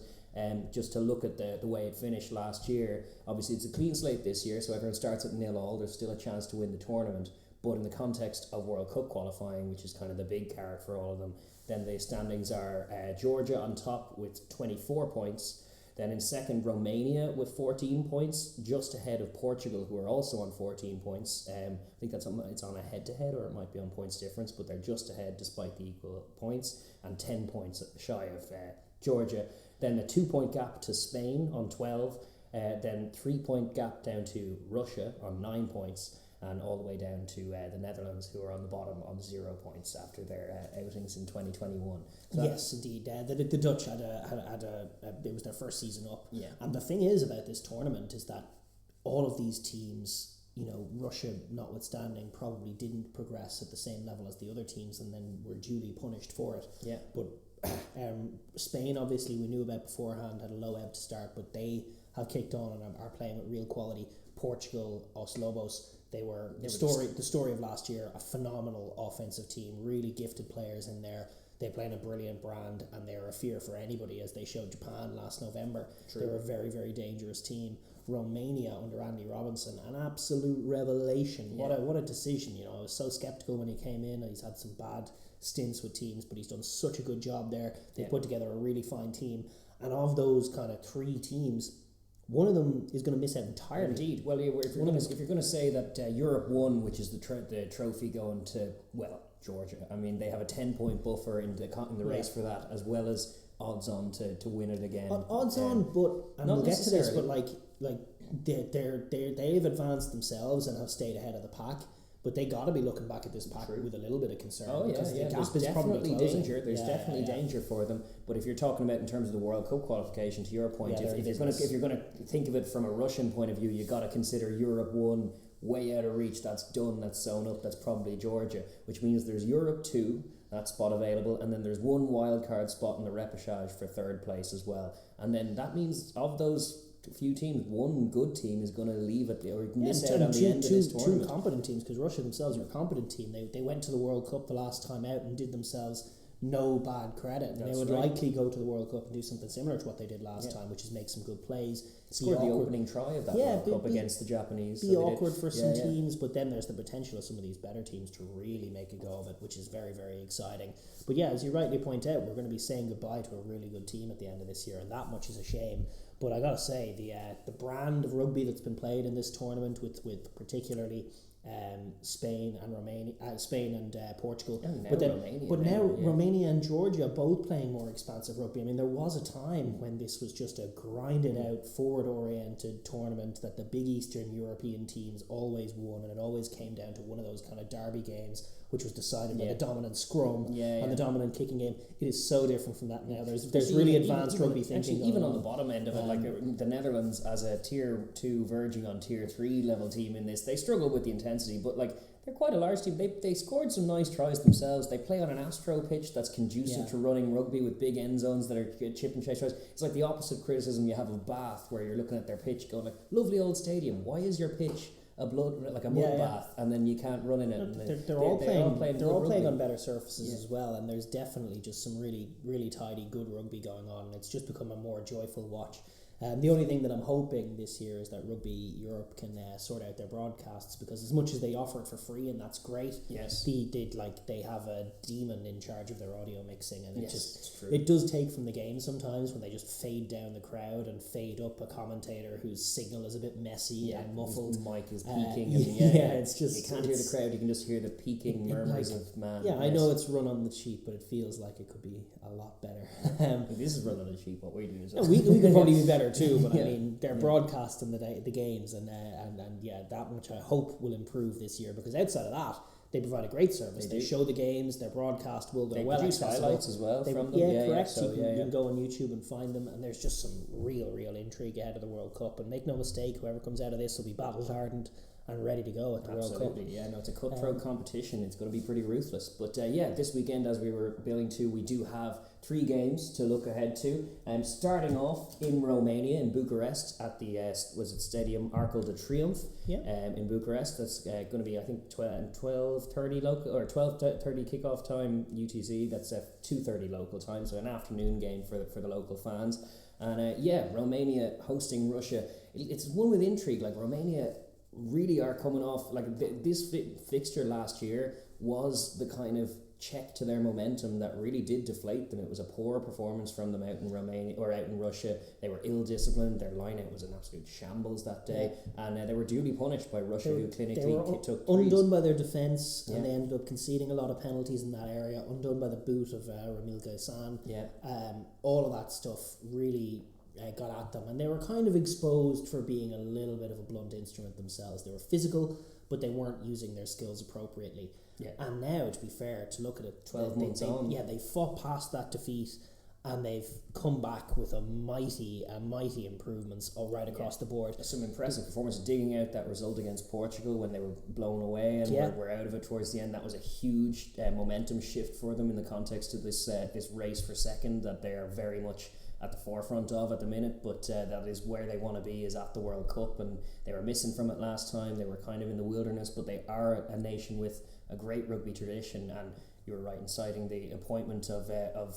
Just to look at the way it finished last year, obviously it's a clean slate this year, so everyone starts at 0-0. There's still a chance to win the tournament, but in the context of World Cup qualifying, which is kind of the big card for all of them, then the standings are Georgia on top with 24 points. Then in second, Romania with 14 points, just ahead of Portugal, who are also on 14 points. I think it's on a head-to-head, or it might be on points difference, but they're just ahead despite the equal points, and 10 points shy of Georgia. Then a 2-point gap to Spain on 12, then 3-point gap down to Russia on 9 points, and all the way down to the Netherlands, who are on the bottom on 0 points after their outings in 2021. So yes, indeed. The Dutch it was their first season up. Yeah. And the thing is about this tournament is that all of these teams, Russia notwithstanding, probably didn't progress at the same level as the other teams, and then were duly punished for it. Yeah. But Spain, obviously, we knew about beforehand, had a low ebb to start, but they have kicked on and are playing with real quality. Portugal, Os Lobos, the story of last year, a phenomenal offensive team, really gifted players in there. They play in a brilliant brand, and they're a fear for anybody, as they showed Japan last November. True. They're a very, very dangerous team. Romania under Andy Robinson, an absolute revelation. Yeah. What a decision. I was so skeptical when he came in. He's had some bad stints with teams, but he's done such a good job there. They put together a really fine team, and of those kind of 3 teams, one of them is going to miss out entirely. Indeed. Well, if you're going to say that Europe won, which is the trophy going to Georgia, I mean they have a 10-point buffer in the race for that, as well as odds on to win it again. Odds on, but and not we'll get to this, but necessarily. they've advanced themselves and have stayed ahead of the pack. But they got to be looking back at this pack with a little bit of concern. Oh because the gap there's is definitely probably danger. There's definitely danger for them. But if you're talking about in terms of the World Cup qualification, to your point, if you're going to think of it from a Russian point of view, you got to consider Europe 1 way out of reach. That's done. That's sewn up. That's probably Georgia, which means there's Europe 2, that spot available, and then there's 1 wild card spot in the repechage for 3rd place as well. And then that means of those few teams, 1 good team is going to leave it or miss out on the end of this tournament. 2 competent teams, because Russia themselves are a competent team. They went to the World Cup the last time out and did themselves no bad credit, and they would likely go to the World Cup and do something similar to what they did last time, which is make some good plays. Scored the opening try of that World Cup against the Japanese. Be awkward for some teams, but then there's the potential of some of these better teams to really make a go of it, which is very, very exciting. But as you rightly point out, we're going to be saying goodbye to a really good team at the end of this year, and that much is a shame. But I gotta say, the brand of rugby that's been played in this tournament, with particularly Spain and Portugal, Romania and Georgia both playing more expansive rugby. I mean, there was a time when this was just a grinded out, forward oriented tournament that the big Eastern European teams always won, and it always came down to one of those kind of derby games, which was decided by the dominant scrum and the dominant kicking game. It is so different from that now. There's really advanced rugby thinking. Even on the bottom end of it, like the Netherlands as a tier 2 verging on tier 3 level team in this, they struggle with the intensity, but they're quite a large team. They scored some nice tries themselves. They play on an Astro pitch that's conducive to running rugby with big end zones that are chip and chase tries. It's like the opposite criticism you have of Bath, where you're looking at their pitch going lovely old stadium. Why is your pitch a mud bath, and then you can't run in it? They're all playing on better surfaces as well, and there's definitely just some really, really tidy, good rugby going on, and it's just become a more joyful watch. The only thing that I'm hoping this year is that Rugby Europe can sort out their broadcasts, because as much as they offer it for free, and that's great, Yes. they have a demon in charge of their audio mixing, and It's true. it does take from the game sometimes when they just fade down the crowd and fade up a commentator whose signal is a bit messy and muffled. His mic is peaking. It's just, you can't hear the crowd. You can just hear the peaking murmurs of man. Yeah, I know it's run on the cheap, but it feels like it could be a lot better. This is run on the cheap. What we're doing is we could probably be better too, but Yeah. I mean, they're broadcasting the games, and that much I hope will improve this year, because outside of that, they provide a great service. They show the games, their broadcast they're well produce accessible. highlights as well from them. Yeah, correct. So, you can go on YouTube and find them, and there's just some real intrigue ahead of the World Cup. And make no mistake, whoever comes out of this will be battle hardened and ready to go at the World Cup. Absolutely, yeah, no, it's a cutthroat competition. It's going to be pretty ruthless. But this weekend, as we were building to, we do have 3 games to look ahead to. Starting off in Romania, in Bucharest, at the Stadium Arc de Triomphe in Bucharest. That's going to be, I think, 12:30 local, or 12:30 kickoff time UTC. That's 2:30 local time, so an afternoon game for the local fans. And Romania hosting Russia. It's one with intrigue. Like, Romania really are coming off, like, this fixture last year was the kind of check to their momentum that really did deflate them. It was a poor performance from them out in Romania, or out in Russia. They were ill-disciplined. Their line-out was an absolute shambles that day, and they were duly punished by Russia, who clinically took threes. Undone by their defence, and they ended up conceding a lot of penalties in that area, undone by the boot of Ramil Gaisan. All of that stuff really got at them, and they were kind of exposed for being a little bit of a blunt instrument themselves. They were physical, but they weren't using their skills appropriately. And now, to be fair, to look at it, 12 months on, they fought past that defeat, and they've come back with a mighty improvements all right across the board. Some impressive performances, digging out that result against Portugal when they were blown away and were out of it towards the end. That was a huge momentum shift for them in the context of this race for second that they are very much at the forefront of at the minute, but that is where they want to be, is at the World Cup, and they were missing from it last time. They were kind of in the wilderness, but they are a nation with a great rugby tradition, and you were right in citing the appointment of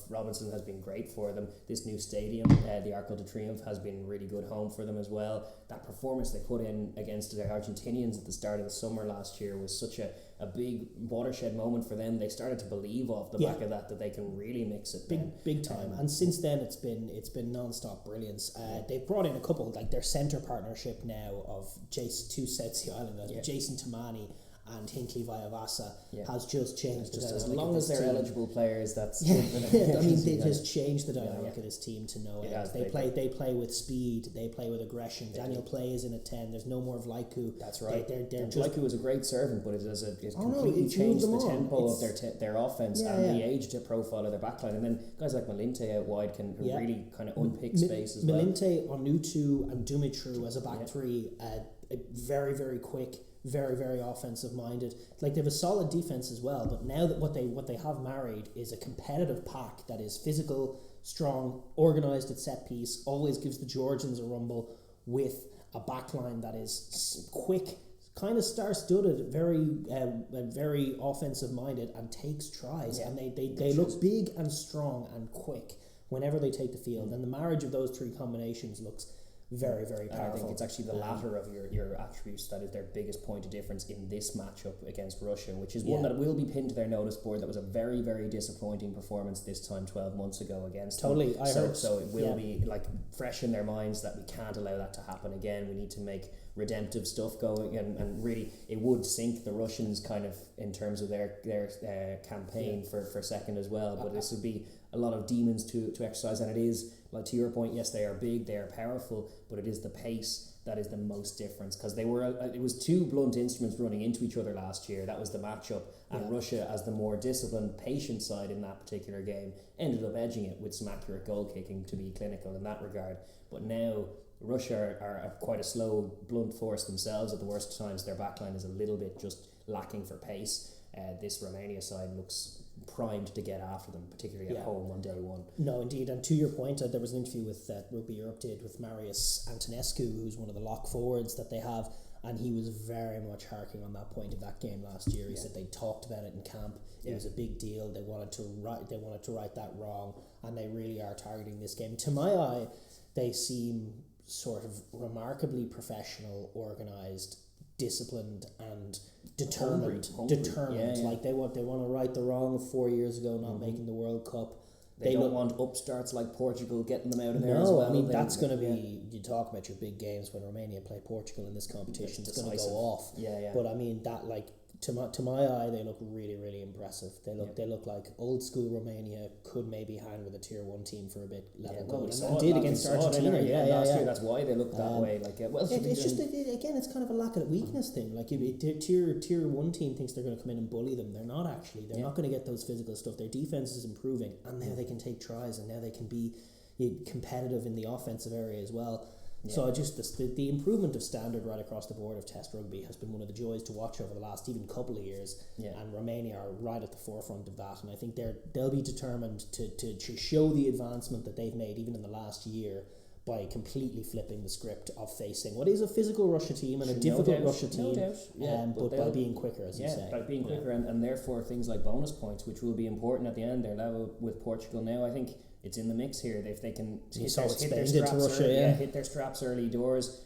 Robinson has been great for them. This new stadium, the Arc de Triomphe, has been really good home for them as well. That performance they put in against the Argentinians at the start of the summer last year was such a big watershed moment for them. They started to believe off the back of that they can really mix it big time. And since then it's been non-stop brilliance. They've brought in a couple, like their centre partnership now of two South Sea Islanders, Jason Tamani and Hinkley Vayavasa has just changed the dynamic. As long as they're eligible players, that's I mean, they just changed the dynamic of this team to no end. They play with speed, they play with aggression. Daniel Play is in at 10. There's no more of Laiku. That's right. Laiku was a great servant, but it completely changed the tempo of their offense and the age profile of their backline. And then guys like Malinte out wide can really kind of unpick space as well. Malinte, Onutu, and Dumitru as a back three, very, very quick, very, very offensive minded. Like, they have a solid defense as well, but now that what they have married is a competitive pack that is physical, strong, organised at set piece, always gives the Georgians a rumble, with a backline that is quick, kind of star-studded, very offensive minded, and takes tries, and they look big and strong and quick whenever they take the field, and the marriage of those three combinations looks very, very powerful. I think it's actually the latter of your attributes that is their biggest point of difference in this matchup against Russia, which is one that will be pinned to their notice board. That was a very, very disappointing performance this time 12 months ago against them. I heard. So it will be like fresh in their minds that we can't allow that to happen again. We need to make redemptive stuff going, and really it would sink the Russians kind of in terms of their campaign for second as well. But this would be a lot of demons to exercise, and it is, like, to your point, yes, they are big, they are powerful, but it is the pace that is the most difference, because it was two blunt instruments running into each other last year. That was the matchup, and Russia, as the more disciplined, patient side in that particular game, ended up edging it with some accurate goal kicking to be clinical in that regard. But now Russia are quite a slow, blunt force themselves at the worst times. Their backline is a little bit just lacking for pace. This Romania side looks primed to get after them, particularly at home on day one. No, indeed. And to your point, there was an interview with Rugby Europe did with Marius Antonescu, who's one of the lock forwards that they have, and he was very much harking on that point of that game last year. He said they talked about it in camp. It was a big deal. They wanted to right that wrong, and they really are targeting this game. To my eye, they seem sort of remarkably professional, organised, disciplined, and determined. Hungry. Like they want to right the wrong of 4 years ago not making the World Cup. They don't want upstarts like Portugal getting them out of there as well. I mean, that's going to be, you talk about your big games when Romania play Portugal in this competition, it's going to go off. Yeah. But I mean, that, like, to my eye, they look really, really impressive. They look like old school Romania could maybe hang with a tier 1 team for a bit. And did against Argentina. Last year, that's why they look that way. Like, it's just again, it's kind of a lack of weakness thing. Like, if tier 1 team thinks they're going to come in and bully them, they're not actually. They're not going to get those physical stuff. Their defense is improving, and now they can take tries, and now they can be competitive in the offensive area as well. Yeah. So the improvement of standard right across the board of Test rugby has been one of the joys to watch over the last even couple of years. Yeah. And Romania are right at the forefront of that, and I think they'll be determined to show the advancement that they've made even in the last year by completely flipping the script of facing what is a physical Russia team and a difficult Russia team, but by being quicker, as you say. By being quicker, and therefore things like bonus points, which will be important at the end. They're level with Portugal now. I think it's in the mix here. If they can hit their straps early doors,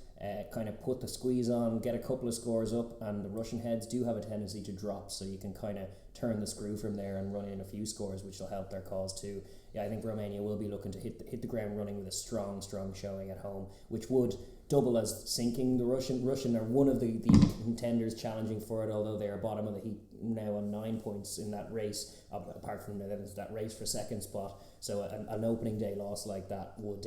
kind of put the squeeze on, get a couple of scores up, and the Russian heads do have a tendency to drop, so you can kind of turn the screw from there and run in a few scores, which will help their cause too. Yeah, I think Romania will be looking to hit the ground running with a strong showing at home, which would double as sinking the Russian. Russian are one of the contenders challenging for it, although they are bottom of the heap now on 9 points in that race, apart from that race for second spot. So an opening day loss like that would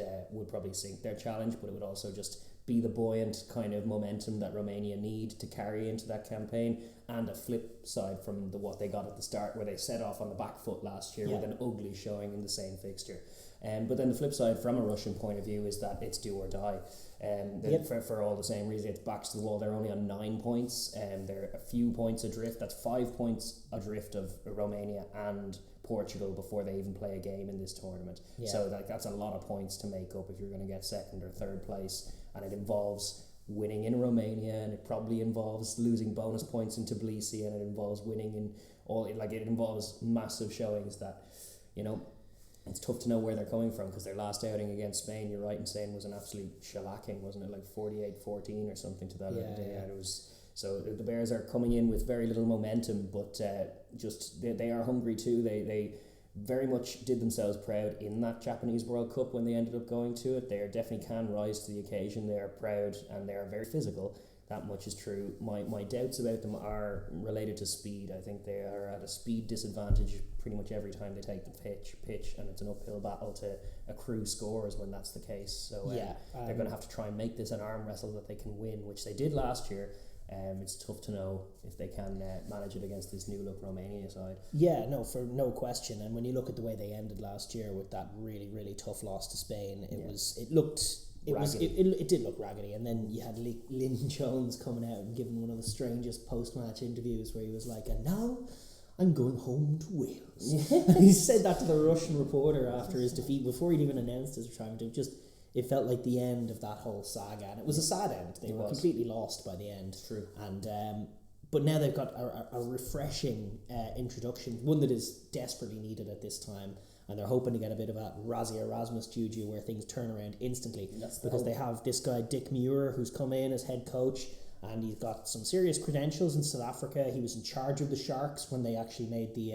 probably sink their challenge, but it would also just be the buoyant kind of momentum that Romania need to carry into that campaign, and a flip side from what they got at the start, where they set off on the back foot last year with an ugly showing in the same fixture. But then the flip side from a Russian point of view is that it's do or die. For all the same reason, it's backs to the wall. They're only on 9 points, and they're a few points adrift. That's 5 points adrift of Romania and Portugal before they even play a game in this tournament. So that's a lot of points to make up if you're going to get second or third place, and it involves winning in Romania, and it probably involves losing bonus points in Tbilisi, and it involves winning in it involves massive showings that, it's tough to know where they're coming from, because their last outing against Spain, you're right in saying, was an absolute shellacking, wasn't it? Like 48-14 or something to that end. And it was. So the Bears are coming in with very little momentum, but they are hungry too. They very much did themselves proud in that Japanese World Cup when they ended up going to it. They definitely can rise to the occasion. They are proud, and they are very physical. That much is true. My doubts about them are related to speed. I think they are at a speed disadvantage pretty much every time they take the pitch, and it's an uphill battle to accrue scores when that's the case. So they're going to have to try and make this an arm wrestle that they can win, which they did last year. It's tough to know if they can manage it against this new look Romania side. Yeah, no question. And when you look at the way they ended last year with that really, really tough loss to Spain, it did look raggedy. And then you had Lynn Jones coming out and giving one of the strangest post-match interviews where he was like, "And now I'm going home to Wales." He said that to the Russian reporter after his defeat, before he'd even announced his retirement. It felt like the end of that whole saga, and it was a sad end. They were completely lost by the end. True. And but now they've got a refreshing introduction, one that is desperately needed at this time, and they're hoping to get a bit of a Razzie Erasmus juju where things turn around instantly. Because they have this guy Dick Muir, who's come in as head coach, and he's got some serious credentials in South Africa. He was in charge of the Sharks when they actually made the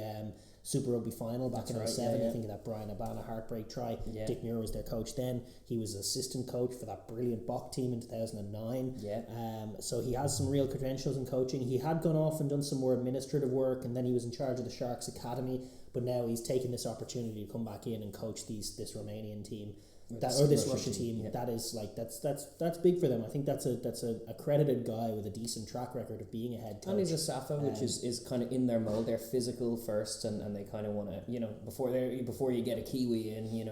Super Rugby final back in 2007. I think of that Brian Abana heartbreak try. Dick Muir was their coach then. He was assistant coach for that brilliant Bok team in 2009. So he has some real credentials in coaching. He had gone off and done some more administrative work, and then he was in charge of the Sharks Academy, but now he's taken this opportunity to come back in and coach this Romanian team. This Russian team. That is that's big for them. I think that's a accredited guy with a decent track record of being a head coach. And he's a Safa, which is kind of in their mold. They're physical first, and they kind of want to, before you get a Kiwi in, you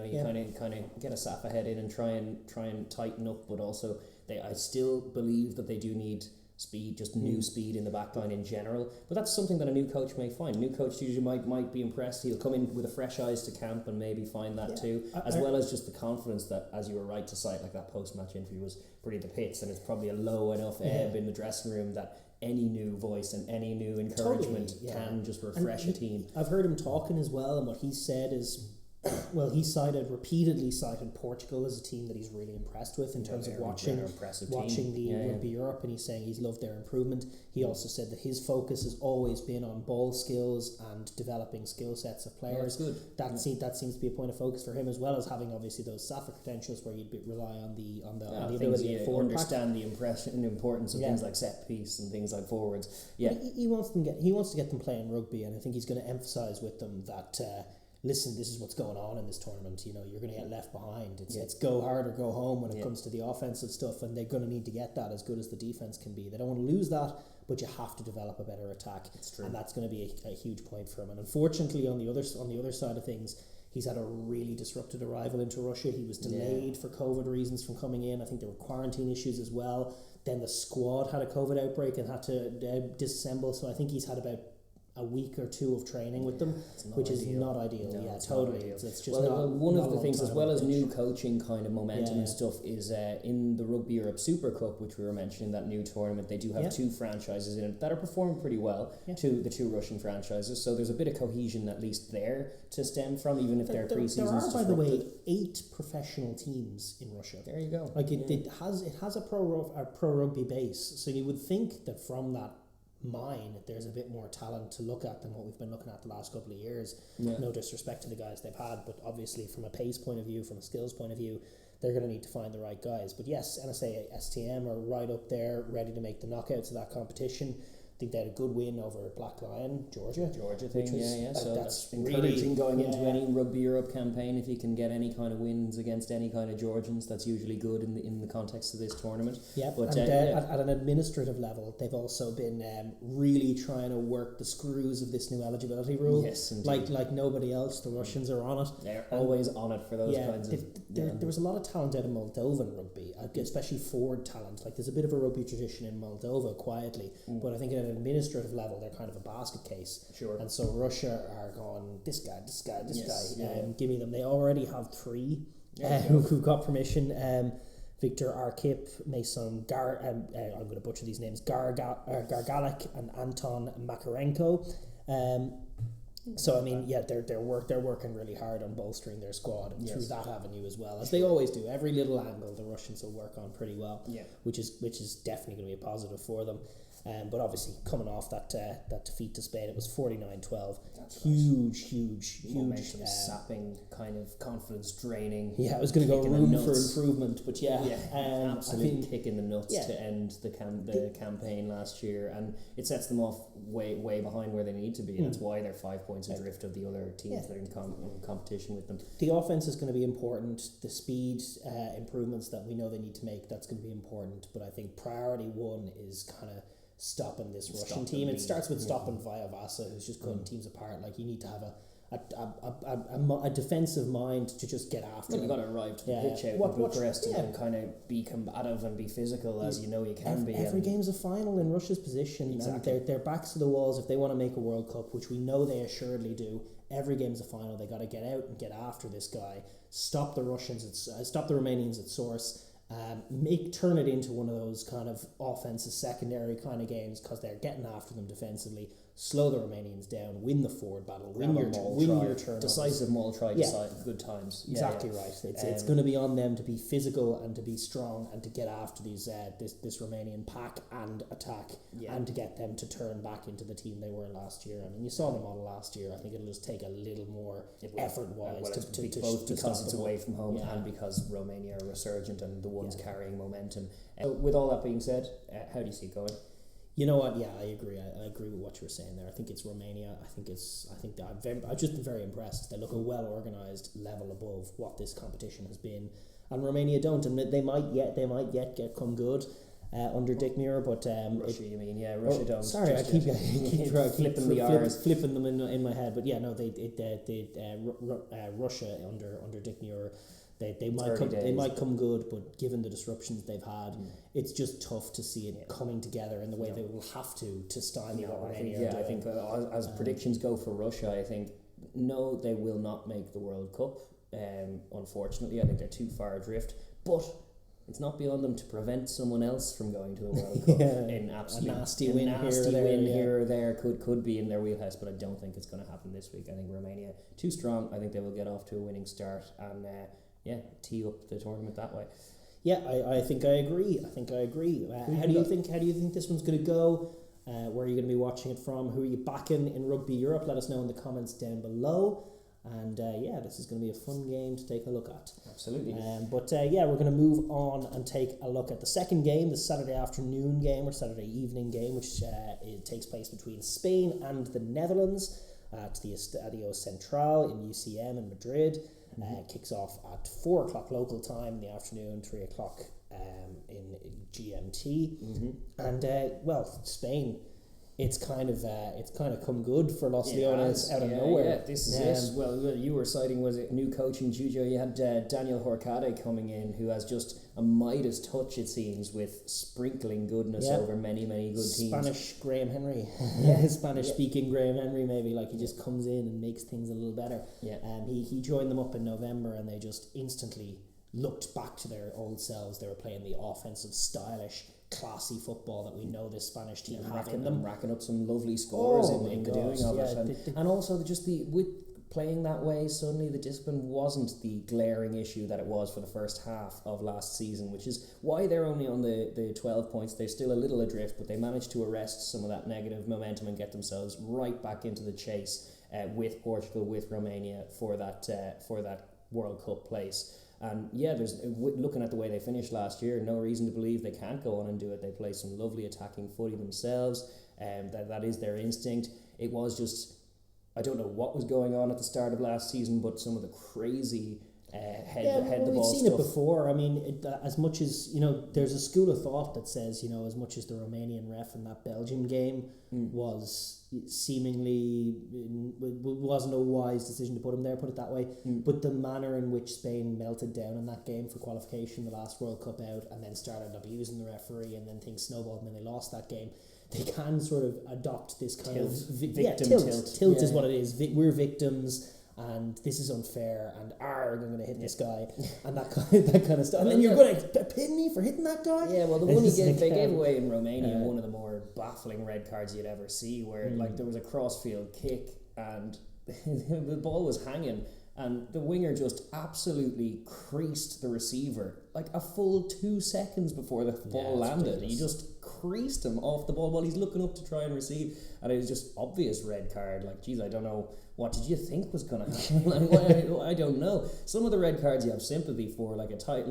kind of get a Safa head in and try and tighten up. But also, I still believe that they do need speed, just new speed in the backline in general. But that's something that a new coach may find. A new coach usually might be impressed. He'll come in with a fresh eyes to camp and maybe find that too, as well as just the confidence that, as you were right to cite, like that post-match interview was pretty the pits, and it's probably a low enough ebb in the dressing room that any new voice and any new encouragement can just refresh a team. I've heard him talking as well, and what he said is Well, he repeatedly cited Portugal as a team that he's really impressed with in terms of watching the Rugby Europe, and he's saying he's loved their improvement. He also said that his focus has always been on ball skills and developing skill sets of players. That seems to be a point of focus for him, as well as having obviously those SAFA credentials where you'd rely on the ability of forward understand the importance of things like set piece and things like forwards. Yeah, he wants to get them playing rugby, and I think he's going to emphasise with them that. Listen, this is what's going on in this tournament. You know, you're going to get left behind. It's go hard or go home when it comes to the offensive stuff, and they're going to need to get that as good as the defense can be. They don't want to lose that, but you have to develop a better attack, and that's going to be a huge point for him. And unfortunately, on the other side of things, he's had a really disrupted arrival into Russia. He was delayed for COVID reasons from coming in. I think there were quarantine issues as well. Then the squad had a COVID outbreak and had to disassemble. So I think he's had about a week or two of training with them, which is not ideal. No, totally. It's just one of the things, as well as new coaching kind of momentum and stuff, is in the Rugby Europe Super Cup, which we were mentioning, that new tournament, they do have two franchises in it that are performing pretty well, the two Russian franchises, so there's a bit of cohesion at least there to stem from, even if their pre-season's there are, by the way, 8 professional teams in Russia. There you go. Like it has a pro rugby base, so you would think that from that there's a bit more talent to look at than what we've been looking at the last couple of years. No disrespect to the guys they've had, but obviously from a pace point of view, from a skills point of view, they're going to need to find the right guys. But yes, NSA STM are right up there, ready to make the knockouts of that competition. I think they had a good win over Black Lion, Georgia thing, so that's encouraging going into any Rugby Europe campaign. If you can get any kind of wins against any kind of Georgians, that's usually good in the context of this tournament. But at an administrative level, they've also been really trying to work the screws of this new eligibility rule. Yes, indeed. Like nobody else. The Russians are on it. They're always on it for those kinds of. There was a lot of talent out of Moldovan rugby, especially forward talent. Like there's a bit of a rugby tradition in Moldova, quietly, but I think at an administrative level, they're kind of a basket case. Sure. And so Russia are going, this guy. Give me them. They already have 3 who got permission. Victor Arkip, Mason I'm going to butcher these names, Gargalik and Anton Makarenko. So I mean, they're working really hard on bolstering their squad through that avenue as well, as they always do. Every little angle the Russians will work on pretty well, which is definitely going to be a positive for them. But obviously, coming off that defeat to Spain, it was 49-12. Huge momentum sapping, kind of confidence draining. Yeah, I was going to go room for improvement, but absolute kick in the nuts to end the campaign last year, and it sets them off way behind where they need to be, and that's why they're 5 points adrift of the other teams that are in competition with them. The offense is going to be important. The speed improvements that we know they need to make, that's going to be important. But I think priority 1 is kind of stopping this Russian team. It starts with stopping Vyavasa, who's just cutting teams apart. Like, you need to have a defensive mind to just get after them. You've got to arrive to the pitch out in Bucharest and kind of be combative and be physical as you know you can be. Every game's a final in Russia's position. Exactly. And their backs to the walls if they want to make a World Cup, which we know they assuredly do. Every game's a final. They got to get out and get after this guy. Stop the Romanians at source. Turn it into one of those kind of offensive secondary kind of games, because they're getting after them defensively. Slow the Romanians down, win the forward battle, win your turnovers. Decisive maul try, good times. Exactly right. It's going to be on them to be physical and to be strong and to get after these this Romanian pack and attack, and to get them to turn back into the team they were last year. I mean, you saw the model last year. I think it'll just take a little more effort-wise both because it's away from home and because Romania are resurgent and the ones carrying momentum. With all that being said, how do you see it going? You know what? Yeah, I agree. I agree with what you were saying there. I think it's Romania. I've just been very impressed. They look a well organised level above what this competition has been, and Romania don't. And they might yet come good under Dick Muir. But Russia, you mean? Yeah, Russia don't. Sorry, I keep flipping the R's, flipping them in my head. But yeah, no, Russia under Dick Muir. They might come good, but given the disruptions they've had, it's just tough to see it coming together in the way they will have to stymie what Romania. I think as predictions go for Russia, I think no, they will not make the World Cup. Unfortunately, I think they're too far adrift. But it's not beyond them to prevent someone else from going to the World Cup. In absolute, a nasty win here or there, could be in their wheelhouse, but I don't think it's going to happen this week. I think Romania too strong. I think they will get off to a winning start and tee up the tournament that way. Yeah, I think I agree. How do you think this one's going to go? Where are you going to be watching it from? Who are you backing in Rugby Europe? Let us know in the comments down below. And this is going to be a fun game to take a look at. Absolutely. We're going to move on and take a look at the second game, the Saturday afternoon game or Saturday evening game, which it takes place between Spain and the Netherlands at the Estadio Central in UCM in Madrid. Kicks off at 4 o'clock local time in the afternoon, 3 o'clock in GMT. And Spain. It's kind of come good for Los Leones out of nowhere. Yeah, this is it. Well, you were citing, was it new coaching juju? You had Daniel Horcade coming in, who has just a Midas touch, it seems, with sprinkling goodness over many, many good teams. Spanish Graham Henry. Spanish-speaking Graham Henry, maybe. Like, he just comes in and makes things a little better. Yeah. He joined them up in November, and they just instantly looked back to their old selves. They were playing the offensive, stylish, classy football that we know this Spanish team have in them. Racking up some lovely scores in the doing of it. And also with playing that way, suddenly the discipline wasn't the glaring issue that it was for the first half of last season, which is why they're only on the 12 points. They're still a little adrift, but they managed to arrest some of that negative momentum and get themselves right back into the chase with Portugal, with Romania for that World Cup place. And there's looking at the way they finished last year, no reason to believe they can't go on and do it. They play some lovely attacking footy themselves, and that is their instinct. It was just, I don't know what was going on at the start of last season, but some of the crazy head the ball stuff. We've seen it before. I mean, as much as, there's a school of thought that says, as much as the Romanian ref in that Belgium game was seemingly wasn't a wise decision to put him there, put it that way, but the manner in which Spain melted down in that game for qualification, the last World Cup out, and then started abusing the referee, and then things snowballed, and then they lost that game. They can sort of adopt this kind of tilt is what it is. We're victims, and this is unfair, and I'm going to hit this guy, and that kind of stuff. And then you're going to pin me for hitting that guy? Yeah, well, the one they gave away in Romania, one of the more baffling red cards you'd ever see, where there was a crossfield kick, and the ball was hanging, and the winger just absolutely creased the receiver, like a full 2 seconds before the ball landed. He just creased him off the ball while he's looking up to try and receive, and it was just obvious red card. Like, geez, I don't know, what did you think was going to happen? I don't know. Some of the red cards you have sympathy for, like a tight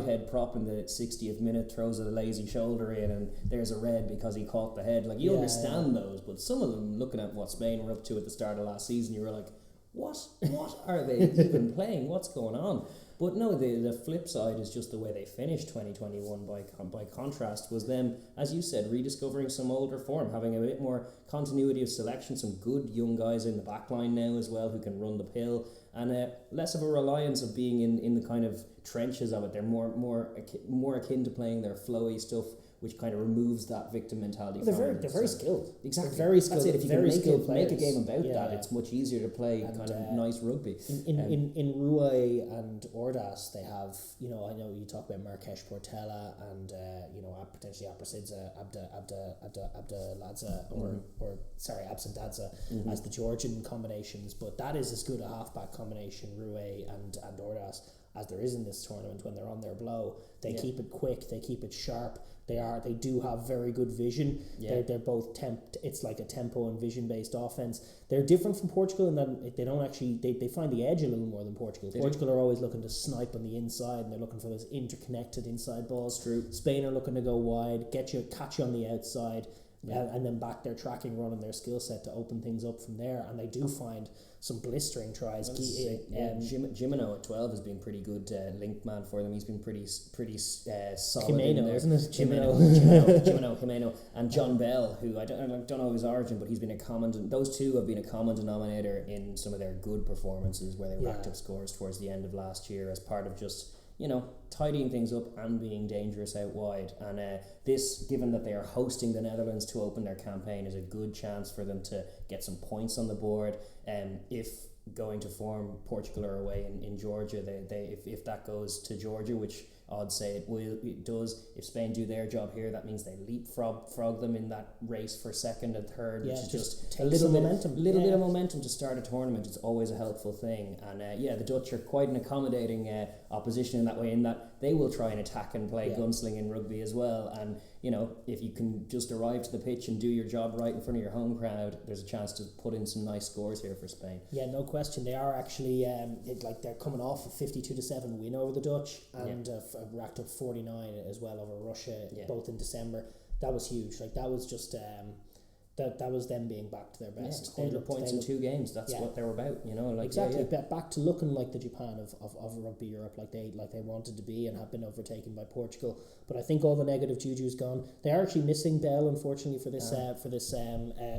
head prop in the 60th minute throws a lazy shoulder in, and there's a red because he caught the head. Like, you understand those, but some of them, looking at what Spain were up to at the start of last season, you were like, what are they even playing? What's going on? But no, the flip side is just the way they finished 2021 by contrast was them, as you said, rediscovering some older form, having a bit more continuity of selection, some good young guys in the back line now as well who can run the pill, and less of a reliance of being in the kind of trenches of it. They're more akin to playing their flowy stuff, which kind of removes that victim mentality. They're very skilled. Exactly. They're very skilled. That's it. If you can make a game about that, it's much easier to play and, kind of nice rugby. In Rui and Ordas, they have, I know you talk about Marques Portela and, potentially Aprasidze, Abdeladze, Absendadze as the Georgian combinations, but that is as good a halfback combination, Rui and Ordas, as there is in this tournament when they're on their blow. They keep it quick, they keep it sharp. They do have very good vision. Yeah. They're both it's like a tempo and vision based offense. They're different from Portugal in that they don't actually they find the edge a little more than Portugal. Portugal are always looking to snipe on the inside, and they're looking for those interconnected inside balls. True. Spain are looking to go wide, catch you on the outside. And then back their tracking run and their skill set to open things up from there, and they do find some blistering tries. Jimeno at 12 has been pretty good link man for them. He's been pretty solid. Jimeno, isn't it? Jimeno, and John Bell, who I don't know his origin, but he's been a common. Those two have been a common denominator in some of their good performances where they racked up scores towards the end of last year as part of just tidying things up and being dangerous out wide. And this, given that they are hosting the Netherlands to open their campaign, is a good chance for them to get some points on the board. If going to form Portugal are away in Georgia, if that goes to Georgia, which odds say it does. If Spain do their job here, that means they leapfrog them in that race for second and third, which is just a little bit of momentum to start a tournament. It's always a helpful thing. And the Dutch are quite an accommodating opposition in that way, in that they will try and attack and play gunsling in rugby as well. And if you can just arrive to the pitch and do your job right in front of your home crowd, there's a chance to put in some nice scores here for Spain. Yeah, no question. They are actually they're coming off a 52-7 win over the Dutch, and racked up 49 as well over Russia, both in December. That was huge. That was just that was them being back to their best. 100 points in 2 games. That's what they were about. Exactly. Back to looking like the Japan of Rugby Europe, like they wanted to be, and have been overtaken by Portugal. But I think all the negative juju's gone. They are actually missing Bell, unfortunately, for this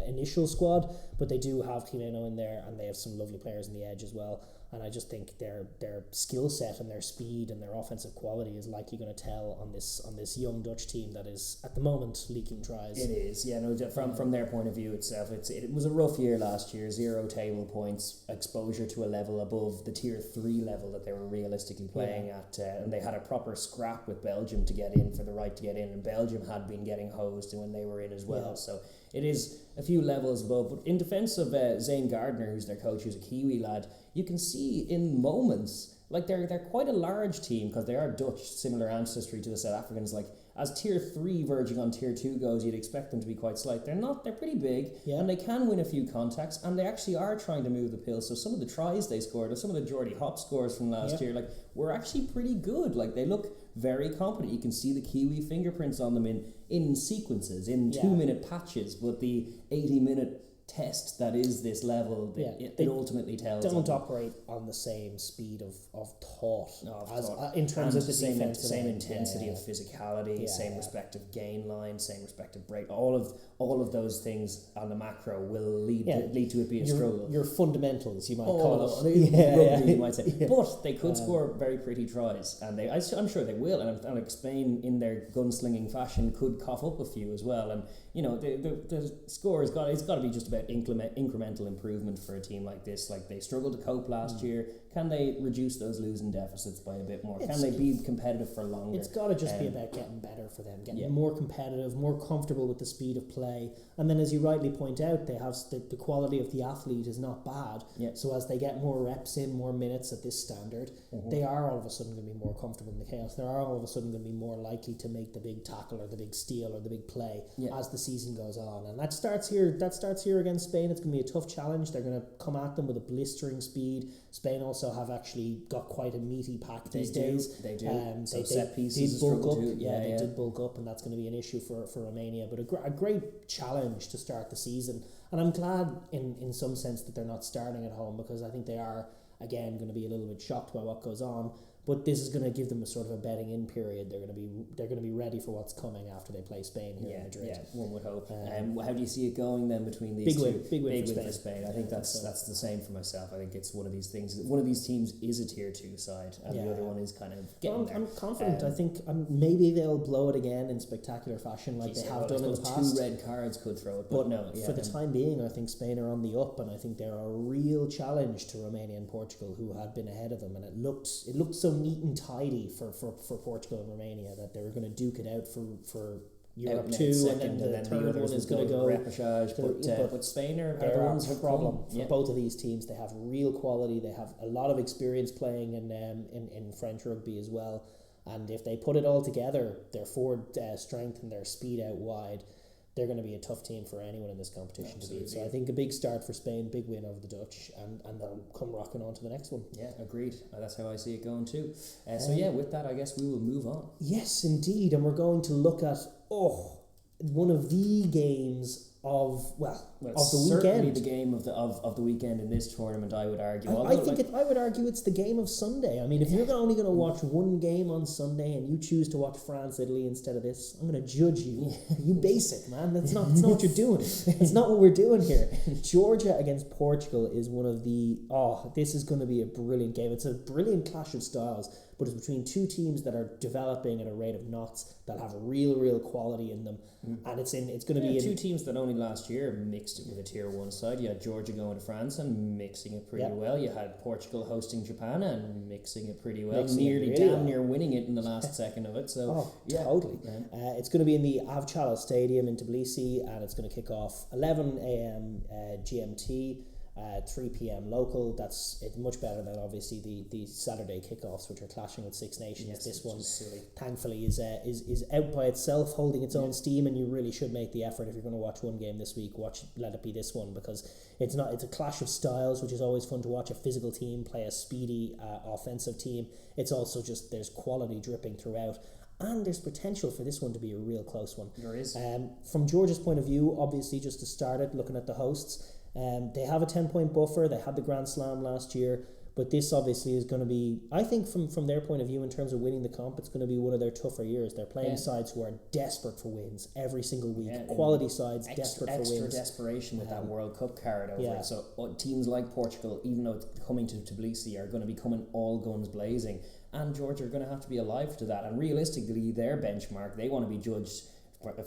initial squad, but they do have Quileno in there, and they have some lovely players in the edge as well. And I just think their skill set and their speed and their offensive quality is likely going to tell on this young Dutch team that is at the moment leaking tries. It is, from their point of view itself, it was a rough year last year. 0 table points, exposure to a level above the tier 3 level that they were realistically playing at, and they had a proper scrap with Belgium to get in for the right to get in, and Belgium had been getting hosed when they were in as well. So it is a few levels above. But in defence of Zane Gardner, who's their coach, who's a Kiwi lad, you can see in moments, they're quite a large team, because they are Dutch, similar ancestry to the South Africans. As tier 3 verging on tier 2 goes, you'd expect them to be quite slight. They're not. They're pretty big, and they can win a few contacts, and they actually are trying to move the pill. So some of the tries they scored, or some of the Geordie Hop scores from last year, were actually pretty good. They look very competent. You can see the Kiwi fingerprints on them in sequences, in 2-minute patches, but the 80-minute test that is this level, it ultimately tells. Don't operate on the same speed of thought in terms of the same defense, intensity of physicality, same respect of gain line, same respect of break. All of those things on the macro will lead to it being a struggle. Your fundamentals, you might call it. You might say. But they could score very pretty tries, and I'm sure they will. And Spain, in their gunslinging fashion, could cough up a few as well. And the score it's got to be just about incremental improvement for a team like this. They struggled to cope last year. Can they reduce those losing deficits by a bit more? Can they be competitive for longer? It's got to just be about getting better for them, getting more competitive, more comfortable with the speed of play. And then, as you rightly point out, they have the quality of the athlete is not bad. So as they get more reps in, more minutes at this standard, they are all of a sudden going to be more comfortable in the chaos. They are all of a sudden going to be more likely to make the big tackle or the big steal or the big play as the season goes on. And that starts here against Spain. It's going to be a tough challenge. They're going to come at them with a blistering speed. Spain also have actually got quite a meaty pack these days. They do. They set pieces did bulk up. They did bulk up, and that's going to be an issue for Romania. But a great challenge to start the season. And I'm glad in some sense that they're not starting at home, because I think they are, again, going to be a little bit shocked by what goes on. But this is going to give them a sort of a bedding in period. They're going to be ready for what's coming after they play Spain here in Madrid. Yeah, one would hope. How do you see it going then between these two? Big win for Spain. I think that's the same for myself. I think it's one of these things. One of these teams is a tier 2 side, and the other one is kind of getting there. I'm confident. I think maybe they'll blow it again in spectacular fashion, like they have done in the past. 2 red cards could throw it, but no. For the time being, I think Spain are on the up, and I think they're a real challenge to Romania and Portugal, who had been ahead of them, and it looked so neat and tidy for Portugal and Romania that they were going to duke it out for Europe 2, and then the third one is going to go repechage. But Spain are the ones who problem for both of these teams. They have real quality. They have a lot of experience playing in French rugby as well. And if they put it all together, their forward strength and their speed out wide, they're going to be a tough team for anyone in this competition to beat. So I think a big start for Spain, big win over the Dutch, and they'll come rocking on to the next one. Yeah, agreed. That's how I see it going too. With that, I guess we will move on. Yes, indeed. And we're going to look at one of the games of the weekend. The game of the weekend in this tournament, I would argue. I would argue it's the game of Sunday. I mean, if you're only going to watch one game on Sunday and you choose to watch France Italy instead of this, I'm going to judge you. You basic man. That's not what you're doing. It's not what we're doing here. Georgia against Portugal is one of the this is going to be a brilliant game. It's a brilliant clash of styles. but it's between two teams that are developing at a rate of knots, that have real quality in them, and it's going to be two teams that only last year mixed it with a tier 1 side. You had Georgia going to France and mixing it pretty well. You had Portugal hosting Japan and mixing it pretty well, near winning it in the last second of it. So totally. It's going to be in the Avchala Stadium in Tbilisi, and it's going to kick off 11 a.m. GMT. 3 p.m. local. It's much better than obviously the Saturday kickoffs, which are clashing with Six Nations. Yes, this one, silly. thankfully, is out by itself, holding its own steam, and you really should make the effort if you're going to watch one game this week. Let it be this one, because it's a clash of styles, which is always fun to watch. A physical team play a speedy offensive team. It's also just there's quality dripping throughout. And there's potential for this one to be a real close one. There is. From Georgia's point of view, obviously, just to start it, looking at the hosts, they have a 10-point buffer. They had the Grand Slam last year, but this obviously is going to be, I think from their point of view in terms of winning the comp, it's going to be one of their tougher years. They're playing sides who are desperate for wins every single week. Quality sides, desperate for wins. Extra desperation with that World Cup card over it. So teams like Portugal, even though it's coming to Tbilisi, are going to be coming all guns blazing. And Georgia are going to have to be alive to that. And realistically, their benchmark, they want to be judged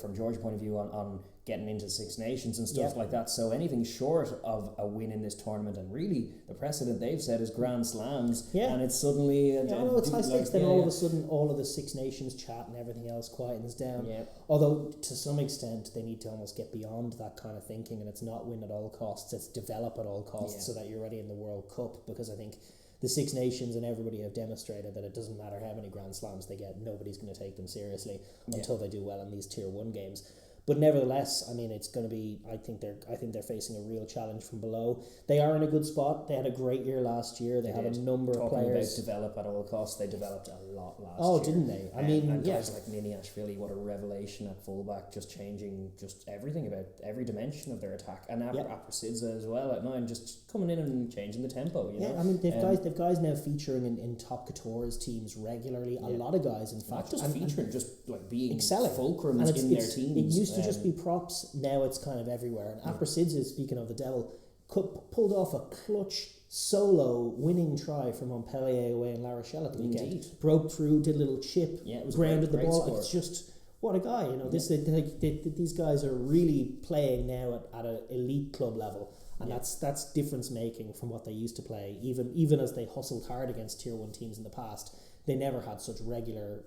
from Georgia's point of view on getting into Six Nations and stuff like that. So anything short of a win in this tournament, and really the precedent they've set is Grand Slams, and it's suddenly it's high stakes. Then all of a sudden, all of the Six Nations chat and everything else quietens down. Although to some extent they need to almost get beyond that kind of thinking, and it's not win at all costs, it's develop at all costs so that you're ready in the World Cup. Because I think the Six Nations and everybody have demonstrated that it doesn't matter how many Grand Slams they get, nobody's going to take them seriously until they do well in these Tier 1 games. But nevertheless, I mean, it's going to be. I think they're facing a real challenge from below. They are in a good spot. They had a great year last year. They have a number of players. About develop at all costs, they developed a lot last year. Oh, didn't they? I mean, and guys like Miniashvili, what a revelation at fullback, just changing just everything about every dimension of their attack, and Aprasidze as well at 9, just coming in and changing the tempo. You know? I mean, they've guys now featuring in top couture's teams regularly. A lot of guys, in fact, not just featuring, just like being excelling fulcrums in their teams. It used to just be props. Now it's kind of everywhere. And Aprasidze, speaking of the devil, pulled off a clutch solo winning try from Montpellier away in La Rochelle at the weekend. Broke through, did a little chip, grounded the ball. Score. It's just, what a guy, you know. These guys are really playing now at an elite club level, and that's difference making from what they used to play. Even as they hustled hard against Tier 1 teams in the past, they never had such regular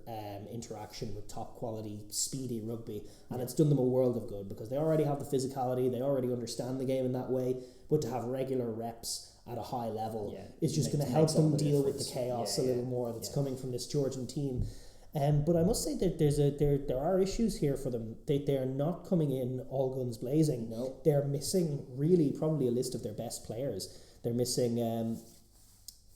interaction with top quality, speedy rugby, and it's done them a world of good, because they already have the physicality, they already understand the game in that way, but to have regular reps at a high level is just going to help them deal with the chaos a little more that's coming from this Georgian team. But I must say that there are issues here for them. They are not coming in all guns blazing. No, they're missing really probably a list of their best players. They're missing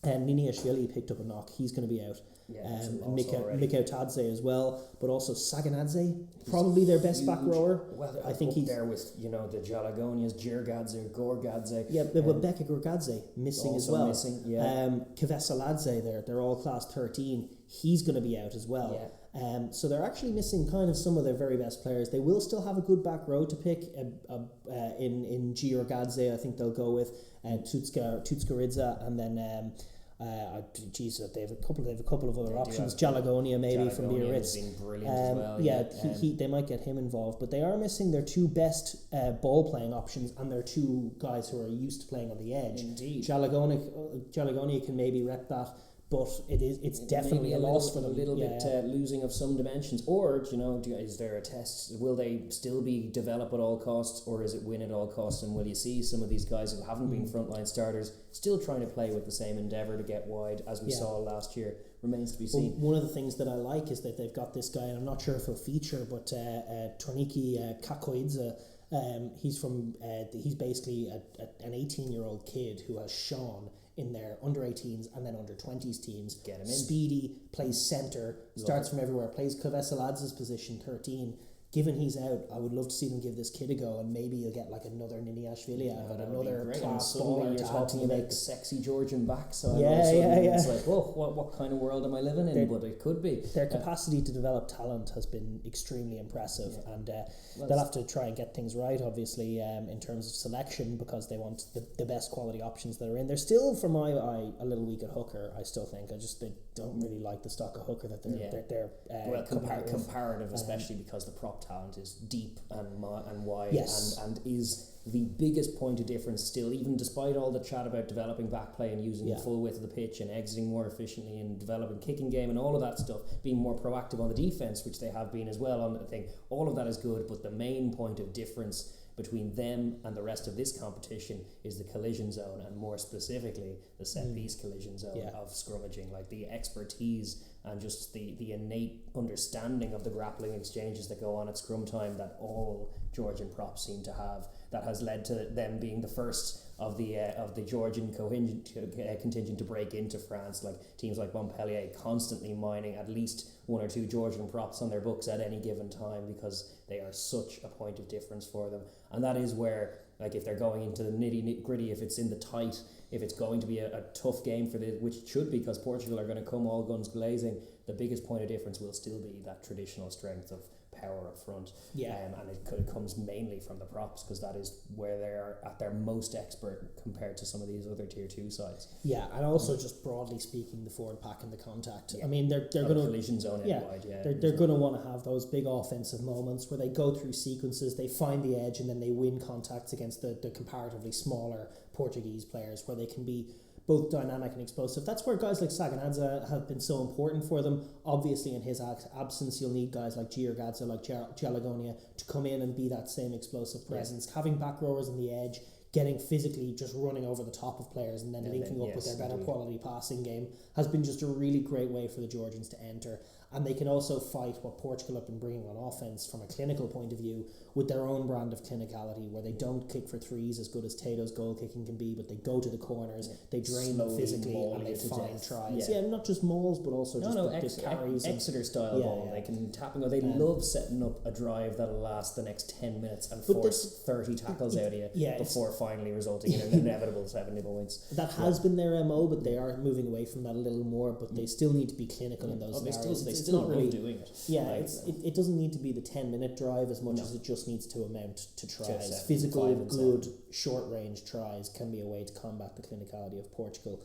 Niniashvili picked up a knock. He's going to be out. Mikko Tadze as well, but also Saganadze, probably their best back rower. Well, I think he's there with the Jalagonias, Jirgadze, Gorgadze. Yeah, but Becca Gorgadze missing as well. Kvesaladze, they're all class 13. He's going to be out as well. So they're actually missing kind of some of their very best players. They will still have a good back row to pick. In Giorgadze, I think they'll go with Tutskaridze, and then they have a couple of other options. Jalagonia maybe from Biarritz. Been brilliant as well. They might get him involved, but they are missing their two best ball playing options and their two guys who are used to playing on the edge. Indeed, Jalagonia can maybe rep that, but it's definitely a loss for them. A little bit losing of some dimensions. Or is there a test? Will they still be develop at all costs, or is it win at all costs? And will you see some of these guys who haven't been frontline starters still trying to play with the same endeavour to get wide as we saw last year? Remains to be seen. Well, one of the things that I like is that they've got this guy, and I'm not sure if he'll feature, but Torniki Kakoidze. He's basically an 18-year-old kid who has shone in their under 18s and then under 20s teams. Get him in. Speedy, plays centre, starts from everywhere, plays Kvesaladze's position 13. given he's out, I would love to see them give this kid a go, and maybe you'll get like another Niniashvili out of it, another class baller you're to add to talking the about mix. sexy Georgian backside. Yeah. It's like, what kind of world am I living in? But it could be. Their capacity to develop talent has been extremely impressive, and they'll have to try and get things right, obviously, in terms of selection, because they want the best quality options that are in. They're still, for my eye, a little weak at hooker, I still think. They don't really like the stock of hooker that they're comparative, especially because the prop talent is deep and wide, yes. and is the biggest point of difference still, even despite all the chat about developing back play and using the full width of the pitch and exiting more efficiently and developing kicking game and all of that stuff, being more proactive on the defence, which they have been as well on the thing. All of that is good, but the main point of difference between them and the rest of this competition is the collision zone, and more specifically the set piece collision zone of scrummaging, like the expertise and just the innate understanding of the grappling exchanges that go on at scrum time that all Georgian props seem to have, that has led to them being the first of the Georgian contingent to break into France. Like teams like Montpellier constantly mining at least one or two Georgian props on their books at any given time, because they are such a point of difference for them. And that is where, like, if they're going into the nitty gritty, if it's in the tight, if it's going to be a tough game for which it should be, because Portugal are going to come all guns blazing, the biggest point of difference will still be that traditional strength of power up front. And it comes mainly from the props, because that is where they are at their most expert compared to some of these other tier 2 sides. And also just broadly speaking, the forward pack and the contact. I mean, they're going to collision zone wide. They're going to want to have those big offensive moments where they go through sequences, they find the edge, and then they win contacts against the comparatively smaller Portuguese players, where they can be both dynamic and explosive. That's where guys like Saganadze have been so important for them. Obviously, in his absence, you'll need guys like Giorgadze, like Gialagonia, to come in and be that same explosive presence. Having back rowers on the edge, getting physically, just running over the top of players, and then linking up with their better quality passing game has been just a really great way for the Georgians to enter. And they can also fight what Portugal have been bringing on offence from a clinical point of view with their own brand of clinicality, where they don't kick for threes as good as Tato's goal kicking can be, but they go to the corners, they drain them physically, and they find tries. Not just mauls, but also just carries. Exeter style ball. They can tap and go. They love setting up a drive that'll last the next 10 minutes and force 30 tackles out of you before finally resulting in an inevitable 70 points. That has been their MO, but they are moving away from that a little more, but they still need to be clinical in those scenarios. They still really doing it. It doesn't need to be the 10-minute drive as much as it just needs to amount to tries. Physical, good, short-range tries can be a way to combat the clinicality of Portugal.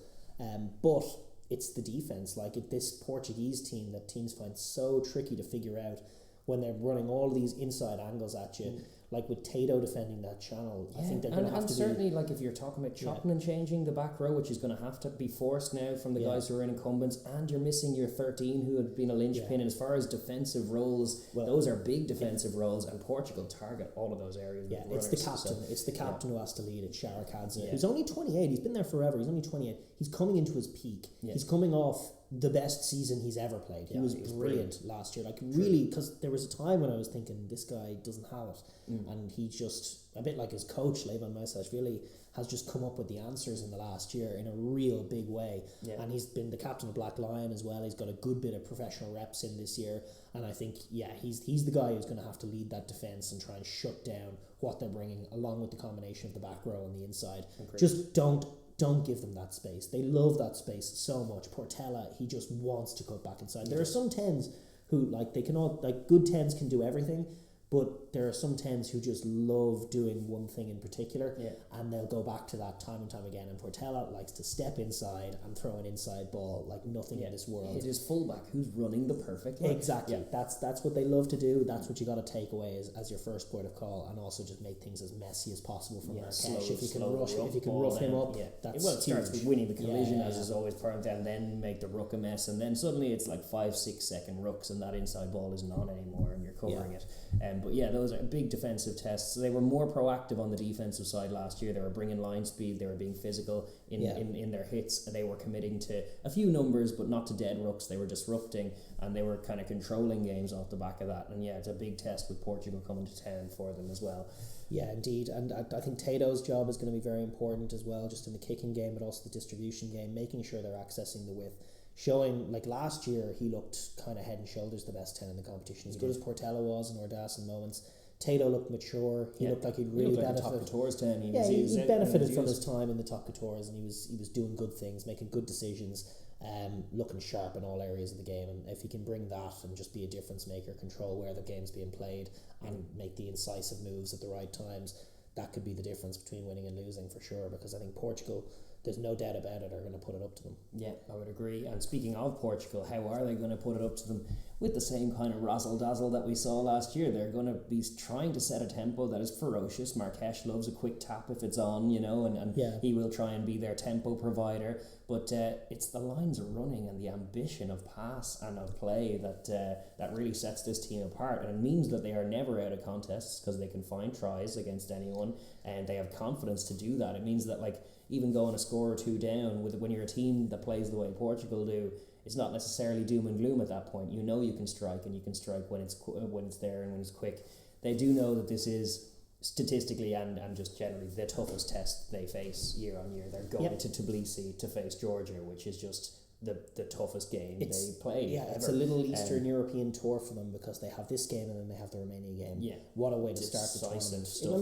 But it's the defence. Like, this Portuguese team that teams find so tricky to figure out when they're running all these inside angles at you. Like with Tato defending that channel, I think they're going to have to certainly, like, if you're talking about chopping and changing the back row, which is going to have to be forced now from the guys who are in incumbents, and you're missing your 13 who had been a linchpin. And as far as defensive roles, those are big defensive roles, and Portugal target all of those areas. It's the captain. It's the captain who has to lead it, Sharakadze, who's only 28. He's been there forever. He's only 28. He's coming into his peak. He's coming off the best season he's ever played. He was brilliant last year. Like, really, because there was a time when I was thinking, this guy doesn't have it. And he just, a bit like his coach, Levan Mesashvili, has just come up with the answers in the last year in a real big way. And he's been the captain of Black Lion as well. He's got a good bit of professional reps in this year. And I think, he's the guy who's going to have to lead that defence and try and shut down what they're bringing, along with the combination of the back row and the inside. Just don't give them that space. They love that space so much. Portela, he just wants to cut back inside. There are some 10s who, like, they can all, like, good 10s can do everything, but there are some 10s who just love doing one thing in particular, and they'll go back to that time and time again. And Portela likes to step inside and throw an inside ball like nothing in this world. It is fullback who's running the perfect line. Exactly. That's what they love to do. That's what you got to take away as your first port of call, and also just make things as messy as possible from Marrakesh. If you can rough him up, that's it starts with winning the collision, as is always part of that, and then make the ruck a mess, and then suddenly it's like 5-6 second rucks, and that inside ball isn't on anymore, and you're covering it. But those are big defensive tests. They were more proactive on the defensive side last year. They were bringing line speed. They were being physical in their hits. They were committing to a few numbers, but not to dead rucks. They were disrupting, and they were kind of controlling games off the back of that. And it's a big test with Portugal coming to town for them as well. Yeah, indeed. And I think Tato's job is going to be very important as well, just in the kicking game, but also the distribution game, making sure they're accessing the width. showing, like last year, he looked kind of head and shoulders the best 10 in the competition. As good as Portela was in Ordas in moments. Tato looked mature. He looked like he'd really benefited. Top Couture's 10. He benefited from his time in the top Coutures, and he was doing good things, making good decisions, looking sharp in all areas of the game. And if he can bring that and just be a difference maker, control where the game's being played, and make the incisive moves at the right times, that could be the difference between winning and losing for sure. Because I think Portugal, there's no doubt about it, are going to put it up to them. Yeah, I would agree. And speaking of Portugal, how are they going to put it up to them? With the same kind of razzle-dazzle that we saw last year. They're going to be trying to set a tempo that is ferocious. Marques loves a quick tap if it's on, and he will try and be their tempo provider. But it's the lines of running and the ambition of pass and of play that really sets this team apart. And it means that they are never out of contests because they can find tries against anyone, and they have confidence to do that. It means that, like, even going a score or two down, when you're a team that plays the way Portugal do, it's not necessarily doom and gloom at that point. You know you can strike, and you can strike when it's there and when it's quick. They do know that this is statistically and just generally the toughest test they face year on year. They're going to Tbilisi to face Georgia, which is just the toughest game they play. Yeah, ever. It's a little Eastern European tour for them because they have this game and then they have the Romania game. Yeah, what a way to start the tournament. Stuff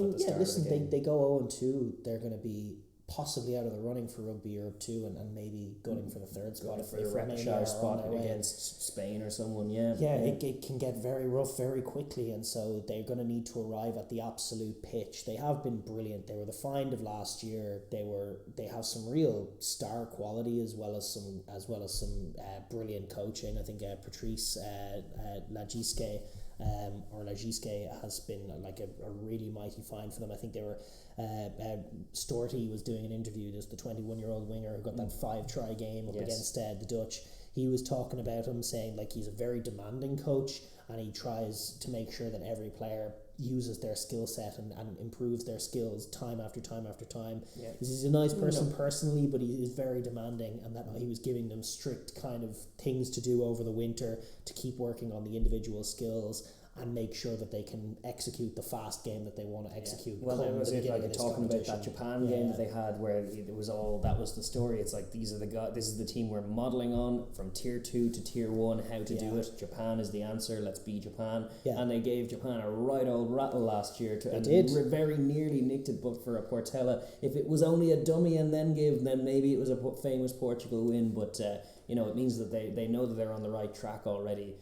they go 0-2. They're going to be possibly out of the running for Rugby Europe 2 and maybe gunning for the third spot for the Romania spot against Spain or someone. It can get very rough very quickly, and so they're going to need to arrive at the absolute pitch. They have been brilliant. They were the find of last year. They have some real star quality as well as some brilliant coaching. I think Patrice Lagiske has been like a really mighty find for them. I think they were Storty was doing an interview, just the 21-year-old winger who got that 5-try game up against the Dutch. He was talking about him, saying like he's a very demanding coach and he tries to make sure that every player uses their skill set and improves their skills time after time after time. Yeah. He's a nice person personally, but he is very demanding, and that he was giving them strict kind of things to do over the winter to keep working on the individual skills and make sure that they can execute the fast game that they want to execute. Well, that was it. Like talking about that Japan game that they had, where it was all that was the story. It's like this is the team we're modelling on from tier 2 to tier 1 how to do it. Japan is the answer. Let's be Japan. Yeah. And they gave Japan a right old rattle last year. Very nearly nicked it, but for a Portela, if it was only a dummy and then maybe it was a famous Portugal win. But it means that they know that they're on the right track already.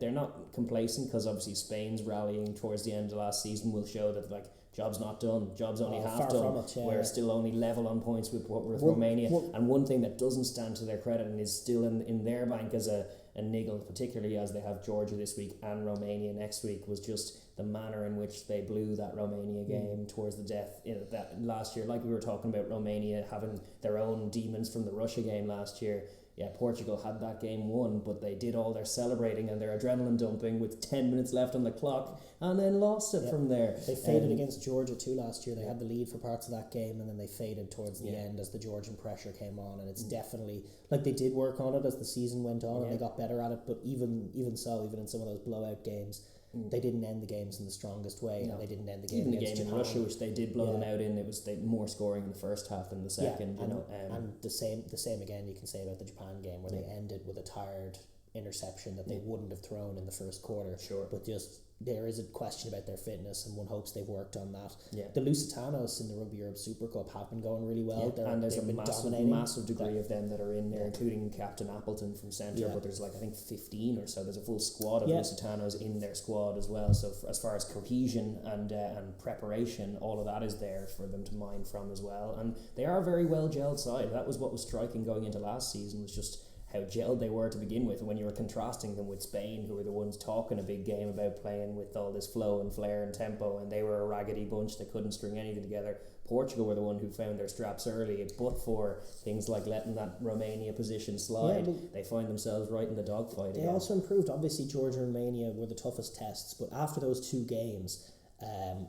They're not complacent because obviously Spain's rallying towards the end of last season will show that job's not done, job's only half done. We're still only level on points with Romania. And one thing that doesn't stand to their credit and is still in their bank as a niggle, particularly as they have Georgia this week and Romania next week, was just the manner in which they blew that Romania game towards the death that last year. Like we were talking about Romania having their own demons from the Russia game last year. Yeah, Portugal had that game won, but they did all their celebrating and their adrenaline dumping with 10 minutes left on the clock and then lost it from there. They faded against Georgia too last year. They had the lead for parts of that game and then they faded towards the end as the Georgian pressure came on, and it's definitely, like, they did work on it as the season went on and they got better at it, but even in some of those blowout games, they didn't end the games in the strongest way. No. And they didn't end the game even against the game Japan. in Russia, which they did blow them out in. It was more scoring in the first half than the second. And the same again you can say about the Japan game, where they ended with a tired interception that they wouldn't have thrown in the first quarter. Sure. But just there is a question about their fitness, and one hopes they've worked on that. Yeah. The Lusitanos in the Rugby Europe Super Cup have been going really well. Yeah. And there's a massive degree of them that are in there, including Captain Appleton from centre. But there's 15 or so. There's a full squad of Lusitanos in their squad as well. So as far as cohesion and preparation, all of that is there for them to mine from as well. And they are a very well gelled side. That was what was striking going into last season, was just how gelled they were to begin with. And when you were contrasting them with Spain, who were the ones talking a big game about playing with all this flow and flair and tempo, and they were a raggedy bunch that couldn't string anything together, Portugal were the one who found their straps early, but for things like letting that Romania position slide, they find themselves right in the dogfight again. They also improved. Obviously Georgia and Romania were the toughest tests, but after those two games,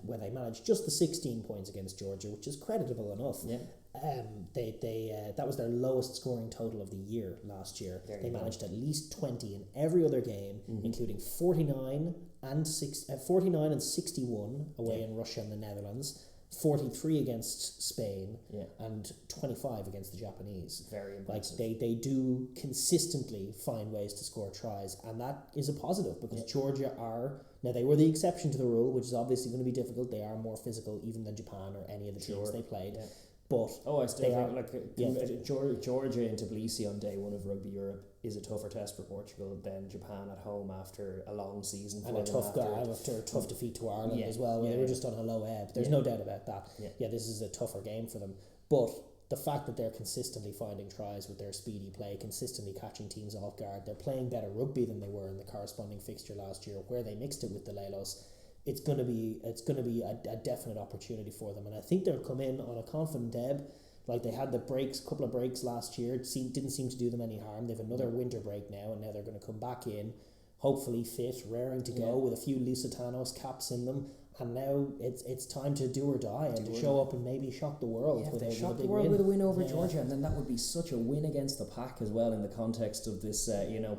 where they managed just the 16 points against Georgia, which is creditable enough. Yeah. That was their lowest scoring total of the year last year. They managed at least 20 in every other game, including 49 and 61 away in Russia and the Netherlands. 43 against Spain, Yeah. and 25 against the Japanese. Very impressive. Like they do consistently find ways to score tries, and that is a positive because Georgia are, now they were the exception to the rule, which is obviously going to be difficult. They are more physical even than Japan or any of the teams they played. Yeah. But I still think Georgia in Tbilisi on day one of Rugby Europe is a tougher test for Portugal than Japan at home after a long season. And a tough after a tough defeat to Ireland as well. They were just on a low ebb. There's no doubt about that. This is a tougher game for them. But the fact that they're consistently finding tries with their speedy play, consistently catching teams off guard, they're playing better rugby than they were in the corresponding fixture last year, where they mixed it with the Lelos. It's gonna be a definite opportunity for them, and I think they'll come in on a confident ebb. Like they had the couple of breaks last year. It didn't seem to do them any harm. They've another winter break now, and now they're going to come back in, hopefully fit, raring to go with a few Lusitanos caps in them. And now it's time to do or die and to show up and maybe shock the world with a win over Georgia, and then that would be such a win against the pack as well in the context of this,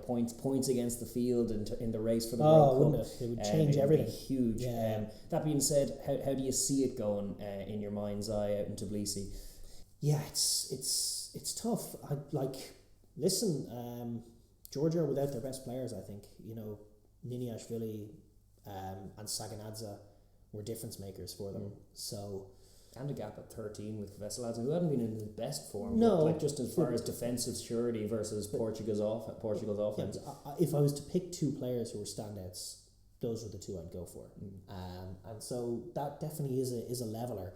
points against the field and in the race for the World Cup. It would change everything. Huge. Yeah. That being said, how do you see it going in your mind's eye out in Tbilisi? Yeah, it's tough. Georgia are without their best players. I think Niniashvili and Saganadze were difference makers for them. So, and a gap at 13 with Veseladze, who hadn't been in his best form. No, but just as far as defensive surety versus Portugal's offense. Yeah, if I was to pick two players who were standouts, those were the two I'd go for. And so that definitely is a leveler.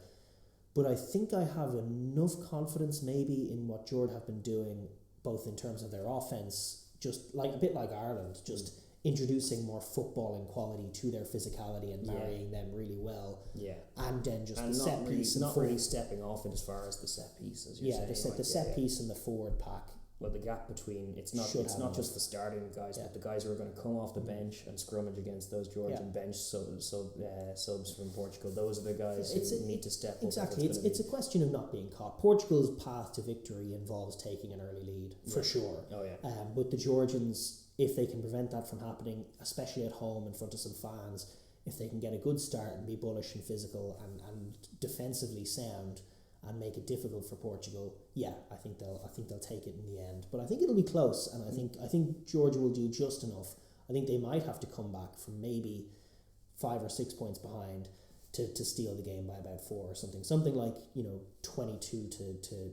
But I think I have enough confidence maybe in what Georgia have been doing, both in terms of their offense, just like a bit like Ireland, just introducing more footballing quality to their physicality and marrying them really well. Yeah. And then just and the set piece. Not really stepping off it as far as the set piece, as you're saying. The set piece and the forward pack. Well, the gap between it's not just the starting guys, but the guys who are going to come off the bench and scrummage against those Georgian bench subs from Portugal. Those are the guys who need to step up. Exactly, it's a question of not being caught. Portugal's path to victory involves taking an early lead for sure. Oh yeah. But the Georgians, if they can prevent that from happening, especially at home in front of some fans, if they can get a good start and be bullish and physical and defensively sound, and make it difficult for Portugal, I think they'll take it in the end. But I think it'll be close, and I think Georgia will do just enough. I think they might have to come back from maybe 5 or 6 points behind to steal the game by about 4 or something. Something like 22 to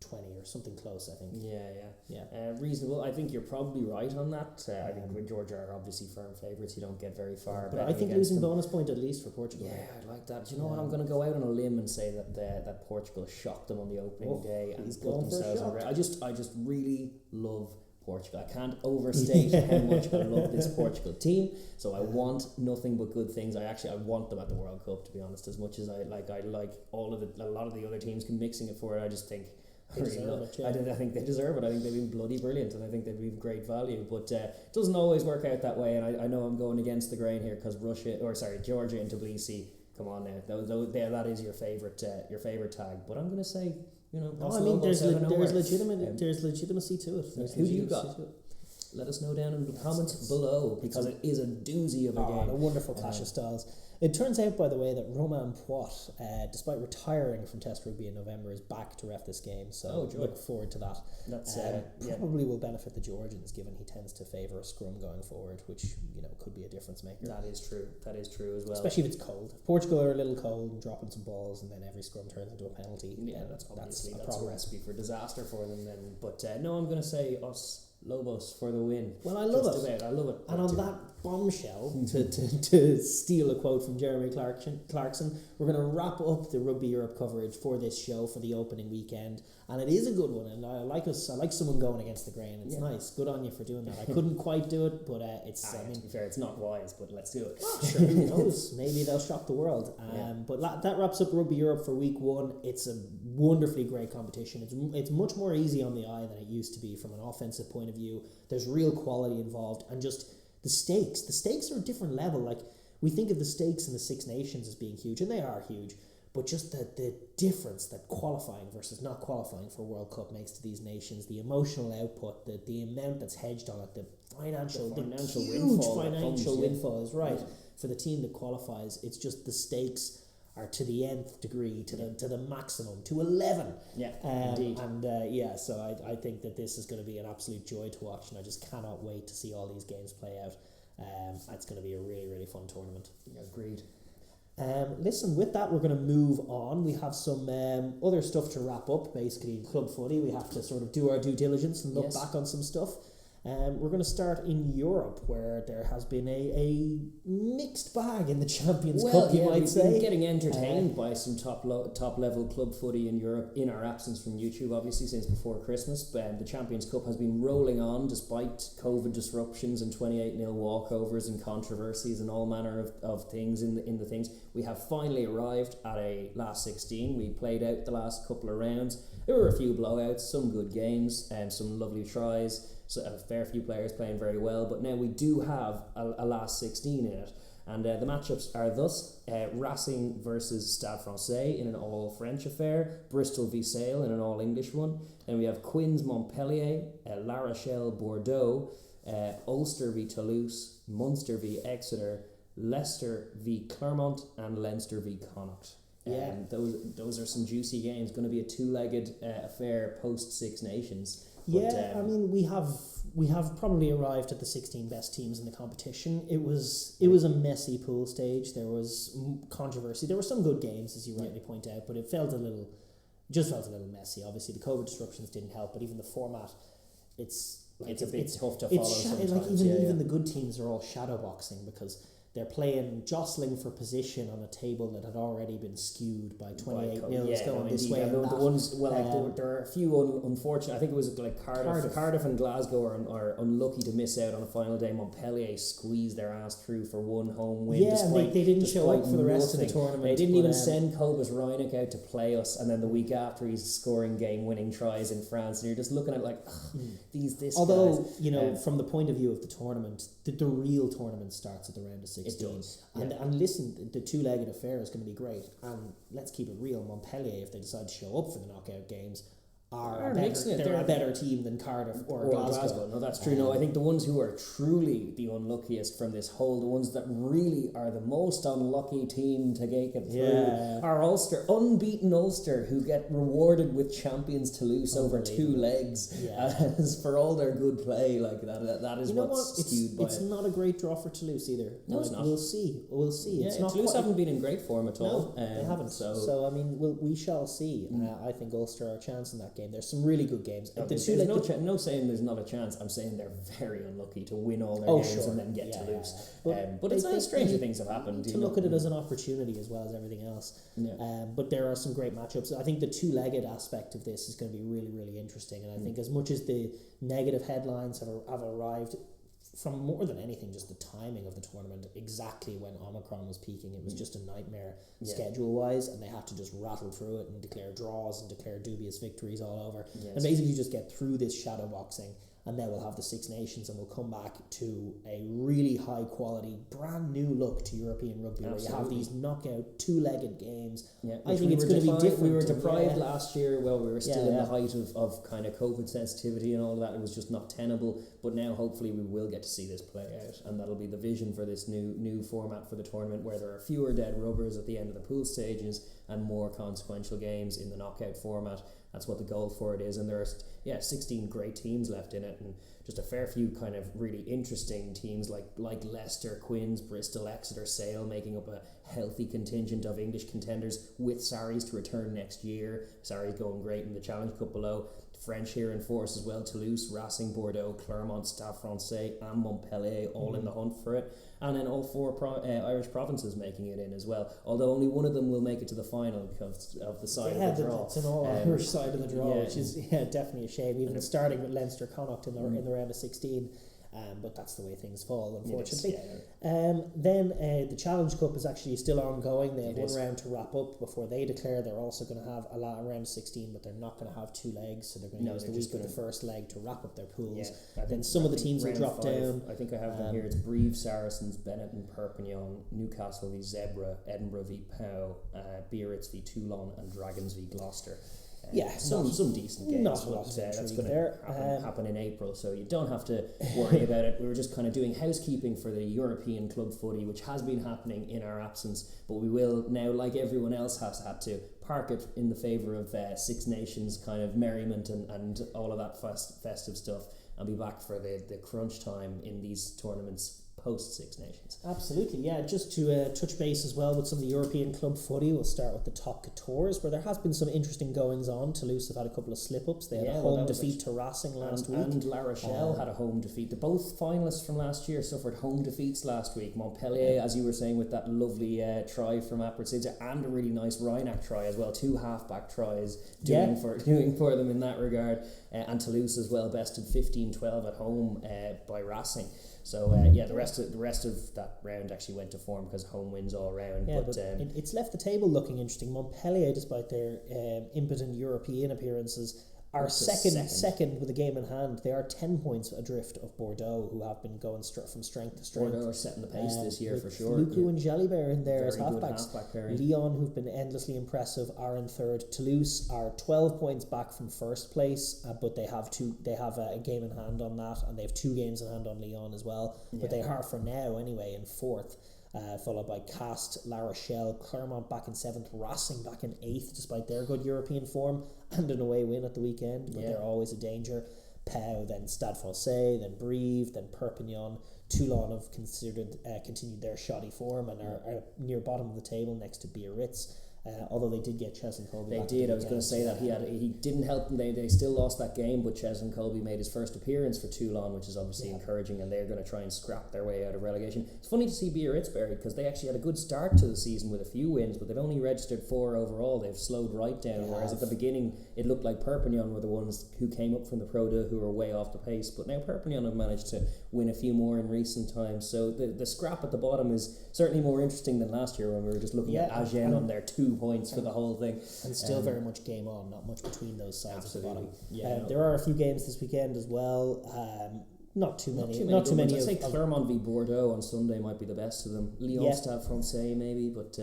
20 or something close, I think. Yeah. Reasonable. I think you're probably right on that. I think with Georgia are obviously firm favourites. You don't get very far. But I think losing bonus point at least for Portugal. Yeah, I like that. Do you know what? I'm going to go out on a limb and say that Portugal shocked them on the opening day and put themselves on. I just really love Portugal. I can't overstate how much I love this Portugal team. So I want nothing but good things. I want them at the World Cup, to be honest. As much as I like all of it, a lot of the other teams mixing it for it. I just think. I think they deserve it. I think they've been bloody brilliant, and I think they've been great value. But it doesn't always work out that way, and I know I'm going against the grain here because Georgia and Tbilisi. Come on now, that is your favorite tag. But I'm going to say, there's legitimacy to it. Who do you got? Let us know down in the comments below, because it is a doozy of a game. A wonderful clash of styles. It turns out, by the way, that Romain Poit, despite retiring from Test Rugby in November, is back to ref this game. So look forward to that. That's probably will benefit the Georgians, given he tends to favour a scrum going forward, which could be a difference maker. That is true as well. Especially if it's cold. If Portugal are a little cold and dropping some balls, and then every scrum turns into a penalty. Yeah, that's a recipe for disaster for them then. But no, I'm going to say us. Lobos for the win. Well, I love it. I love it. And on that bombshell, to steal a quote from Jeremy Clarkson, we're going to wrap up the Rugby Europe coverage for this show for the opening weekend. And it is a good one. And I like someone going against the grain. It's nice. Good on you for doing that. I couldn't quite do it, but it's... to be fair, it's not wise, but let's do it. Well, sure, who knows? Maybe they'll shock the world. But that wraps up Rugby Europe for week 1. It's a wonderfully great competition. It's much more easy on the eye than it used to be from an offensive point of view. There's real quality involved, and just the stakes are a different level. Like, we think of the stakes in the Six Nations as being huge, and they are huge, but just the difference that qualifying versus not qualifying for World Cup makes to these nations, the emotional output, the amount that's hedged on it, the huge financial windfall is right for the team that qualifies. It's just the stakes are to the nth degree, to the maximum, to 11. Yeah, indeed. And so I think that this is going to be an absolute joy to watch, and I just cannot wait to see all these games play out. It's going to be a really, really fun tournament. Agreed. Listen, with that, we're going to move on. We have some other stuff to wrap up. Basically, in club footy, we have to sort of do our due diligence and look back on some stuff. We're going to start in Europe, where there has been a mixed bag in the Champions Cup, you might say. We've been getting entertained by some top level club footy in Europe in our absence from YouTube, obviously, since before Christmas. But the Champions Cup has been rolling on despite COVID disruptions and 28-0 walkovers and controversies and all manner of things in the things. We have finally arrived at a last 16. We played out the last couple of rounds. There were a few blowouts, some good games, and some lovely tries. So a fair few players playing very well, but now we do have a last 16 in it. And the matchups are thus: Racing versus Stade Francais in an all-French affair, Bristol v Sale in an all-English one. Then we have Quins Montpellier, La Rochelle Bordeaux, Ulster v Toulouse, Munster v Exeter, Leicester v Clermont, and Leinster v Connacht. Those are some juicy games. Going to be a two-legged affair post Six Nations. But, I mean, we have probably arrived at the 16 best teams in the competition. It was a messy pool stage. There was controversy. There were some good games, as you rightly point out, but it felt a little messy. Obviously, the COVID disruptions didn't help, but even the format, it's a bit tough to follow sometimes. Even the good teams are all shadow boxing because they're playing jostling for position on a table that had already been skewed by 28 nils going this way. The ones, there are a few unfortunate. I think it was like Cardiff and Glasgow are unlucky to miss out on a final day. Montpellier squeezed their ass through for one home win. Yeah, and they didn't show up for the rest of the tournament. They didn't even send Cobus Reinach out to play us, and then the week after he's scoring game-winning tries in France, and you're just looking at this. Although guys. From the point of view of the tournament, the real tournament starts at the round of 16. It does. And listen, the two-legged affair is going to be great. And let's keep it real. Montpellier, if they decide to show up for the knockout games, they're a better team than Cardiff or Glasgow. No, that's true. No, I think the ones who are truly the unluckiest from this whole, the ones that really are the most unlucky team to make it through are Ulster, unbeaten Ulster, who get rewarded with champions Toulouse over two legs as for all their good play. Like that is what's skewed by it. It's not a great draw for Toulouse either. No, it's not. We'll see. Yeah, it's not Toulouse haven't been in great form at all. No, they haven't. So I mean, we shall see. I think Ulster are a chance in that game. There's some really good games. No saying there's not a chance. I'm saying they're very unlucky to win all their games and then get to lose. But it's nice. Stranger things have happened. To look at it as an opportunity as well as everything else. Yeah. But there are some great matchups. I think the two-legged aspect of this is going to be really, really interesting. And I think as much as the negative headlines have arrived from more than anything, just the timing of the tournament, exactly when Omicron was peaking, it was just a nightmare schedule-wise, and they had to just rattle through it and declare draws and declare dubious victories all over, and basically just get through this shadow boxing. And then we'll have the Six Nations, and we'll come back to a really high quality, brand new look to European rugby. Absolutely. Where you have these knockout two-legged games. Yeah, I think it's going to be different. We were deprived last year. Well, we were still in the height of kind of COVID sensitivity and all of that. It was just not tenable. But now, hopefully, we will get to see this play out, and that'll be the vision for this new format for the tournament, where there are fewer dead rubbers at the end of the pool stages and more consequential games in the knockout format. That's what the goal for it is, and there are 16 great teams left in it, and just a fair few kind of really interesting teams like Leicester, Quins, Bristol, Exeter, Sale, making up a healthy contingent of English contenders with Sarries to return next year. Sarries going great in the Challenge Cup below. French here in force as well: Toulouse, Racing, Bordeaux, Clermont, Stade Francais, and Montpellier all in the hunt for it. And then all four Irish provinces making it in as well. Although only one of them will make it to the final because of the side of the draw. It's an all-Irish side of the draw, which is definitely a shame. Even starting with Leinster Connacht in the round of 16. But that's the way things fall, unfortunately. Then the Challenge Cup is actually still ongoing. They have one round to wrap up before they declare. They're also going to have a round of 16, but they're not going to have two legs, so they're going to use the week of the first leg to wrap up their pools. Then some of the teams will drop down. I think I have them here. It's Brive, Saracens, Bennett and Perpignan, Newcastle v Zebra, Edinburgh v Pau, Biarritz v Toulon, and Dragons v Gloucester. Some decent games. Not a lot of that's intrigue going there. to happen in April, so you don't have to worry about it. We were just kind of doing housekeeping for the European club footy, which has been happening in our absence, but we will now, like everyone else has had to, park it in the favour of Six Nations kind of merriment and all of that festive stuff, and be back for the crunch time in these tournaments post Six Nations. Absolutely, yeah. Just to touch base as well with some of the European club footy, we'll start with the top 14s, where there has been some interesting goings on. Toulouse have had a couple of slip-ups. They had a home defeat to Racing last week. And La Rochelle had a home defeat. They're both finalists from last year suffered home defeats last week. Montpellier, as you were saying, with that lovely try from April and a really nice Reinach try as well. 2 half-back tries doing for them in that regard. And Toulouse as well, bested 15-12 at home by Racing. So the rest of that round actually went to form because home wins all round. Yeah, but it's left the table looking interesting. Montpellier, despite their impotent European appearances, are second with a game in hand. They are 10 points adrift of Bordeaux, who have been going from strength to strength. Bordeaux are setting the pace this year for sure. Lucu and Jalibert in there as Very good halfbacks. halfback pairing. Lyon, who've been endlessly impressive, are in third. Toulouse are 12 points back from first place, but they have a game in hand on that, and they have 2 games in hand on Lyon as well. But they are for now anyway in fourth. Followed by Castres, La Rochelle, Clermont back in 7th, Racing back in 8th, despite their good European form and an away win at the weekend, but they're always a danger. Pau, then Stade Francais, then Brive, then Perpignan. Toulon have continued their shoddy form and are near bottom of the table next to Biarritz. Although they did get Ches and Colby. They did. I was going to say that he didn't help them. They still lost that game, but Ches and Colby made his first appearance for Toulon, which is obviously encouraging, and they're going to try and scrap their way out of relegation. It's funny to see Biarritz buried because they actually had a good start to the season with a few wins, but they've only registered 4 overall. They've slowed right down, whereas at the beginning it looked like Perpignan were the ones who came up from the Pro D who were way off the pace, but now Perpignan have managed to win a few more in recent times. So the scrap at the bottom is certainly more interesting than last year when we were just looking at Agen on their 2 points for the whole thing, and still very much game on, not much between those sides at the bottom. There are a few games this weekend as well. Not too many. I'd say Clermont v Bordeaux on Sunday might be the best of them. Lyon Stade Francais maybe, but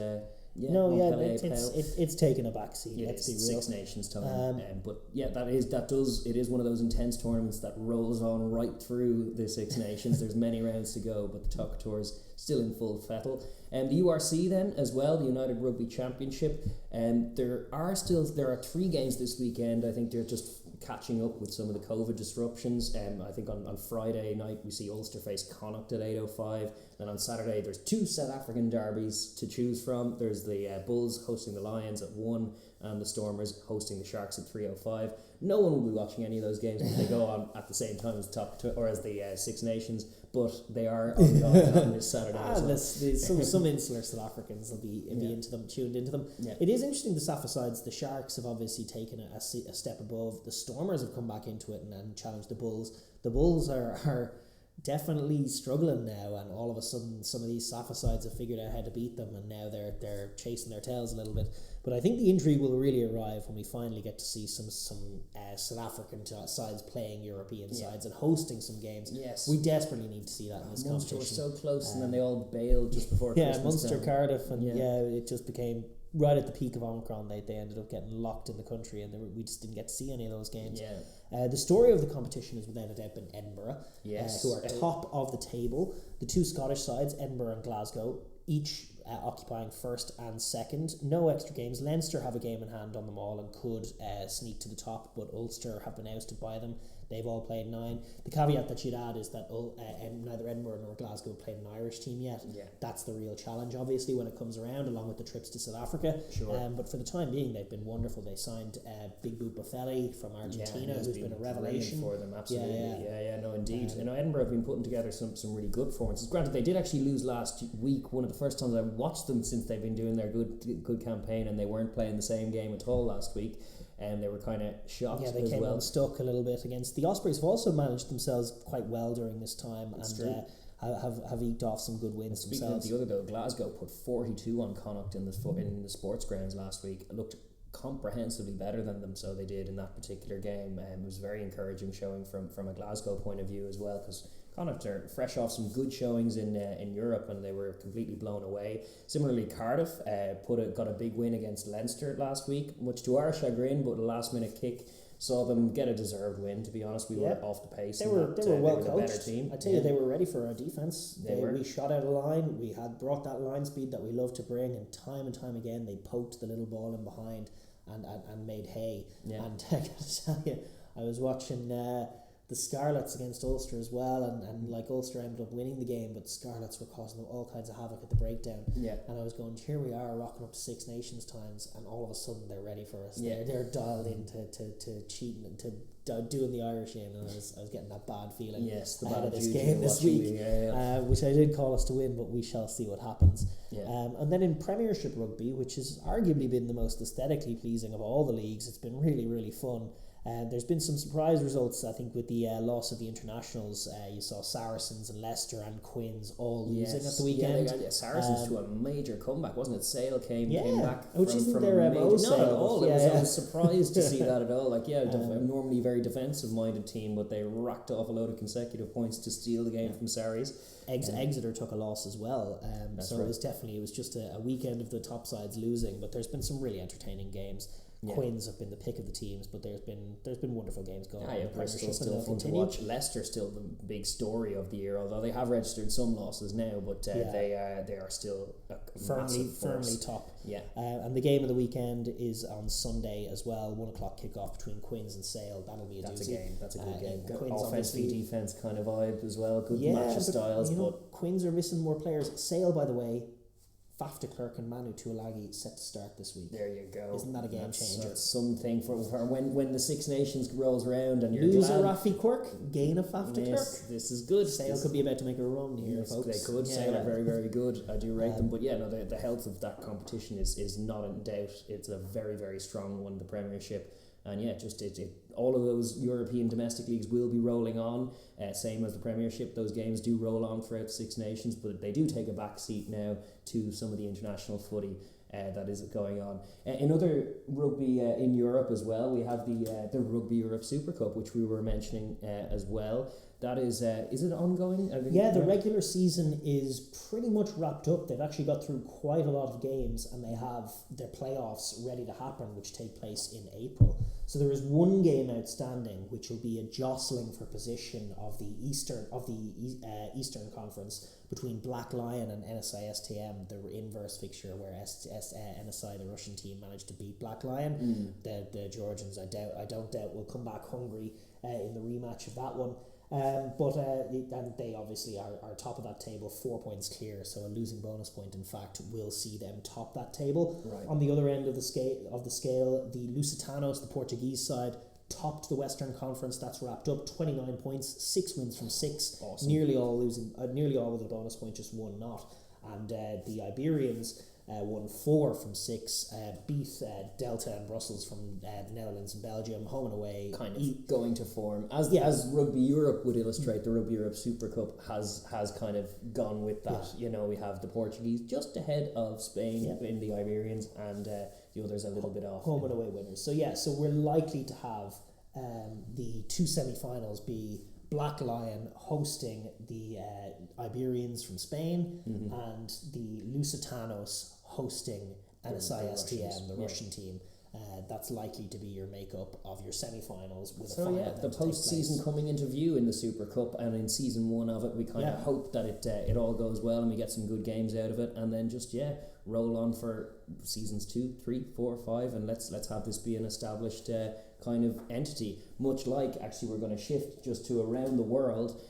it's taken a back seat. Let's be real. Six Nations time, but it is one of those intense tournaments that rolls on right through the Six Nations. There's many rounds to go, but the top tour's still in full fettle. The URC then as well, the United Rugby Championship. There are 3 games this weekend. I think they're just catching up with some of the COVID disruptions. I think on Friday night we see Ulster face Connacht at 8:05. Then on Saturday there's 2 South African derbies to choose from. There's the Bulls hosting the Lions at 1 and the Stormers hosting the Sharks at 3:05. No one will be watching any of those games if they go on at the same time as the Six Nations, but they are on this Saturday. Some insular South Africans will be into them, tuned into them. Yeah. It is interesting. The Safa sides, the Sharks have obviously taken a step above. The Stormers have come back into it and challenged the Bulls. The Bulls are definitely struggling now, and all of a sudden some of these Safa sides have figured out how to beat them, and now they're chasing their tails a little bit. But I think the intrigue will really arrive when we finally get to see some South African sides playing European sides and hosting some games. Yes, we desperately need to see that in this competition. Munster were so close, and then they all bailed just before Christmas. Munster, Cardiff, and it just became right at the peak of Omicron. They ended up getting locked in the country, and we just didn't get to see any of those games. The story of the competition is without a doubt in Edinburgh, who are top of the table. The 2 Scottish sides, Edinburgh and Glasgow, each occupying first and second. No extra games. Leinster have a game in hand on them all and could sneak to the top, but Ulster have been ousted by them. They've all played 9. The caveat that you'd add is that neither Edinburgh nor Glasgow played an Irish team yet. That's the real challenge, obviously, when it comes around, along with the trips to South Africa. But for the time being, they've been wonderful. They signed Big Boot Buffelli from Argentina, who's been a revelation for them. Absolutely, no, indeed. Edinburgh have been putting together some really good performances. Granted, they did actually lose last week. One of the first times I watched them since they've been doing their good campaign, and they weren't playing the same game at all last week. And they were kind of shocked. They came unstuck a little bit against the Ospreys. Have also managed themselves quite well during this time. That's true. Have eked off some good wins Speaking themselves. Speaking of the other, though, Glasgow put 42 on Connacht in the sports grounds last week. It looked comprehensively better than them, so they did in that particular game. It was very encouraging showing from a Glasgow point of view as well, because gone after fresh off some good showings in Europe, and they were completely blown away. Similarly, Cardiff got a big win against Leinster last week, much to our chagrin, but a last minute kick saw them get a deserved win. To be honest, we were off the pace. They were well coached. The better team. I tell you, they were ready for our defence. We shot out a line. We had brought that line speed that we love to bring, and time again they poked the little ball in behind and made hay. Yeah. And I gotta tell you, I was watching the Scarlets against Ulster as well, and like Ulster ended up winning the game, but the Scarlets were causing them all kinds of havoc at the breakdown. Yeah. And I was going, here we are rocking up to Six Nations times, and all of a sudden they're ready for us. Yeah. They're dialed in to cheating and to doing the Irish in, and I was getting that bad feeling ahead of this game this week, which I did call us to win, but we shall see what happens. Yeah. And then in Premiership Rugby, which has arguably been the most aesthetically pleasing of all the leagues, it's been really, really fun. There's been some surprise results, I think, with the loss of the internationals. You saw Saracens and Leicester and Quins all losing at the weekend. Yeah, Saracens to a major comeback, wasn't it? Sale came back which from, isn't from their MO. Not at all. I was surprised to see that at all. Like, normally a very defensive-minded team, but they racked off a load of consecutive points to steal the game from Saris. Exeter took a loss as well. So right. It was just a weekend of the top sides losing, but there's been some really entertaining games. Yeah. Quins have been the pick of the teams, but there's been wonderful games going on. Premiership still fun to watch. Leicester still the big story of the year, although they have registered some losses now, but they are still firmly top. Yeah. And the game of the weekend is on Sunday as well. 1 o'clock kickoff between Quins and Sale. That'll be a doozy. That's a good game. Quins offense v defense kind of vibe as well. Good match of styles, but Quins are missing more players. Sale, by the way, Faf de Klerk and Manu Tuolagi set to start this week. There you go. Isn't that a game changer? That's something for when the Six Nations rolls around and you're lose glad. a Rafi Quirk, gain a Faf de Klerk. This is good. Sale could be about to make a run here, folks. They could. Sale are very, very good. I do rate them, but the health of that competition is not in doubt. It's a very, very strong one. The Premiership. And all of those European domestic leagues will be rolling on, same as the Premiership. Those games do roll on throughout the Six Nations, but they do take a back seat now to some of the international footy that is going on. In other rugby in Europe as well, we have the Rugby Europe Super Cup, which we were mentioning as well. That is it ongoing? The regular season is pretty much wrapped up. They've actually got through quite a lot of games, and they have their playoffs ready to happen, which take place in April. So there is one game outstanding, which will be a jostling for position of the Eastern Conference between Black Lion and NSI STM, the inverse fixture where NSI, the Russian team, managed to beat Black Lion. The Georgians, I don't doubt, will come back hungry in the rematch of that one. And they obviously are top of that table, 4 points clear, so a losing bonus point, in fact, will see them top that table. Right. On the other end of the scale, the Lusitanos, the Portuguese side, topped the Western Conference. That's wrapped up, 29 points, 6 wins from 6, awesome. nearly all with a bonus point, just one not. And the Iberians won 4 from 6, beat Delta and Brussels from the Netherlands and Belgium, home and away. Kind of going to form. As Rugby Europe would illustrate, the Rugby Europe Super Cup has kind of gone with that. Yeah. We have the Portuguese just ahead of Spain in the Iberians, and the others a little bit off. Home and away winners. So we're likely to have the 2 semi-finals be Black Lion hosting the Iberians from Spain and the Lusitanos hosting NSI STM, the Russian team. That's likely to be your makeup of your semi-finals. With the post-season coming into view in the Super Cup, and in season 1 of it, we kind of hope that it all goes well and we get some good games out of it, and then just roll on for seasons 2, 3, 4, 5, and let's have this be an established kind of entity. Much like, actually, we're going to shift just to around the world,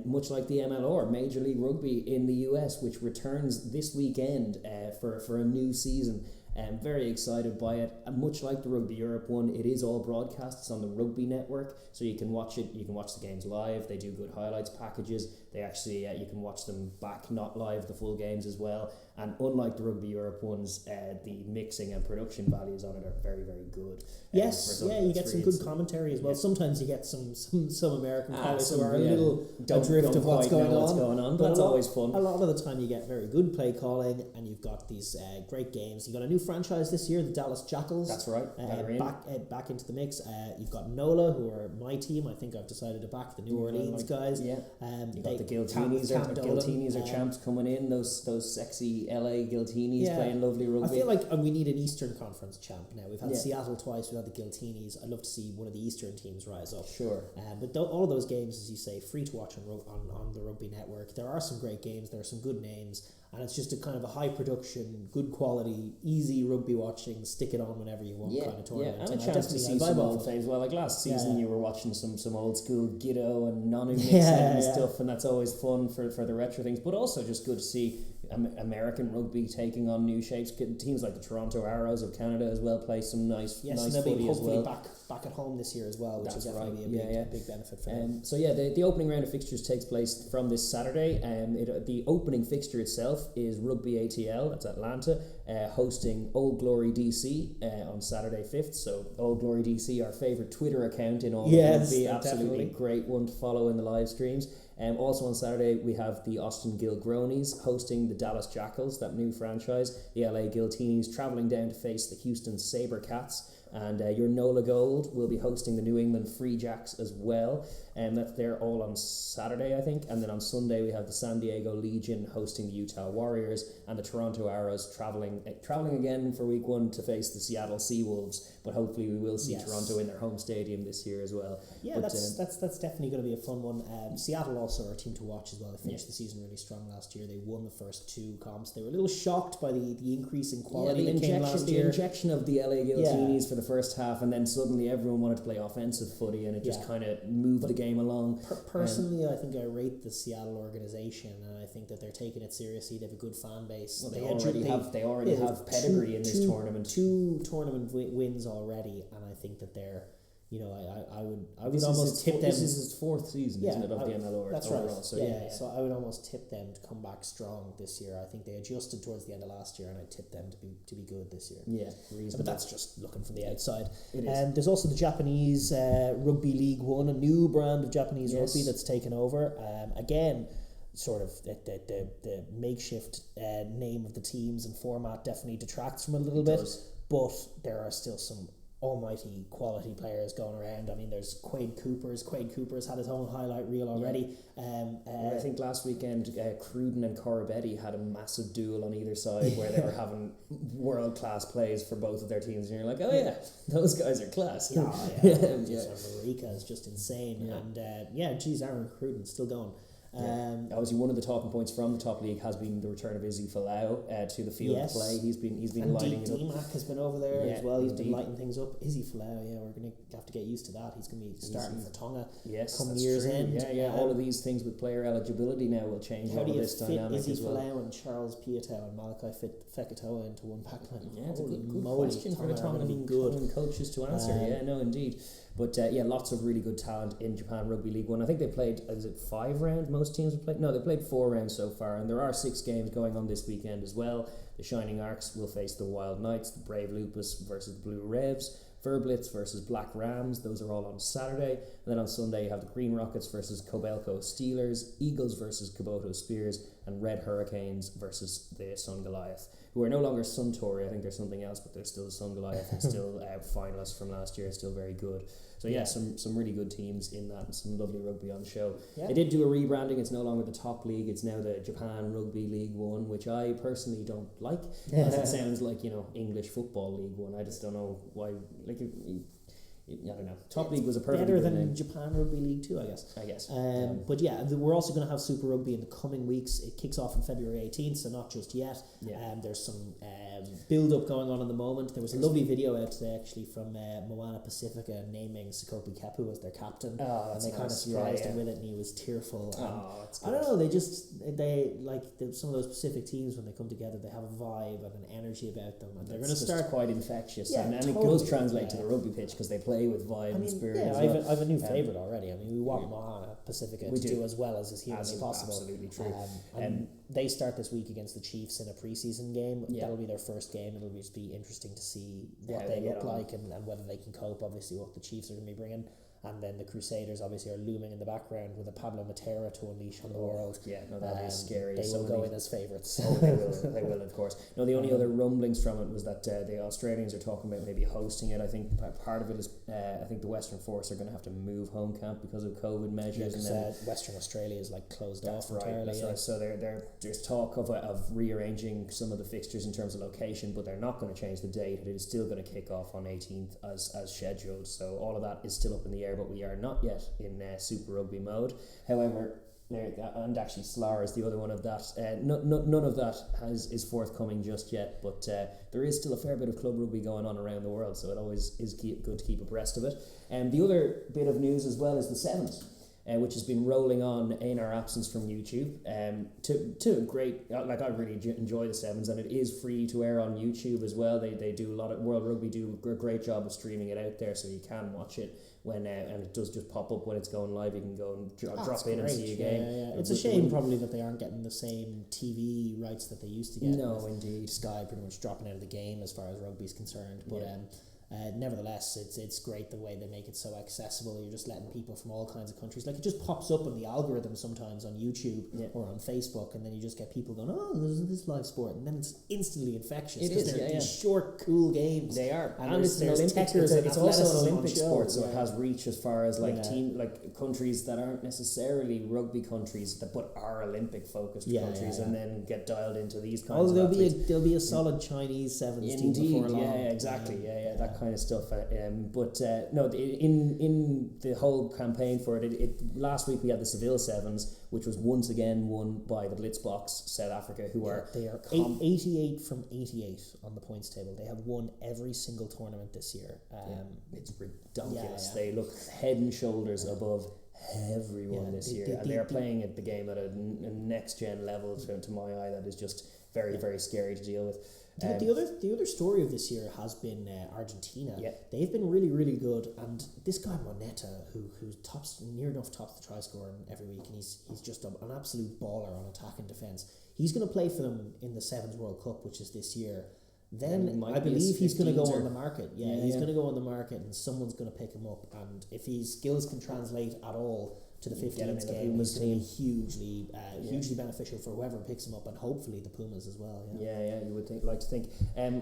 much like the MLR, Major League Rugby in the US, which returns this weekend for a new season. I'm very excited by it. Much like the Rugby Europe one, it is all broadcasts on the Rugby Network, so you can watch it. You can watch the games live. They do good highlights packages. They actually you can watch them back, not live, the full games as well. And unlike the Rugby Europe ones, the mixing and production values on it are very, very good. Yes, you get some good commentary as well. Sometimes you get some American colleagues who are a little adrift of what's going on. But that's always fun. A lot of the time you get very good play calling, and you've got these great games. You've got a new franchise this year, the Dallas Jackals. That's right. Back into the mix. You've got NOLA, who are my team. I think I've decided to back the New Orleans guys. Yeah. You've got the Giltinis are champs coming in. Those sexy LA Giltinis playing lovely rugby. I feel like we need an Eastern Conference champ now. We've had Seattle twice. We've had the Giltinis. I'd love to see one of the Eastern teams rise up. Sure. But all of those games, as you say, free to watch on the Rugby Network. There are some great games. There are some good names. And it's just a kind of a high production, good quality, easy rugby watching, stick it on whenever you want kind of tournament. Yeah, and a chance to see some old things. Well, like last season you were watching some old school Giddo and Nonu mixing and stuff, and that's always fun for the retro things, but also just good to see American rugby taking on new shapes. Teams like the Toronto Arrows of Canada as well play some nice footy as well. Yes, and they'll be back at home this year as well, which is definitely a big benefit for them. So the opening round of fixtures takes place from this Saturday. The opening fixture itself is Rugby ATL, that's Atlanta, hosting Old Glory DC on Saturday 5th. So Old Glory DC, our favourite Twitter account in all of rugby, absolutely great one to follow in the live streams. Also on Saturday we have the Austin Gilgronis hosting the Dallas Jackals, that new franchise. The LA Giltinis travelling down to face the Houston Sabercats. And your NOLA Gold will be hosting the New England Free Jacks as well. They're all on Saturday, I think. And then on Sunday we have the San Diego Legion hosting the Utah Warriors, and the Toronto Arrows travelling again for week 1 to face the Seattle Seawolves. But hopefully we will see Toronto in their home stadium this year as well. Yeah, but, that's definitely going to be a fun one. Seattle also are a team to watch as well. They finished the season really strong last year. They won the first 2 comps. They were a little shocked by the increase in quality that came last year. The injection of the LA Giltinis for the first half, and then suddenly everyone wanted to play offensive footy, and it just kind of moved the game along. Personally, I think I rate the Seattle organisation, and I think that they're taking it seriously. They have a good fan base. Well, they already have pedigree in this tournament. 2 tournament wins already, and I think that they're, I would almost tip them. This is his 4th season, isn't it, of the MLR? That's overall, right. So so I would almost tip them to come back strong this year. I think they adjusted towards the end of last year, and I tip them to be good this year. Yeah, reasonable. But that's just looking from the outside. It is. There's also the Japanese Rugby League 1, a new brand of Japanese rugby that's taken over. Again, sort of the makeshift name of the teams and format definitely detracts from it a little bit, but there are still some almighty quality players going around. I mean, there's Quade Cooper's had his own highlight reel already. I think last weekend Cruden and Corabetti had a massive duel on either side where they were having world class plays for both of their teams, and you're like, those guys are class. Marika is just insane, and Aaron Cruden still going. Obviously, one of the talking points from the top league has been the return of Izzy Folau to the field of play. He's been and lighting it up. D-Mac has been over there as well. He's been lighting things up. Izzy Folau, we're going to have to get used to that. He's going to be starting for Tonga come year's end. All of these things with player eligibility now will change all of this dynamic Izzy as well. Folau and Charles Piatow and Malachi Fekitoa into one pack line? Yeah, it's a good question for the Tongan coaches to answer. Indeed. But lots of really good talent in Japan Rugby League 1. I think they played, is it 5 rounds? Most teams have played? No, they played 4 rounds so far, and there are 6 games going on this weekend as well. The Shining Arcs will face the Wild Knights, the Brave Lupus versus the Blue Revs, Verblitz versus Black Rams. Those are all on Saturday. And then on Sunday you have the Green Rockets versus Kobelco Steelers, Eagles versus Kaboto Spears, and Red Hurricanes versus the Sun Goliath, who are no longer Suntory. I think they're something else, but they're still the Sun Goliath and still finalists from last year, still very good. So some really good teams in that, and some lovely rugby on the show. They did do a rebranding. It's no longer the top league. It's now the Japan Rugby League 1, which I personally don't like, as it sounds like, English Football League 1. I just don't know why. I don't know. Top League was a perfect better than name. Japan Rugby League 2, I guess. But we're also going to have Super Rugby in the coming weeks. It kicks off on February 18th, so not just yet. There's some build up going on at the moment. There was a lovely video out today actually from Moana Pacifica naming Sikopi Kepu as their captain, and they kind of surprised him with it, and he was tearful. I don't know. They like some of those Pacific teams, when they come together, they have a vibe and an energy about them, and they're going to start quite infectious. And it does translate to the rugby pitch because they play with vibe and spirit. I have a new favourite already. I mean, we want Moana Pacifica to do as well as is humanly possible. Absolutely true. And they start this week against the Chiefs in a pre-season game. Yeah. That'll be their first game. It'll just be interesting to see what they look like and whether they can cope, obviously, what the Chiefs are going to be bringing. And then the Crusaders obviously are looming in the background with a Pablo Matera to unleash on the world. Yeah, no, that'll be scary. They will go in as favourites. Oh, they will. They will, of course. No, the only other rumblings from it was that the Australians are talking about maybe hosting it. I think part of it is I think the Western Force are going to have to move home camp because of COVID measures. And then Western Australia is like closed off entirely. That's right. So there's talk of rearranging some of the fixtures in terms of location, but they're not going to change the date. It is still going to kick off on 18th as scheduled. So all of that is still up in the air, but we are not yet in Super Rugby mode. However, and actually Slar is the other one of that. None of that is forthcoming just yet, but there is still a fair bit of club rugby going on around the world, so it always is good to keep abreast of it. And the other bit of news as well is the Sevens, which has been rolling on in our absence from YouTube. To great, like I really enjoy the Sevens, and it is free to air on YouTube as well. They do a lot of World Rugby do a great job of streaming it out there, so you can watch it when and it does just pop up when it's going live. You can go and drop in and see a game. Yeah. It's a shame probably that they aren't getting the same TV rights that they used to get. No, indeed. Sky pretty much dropping out of the game as far as rugby's concerned, but nevertheless, it's great the way they make it so accessible. You're just letting people from all kinds of countries, like it just pops up in the algorithm sometimes on YouTube or on Facebook, and then you just get people going, oh, there's this live sport, and then it's instantly infectious. It is, these short, cool games. They are, and it's also an Olympic sport, so it has reach as far as like countries that aren't necessarily rugby countries but are Olympic focused countries, and then get dialed into these kinds of athletes. There'll be a solid Chinese Sevens team before long. Exactly. That kind of stuff. No, in the campaign for it, last week we had the Seville Sevens, which was once again won by the Blitzboks South Africa, who are 88 from 88 on the points table. They have won every single tournament this year. It's ridiculous. They look head and shoulders above everyone this year, and they're playing at the game at a next gen level to my eye that is just very very scary to deal with. The other story of this year has been Argentina. Yeah. They've been really, really good, and this guy Moneta, who near enough tops the try scorer every week, and he's just an absolute baller on attack and defence. He's going to play for them in the Sevens World Cup, which is this year. Then I believe he's going to go on the market. He's going to go on the market, and someone's going to pick him up. And if his skills can translate at all to the 15s game, it's going to be hugely beneficial for whoever picks him up, and hopefully the Pumas as well. You would like to think.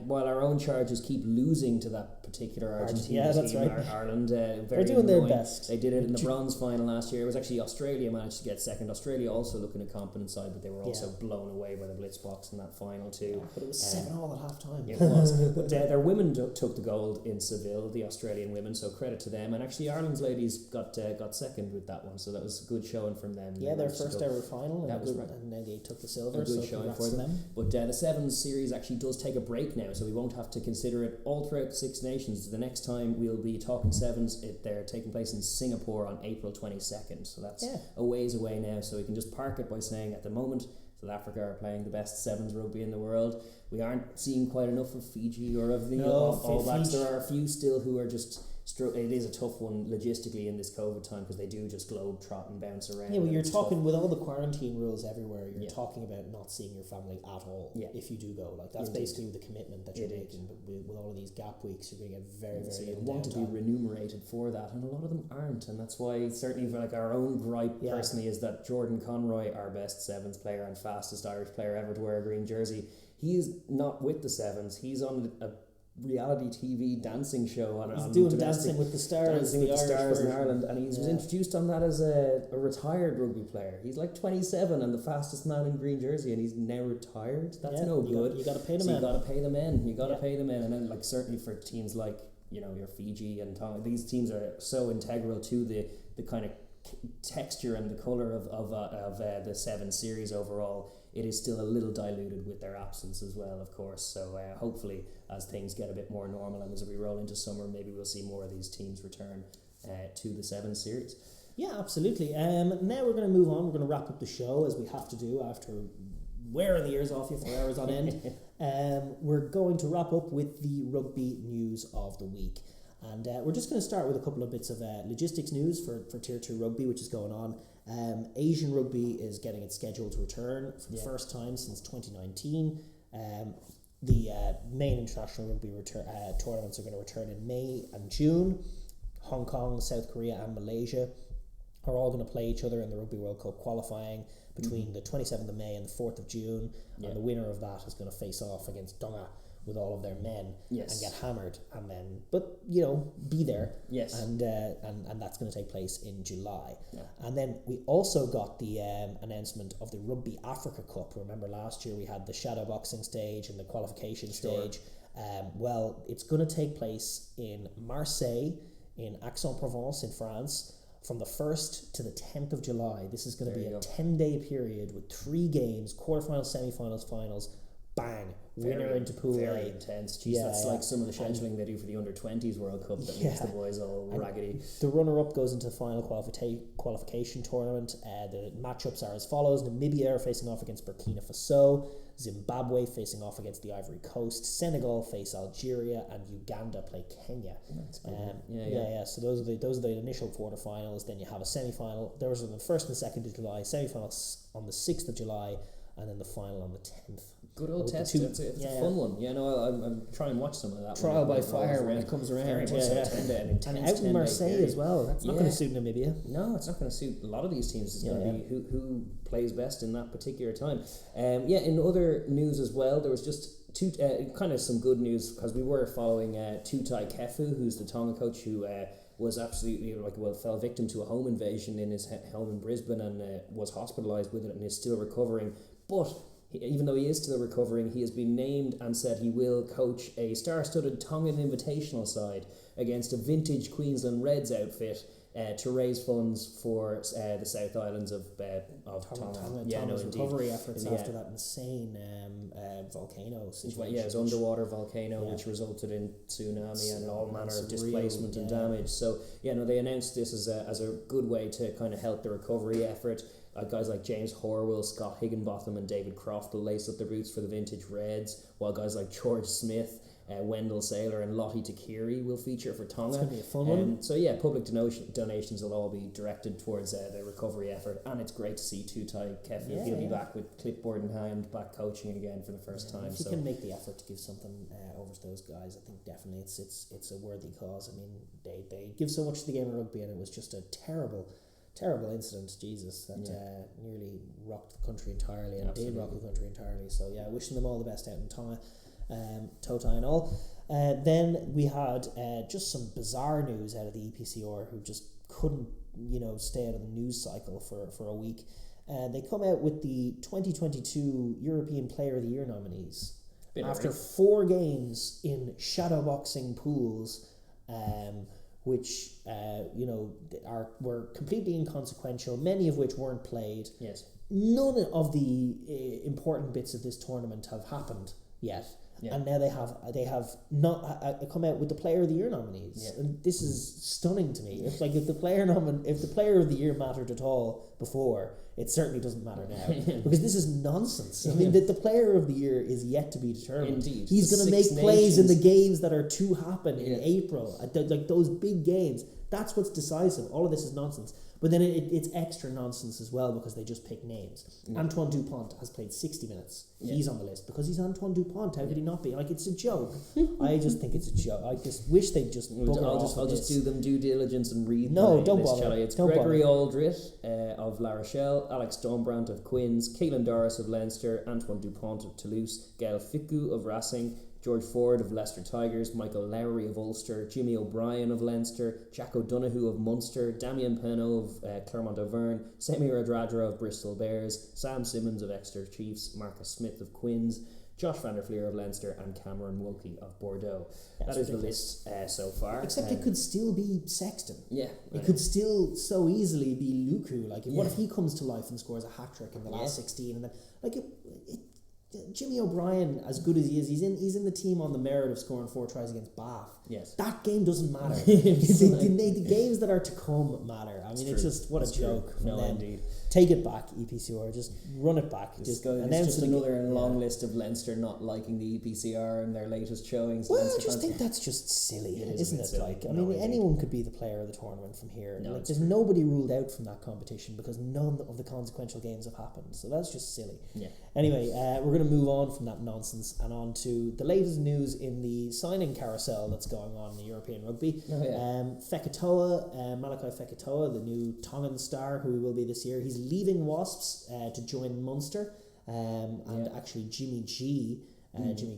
While our own charges keep losing to that particular Argentina team, right. Ireland, they're doing their best. They did it in the bronze final last year. It was actually Australia managed to get second. Australia also looking a competent side, but they were also blown away by the Blitzboks in that final too. But it was 7-7 at half time. It was. But their women took the gold in Seville, the Australian women, so credit to them. And actually Ireland's ladies got second with that one, so that was a good showing from them. Yeah, their first ever final, that was right. And then they took the silver. A good showing for them. But the Sevens series actually does take a break now, so we won't have to consider it all throughout Six Nations. The next time we'll be talking Sevens, they're taking place in Singapore on April 22nd, so that's a ways away now, so we can just park it by saying at the moment South Africa are playing the best Sevens rugby in the world. We aren't seeing quite enough of Fiji or of the All Blacks. There are a few still who are just it is a tough one logistically in this COVID time, because they do just globe trot and bounce around. Yeah, well, you're talking with all the quarantine rules everywhere. You're talking about not seeing your family at all. Yeah. If you do go, like that's basically the commitment that you're making. But with all of these gap weeks, you're going to get very little want to be remunerated for that, and a lot of them aren't, and that's why certainly for like our own gripe personally is that Jordan Conroy, our best Sevens player and fastest Irish player ever to wear a green jersey, he is not with the Sevens. He's on a reality TV dancing show on doing Dancing with the Stars in Ireland, and he was introduced on that as a retired rugby player. He's like 27 and the fastest man in green jersey, and he's now retired. That's no good. You got to pay them in. You got to pay them in. You got to pay them in, and then like certainly for teams like your Fiji and Tonga, these teams are so integral to the kind of texture and the colour of the Seven series overall. It is still a little diluted with their absence as well, of course. So hopefully, as things get a bit more normal and as we roll into summer, maybe we'll see more of these teams return to the Seven series. Yeah, absolutely. Now we're going to move on. We're going to wrap up the show, as we have to do after wearing the ears off you for hours on end. We're going to wrap up with the rugby news of the week. And we're just going to start with a couple of bits of logistics news for Tier 2 rugby, which is going on. Asian rugby is getting its schedule to return for the first time since 2019. The main international rugby tournaments are going to return in May and June. Hong Kong, South Korea and Malaysia are all going to play each other in the Rugby World Cup qualifying between the 27th of May and the 4th of June. And the winner of that is going to face off against Daragh with all of their men and get hammered, and then be there. And that's going to take place in July. And then we also got the announcement of the Rugby Africa Cup. Remember last year we had the shadow boxing stage and the qualification stage. Well, it's going to take place in Marseille, in Aix-en-Provence in France, from the 1st to the 10th of July. This is going to be a 10-day period with 3 games, quarterfinals, semi-finals, finals. Bang, winner into Pool A. Very intense. Jeez, that's like some of the scheduling they do for the Under-20s World Cup that makes the boys all raggedy. The runner-up goes into the final qualification tournament. The matchups are as follows. Namibia are facing off against Burkina Faso, Zimbabwe facing off against the Ivory Coast, Senegal face Algeria, and Uganda play Kenya. That's good. So those are the initial quarterfinals. Then you have a semi-final. Those are the 1st and 2nd of July, semi-finals on the 6th of July, and then the final on the 10th. Good old test. It's a fun one. I'm trying to watch some of that. Trial by fire when it comes around. And out in Marseille as well. That's not going to suit Namibia. No, it's not going to suit a lot of these teams. It's going to be who plays best in that particular time. In other news as well, there was just kind of some good news, because we were following Tutai Kefu, who's the Tonga coach, who was absolutely fell victim to a home invasion in his home in Brisbane and was hospitalised with it and is still recovering. But even though he is still recovering, he has been named and said he will coach a star-studded Tongan invitational side against a vintage Queensland Reds outfit to raise funds for the South Islands of Tonga. Tonga's recovery efforts after that insane volcano situation. It was underwater volcano which resulted in tsunami and all manner of displacement and damage. So they announced this as a good way to kind of help the recovery effort. Guys like James Horwell, Scott Higginbotham and David Croft will lace up their boots for the vintage Reds, while guys like George Smith, Wendell Saylor and Lottie Takiri will feature for Tonga. It's going to be a fun one. Public donations will all be directed towards the recovery effort, and it's great to see Tutai Kefu. He'll be back with clipboard in hand, back coaching again for the first time. If he can make the effort to give something over to those guys, I think definitely it's a worthy cause. I mean, they give so much to the game of rugby, and it was just a terrible incident, Jesus, that nearly rocked the country entirely, and did rock the country entirely. So wishing them all the best out in Tonga, Totai and all. Then we had just some bizarre news out of the EPCR, who just couldn't stay out of the news cycle for a week. They come out with the 2022 European Player of the Year nominees after 4 games in shadowboxing pools, which were completely inconsequential, many of which weren't played. Yes. None of the important bits of this tournament have happened yet. Yeah. And now they have not come out with the Player of the Year nominees. Yeah. And this is stunning to me. If the Player of the Year mattered at all before, it certainly doesn't matter now, because this is nonsense. I mean, the Player of the Year is yet to be determined. Indeed. He's going to make plays in the games that are to happen in April, like those big games. That's what's decisive. All of this is nonsense. But then it's extra nonsense as well, because they just pick names. Yeah. Antoine Dupont has played 60 minutes. Yeah. He's on the list because he's Antoine Dupont. How could he not be? It's a joke. I just think it's a joke. I just wish they'd just I'll just do them due diligence and read. No, don't bother. It's Gregory Aldrit of La Rochelle, Alex Dombrandt of Quinns, Caelan Doris of Leinster, Antoine Dupont of Toulouse, Gail Ficou of Racing, George Ford of Leicester Tigers, Michael Lowry of Ulster, Jimmy O'Brien of Leinster, Jack O'Donoghue of Munster, Damien Penno of Clermont Auvergne, Samir Radradra of Bristol Bears, Sam Simmons of Exeter Chiefs, Marcus Smith of Quinns, Josh van der Fleer of Leinster, and Cameron Wilkie of Bordeaux. That is the list so far. Except it could still be Sexton. Yeah. It could still so easily be Luku. What if he comes to life and scores a hat-trick in the last 16, and then Jimmy O'Brien, as good as he is, he's in the team on the merit of scoring 4 tries against Bath. Yes. That game doesn't matter. the games that are to come matter. I mean, it's just, what a joke. No, indeed. take it back, EPCR. Just run it back. Just announce just another long list of Leinster not liking the EPCR in their latest showings. Well, I just think that's just silly, isn't it? Silly. Like, I mean, anyone could be the player of the tournament from here. No, like, there's nobody ruled out from that competition because none of the consequential games have happened. So that's just silly. Yeah. Anyway, we're going to move on from that nonsense and on to the latest news in the signing carousel that's going on in the European rugby. Oh, yeah. Malachi Fekitoa, the new Tongan star who he will be this year, he's leaving Wasps to join Munster. Actually Jimmy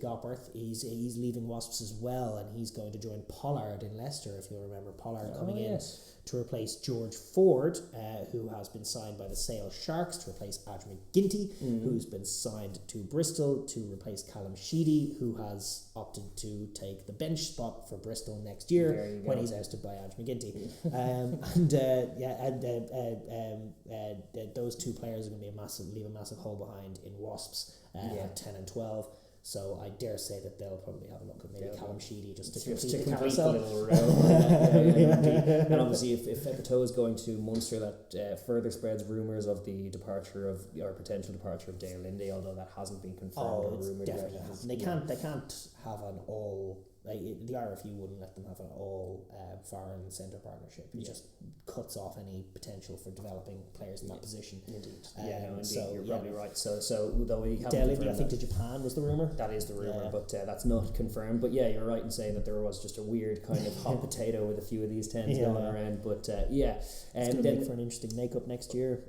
Gopperth, he's leaving Wasps as well, and he's going to join Pollard in Leicester, if you'll remember. Pollard coming in to replace George Ford, who has been signed by the Sale Sharks to replace Adge McGinty, who's been signed to Bristol to replace Callum Sheedy, who has opted to take the bench spot for Bristol next year when he's ousted by Adge McGinty. Those two players are going to leave a massive hole behind in Wasps at 10 and 12. So I dare say that they'll probably have a look at maybe Callum Sheedy just to complete the little row. And obviously if Fekitoa is going to Munster, that further spreads rumours of the departure of, or potential departure of Dale Lindy, although that hasn't been confirmed or rumoured yet. They can't have an all... the RFU wouldn't let them have an all foreign centre partnership. It just cuts off any potential for developing players in that position. Indeed. So you're probably right. So though we haven't Dale, I think to Japan was the rumour. That is the rumour, but that's not confirmed. But yeah, you're right in saying that there was just a weird kind of hot potato with a few of these tens going around. But it's going to make for an interesting makeup next year.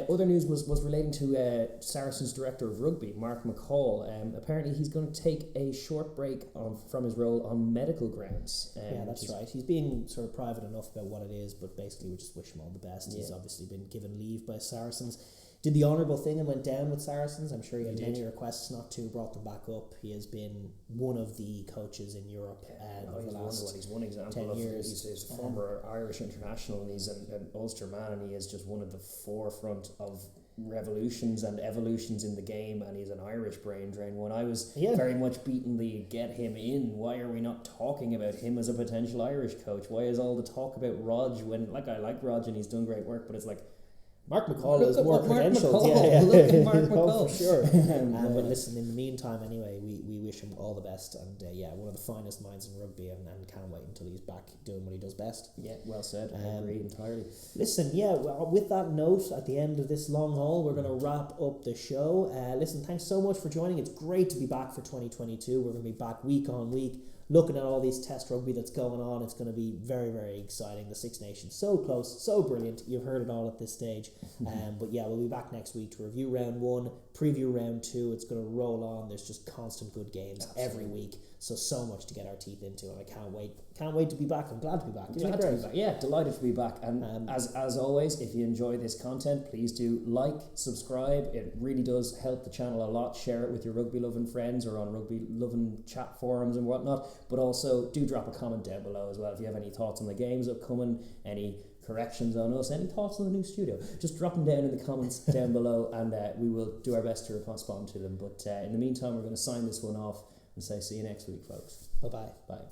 Other news was relating to Saracens director of rugby, Mark McCall. Apparently he's going to take a short break from his role on medical grounds. That's right. He's being sort of private enough about what it is, but basically we just wish him all the best. He's obviously been given leave by Saracens. Did the honourable thing and went down with Saracens. I'm sure he had many requests not to, brought them back up. He has been one of the coaches in Europe over the last he's one example 10 years. He's a former Irish international, and he's an Ulster man, and he is just one of the forefront of revolutions and evolutions in the game, and he's an Irish brain drain. When I was very much beating the get him in, why are we not talking about him as a potential Irish coach? Why is all the talk about Rog when, I like Rog and he's done great work, but it's like Mark McCall is more credentialed. Look at Mark McCall. For sure. But listen, in the meantime, anyway, we wish him all the best. And one of the finest minds in rugby, and can't wait until he's back doing what he does best. Yeah, well said. I agree entirely. Listen, well, with that note, at the end of this long haul, we're going to wrap up the show. Listen, thanks so much for joining. It's great to be back for 2022. We're going to be back week on week, looking at all these test rugby that's going on. It's going to be very, very exciting. The Six Nations, so close, so brilliant. You've heard it all at this stage. But we'll be back next week to review round 1, preview round 2. It's going to roll on. There's just constant good games every week. So much to get our teeth into, and I can't wait to be back. I'm glad to be back. Glad to be back. Yeah, delighted to be back. And as always, if you enjoy this content, please do like, subscribe. It really does help the channel a lot. Share it with your rugby loving friends or on rugby loving chat forums and whatnot. But also do drop a comment down below as well if you have any thoughts on the games upcoming, any corrections on us, any thoughts on the new studio, just drop them down in the comments down below, and we will do our best to respond to them. But in the meantime, we're going to sign this one off and say see you next week, folks. Bye-bye. Bye.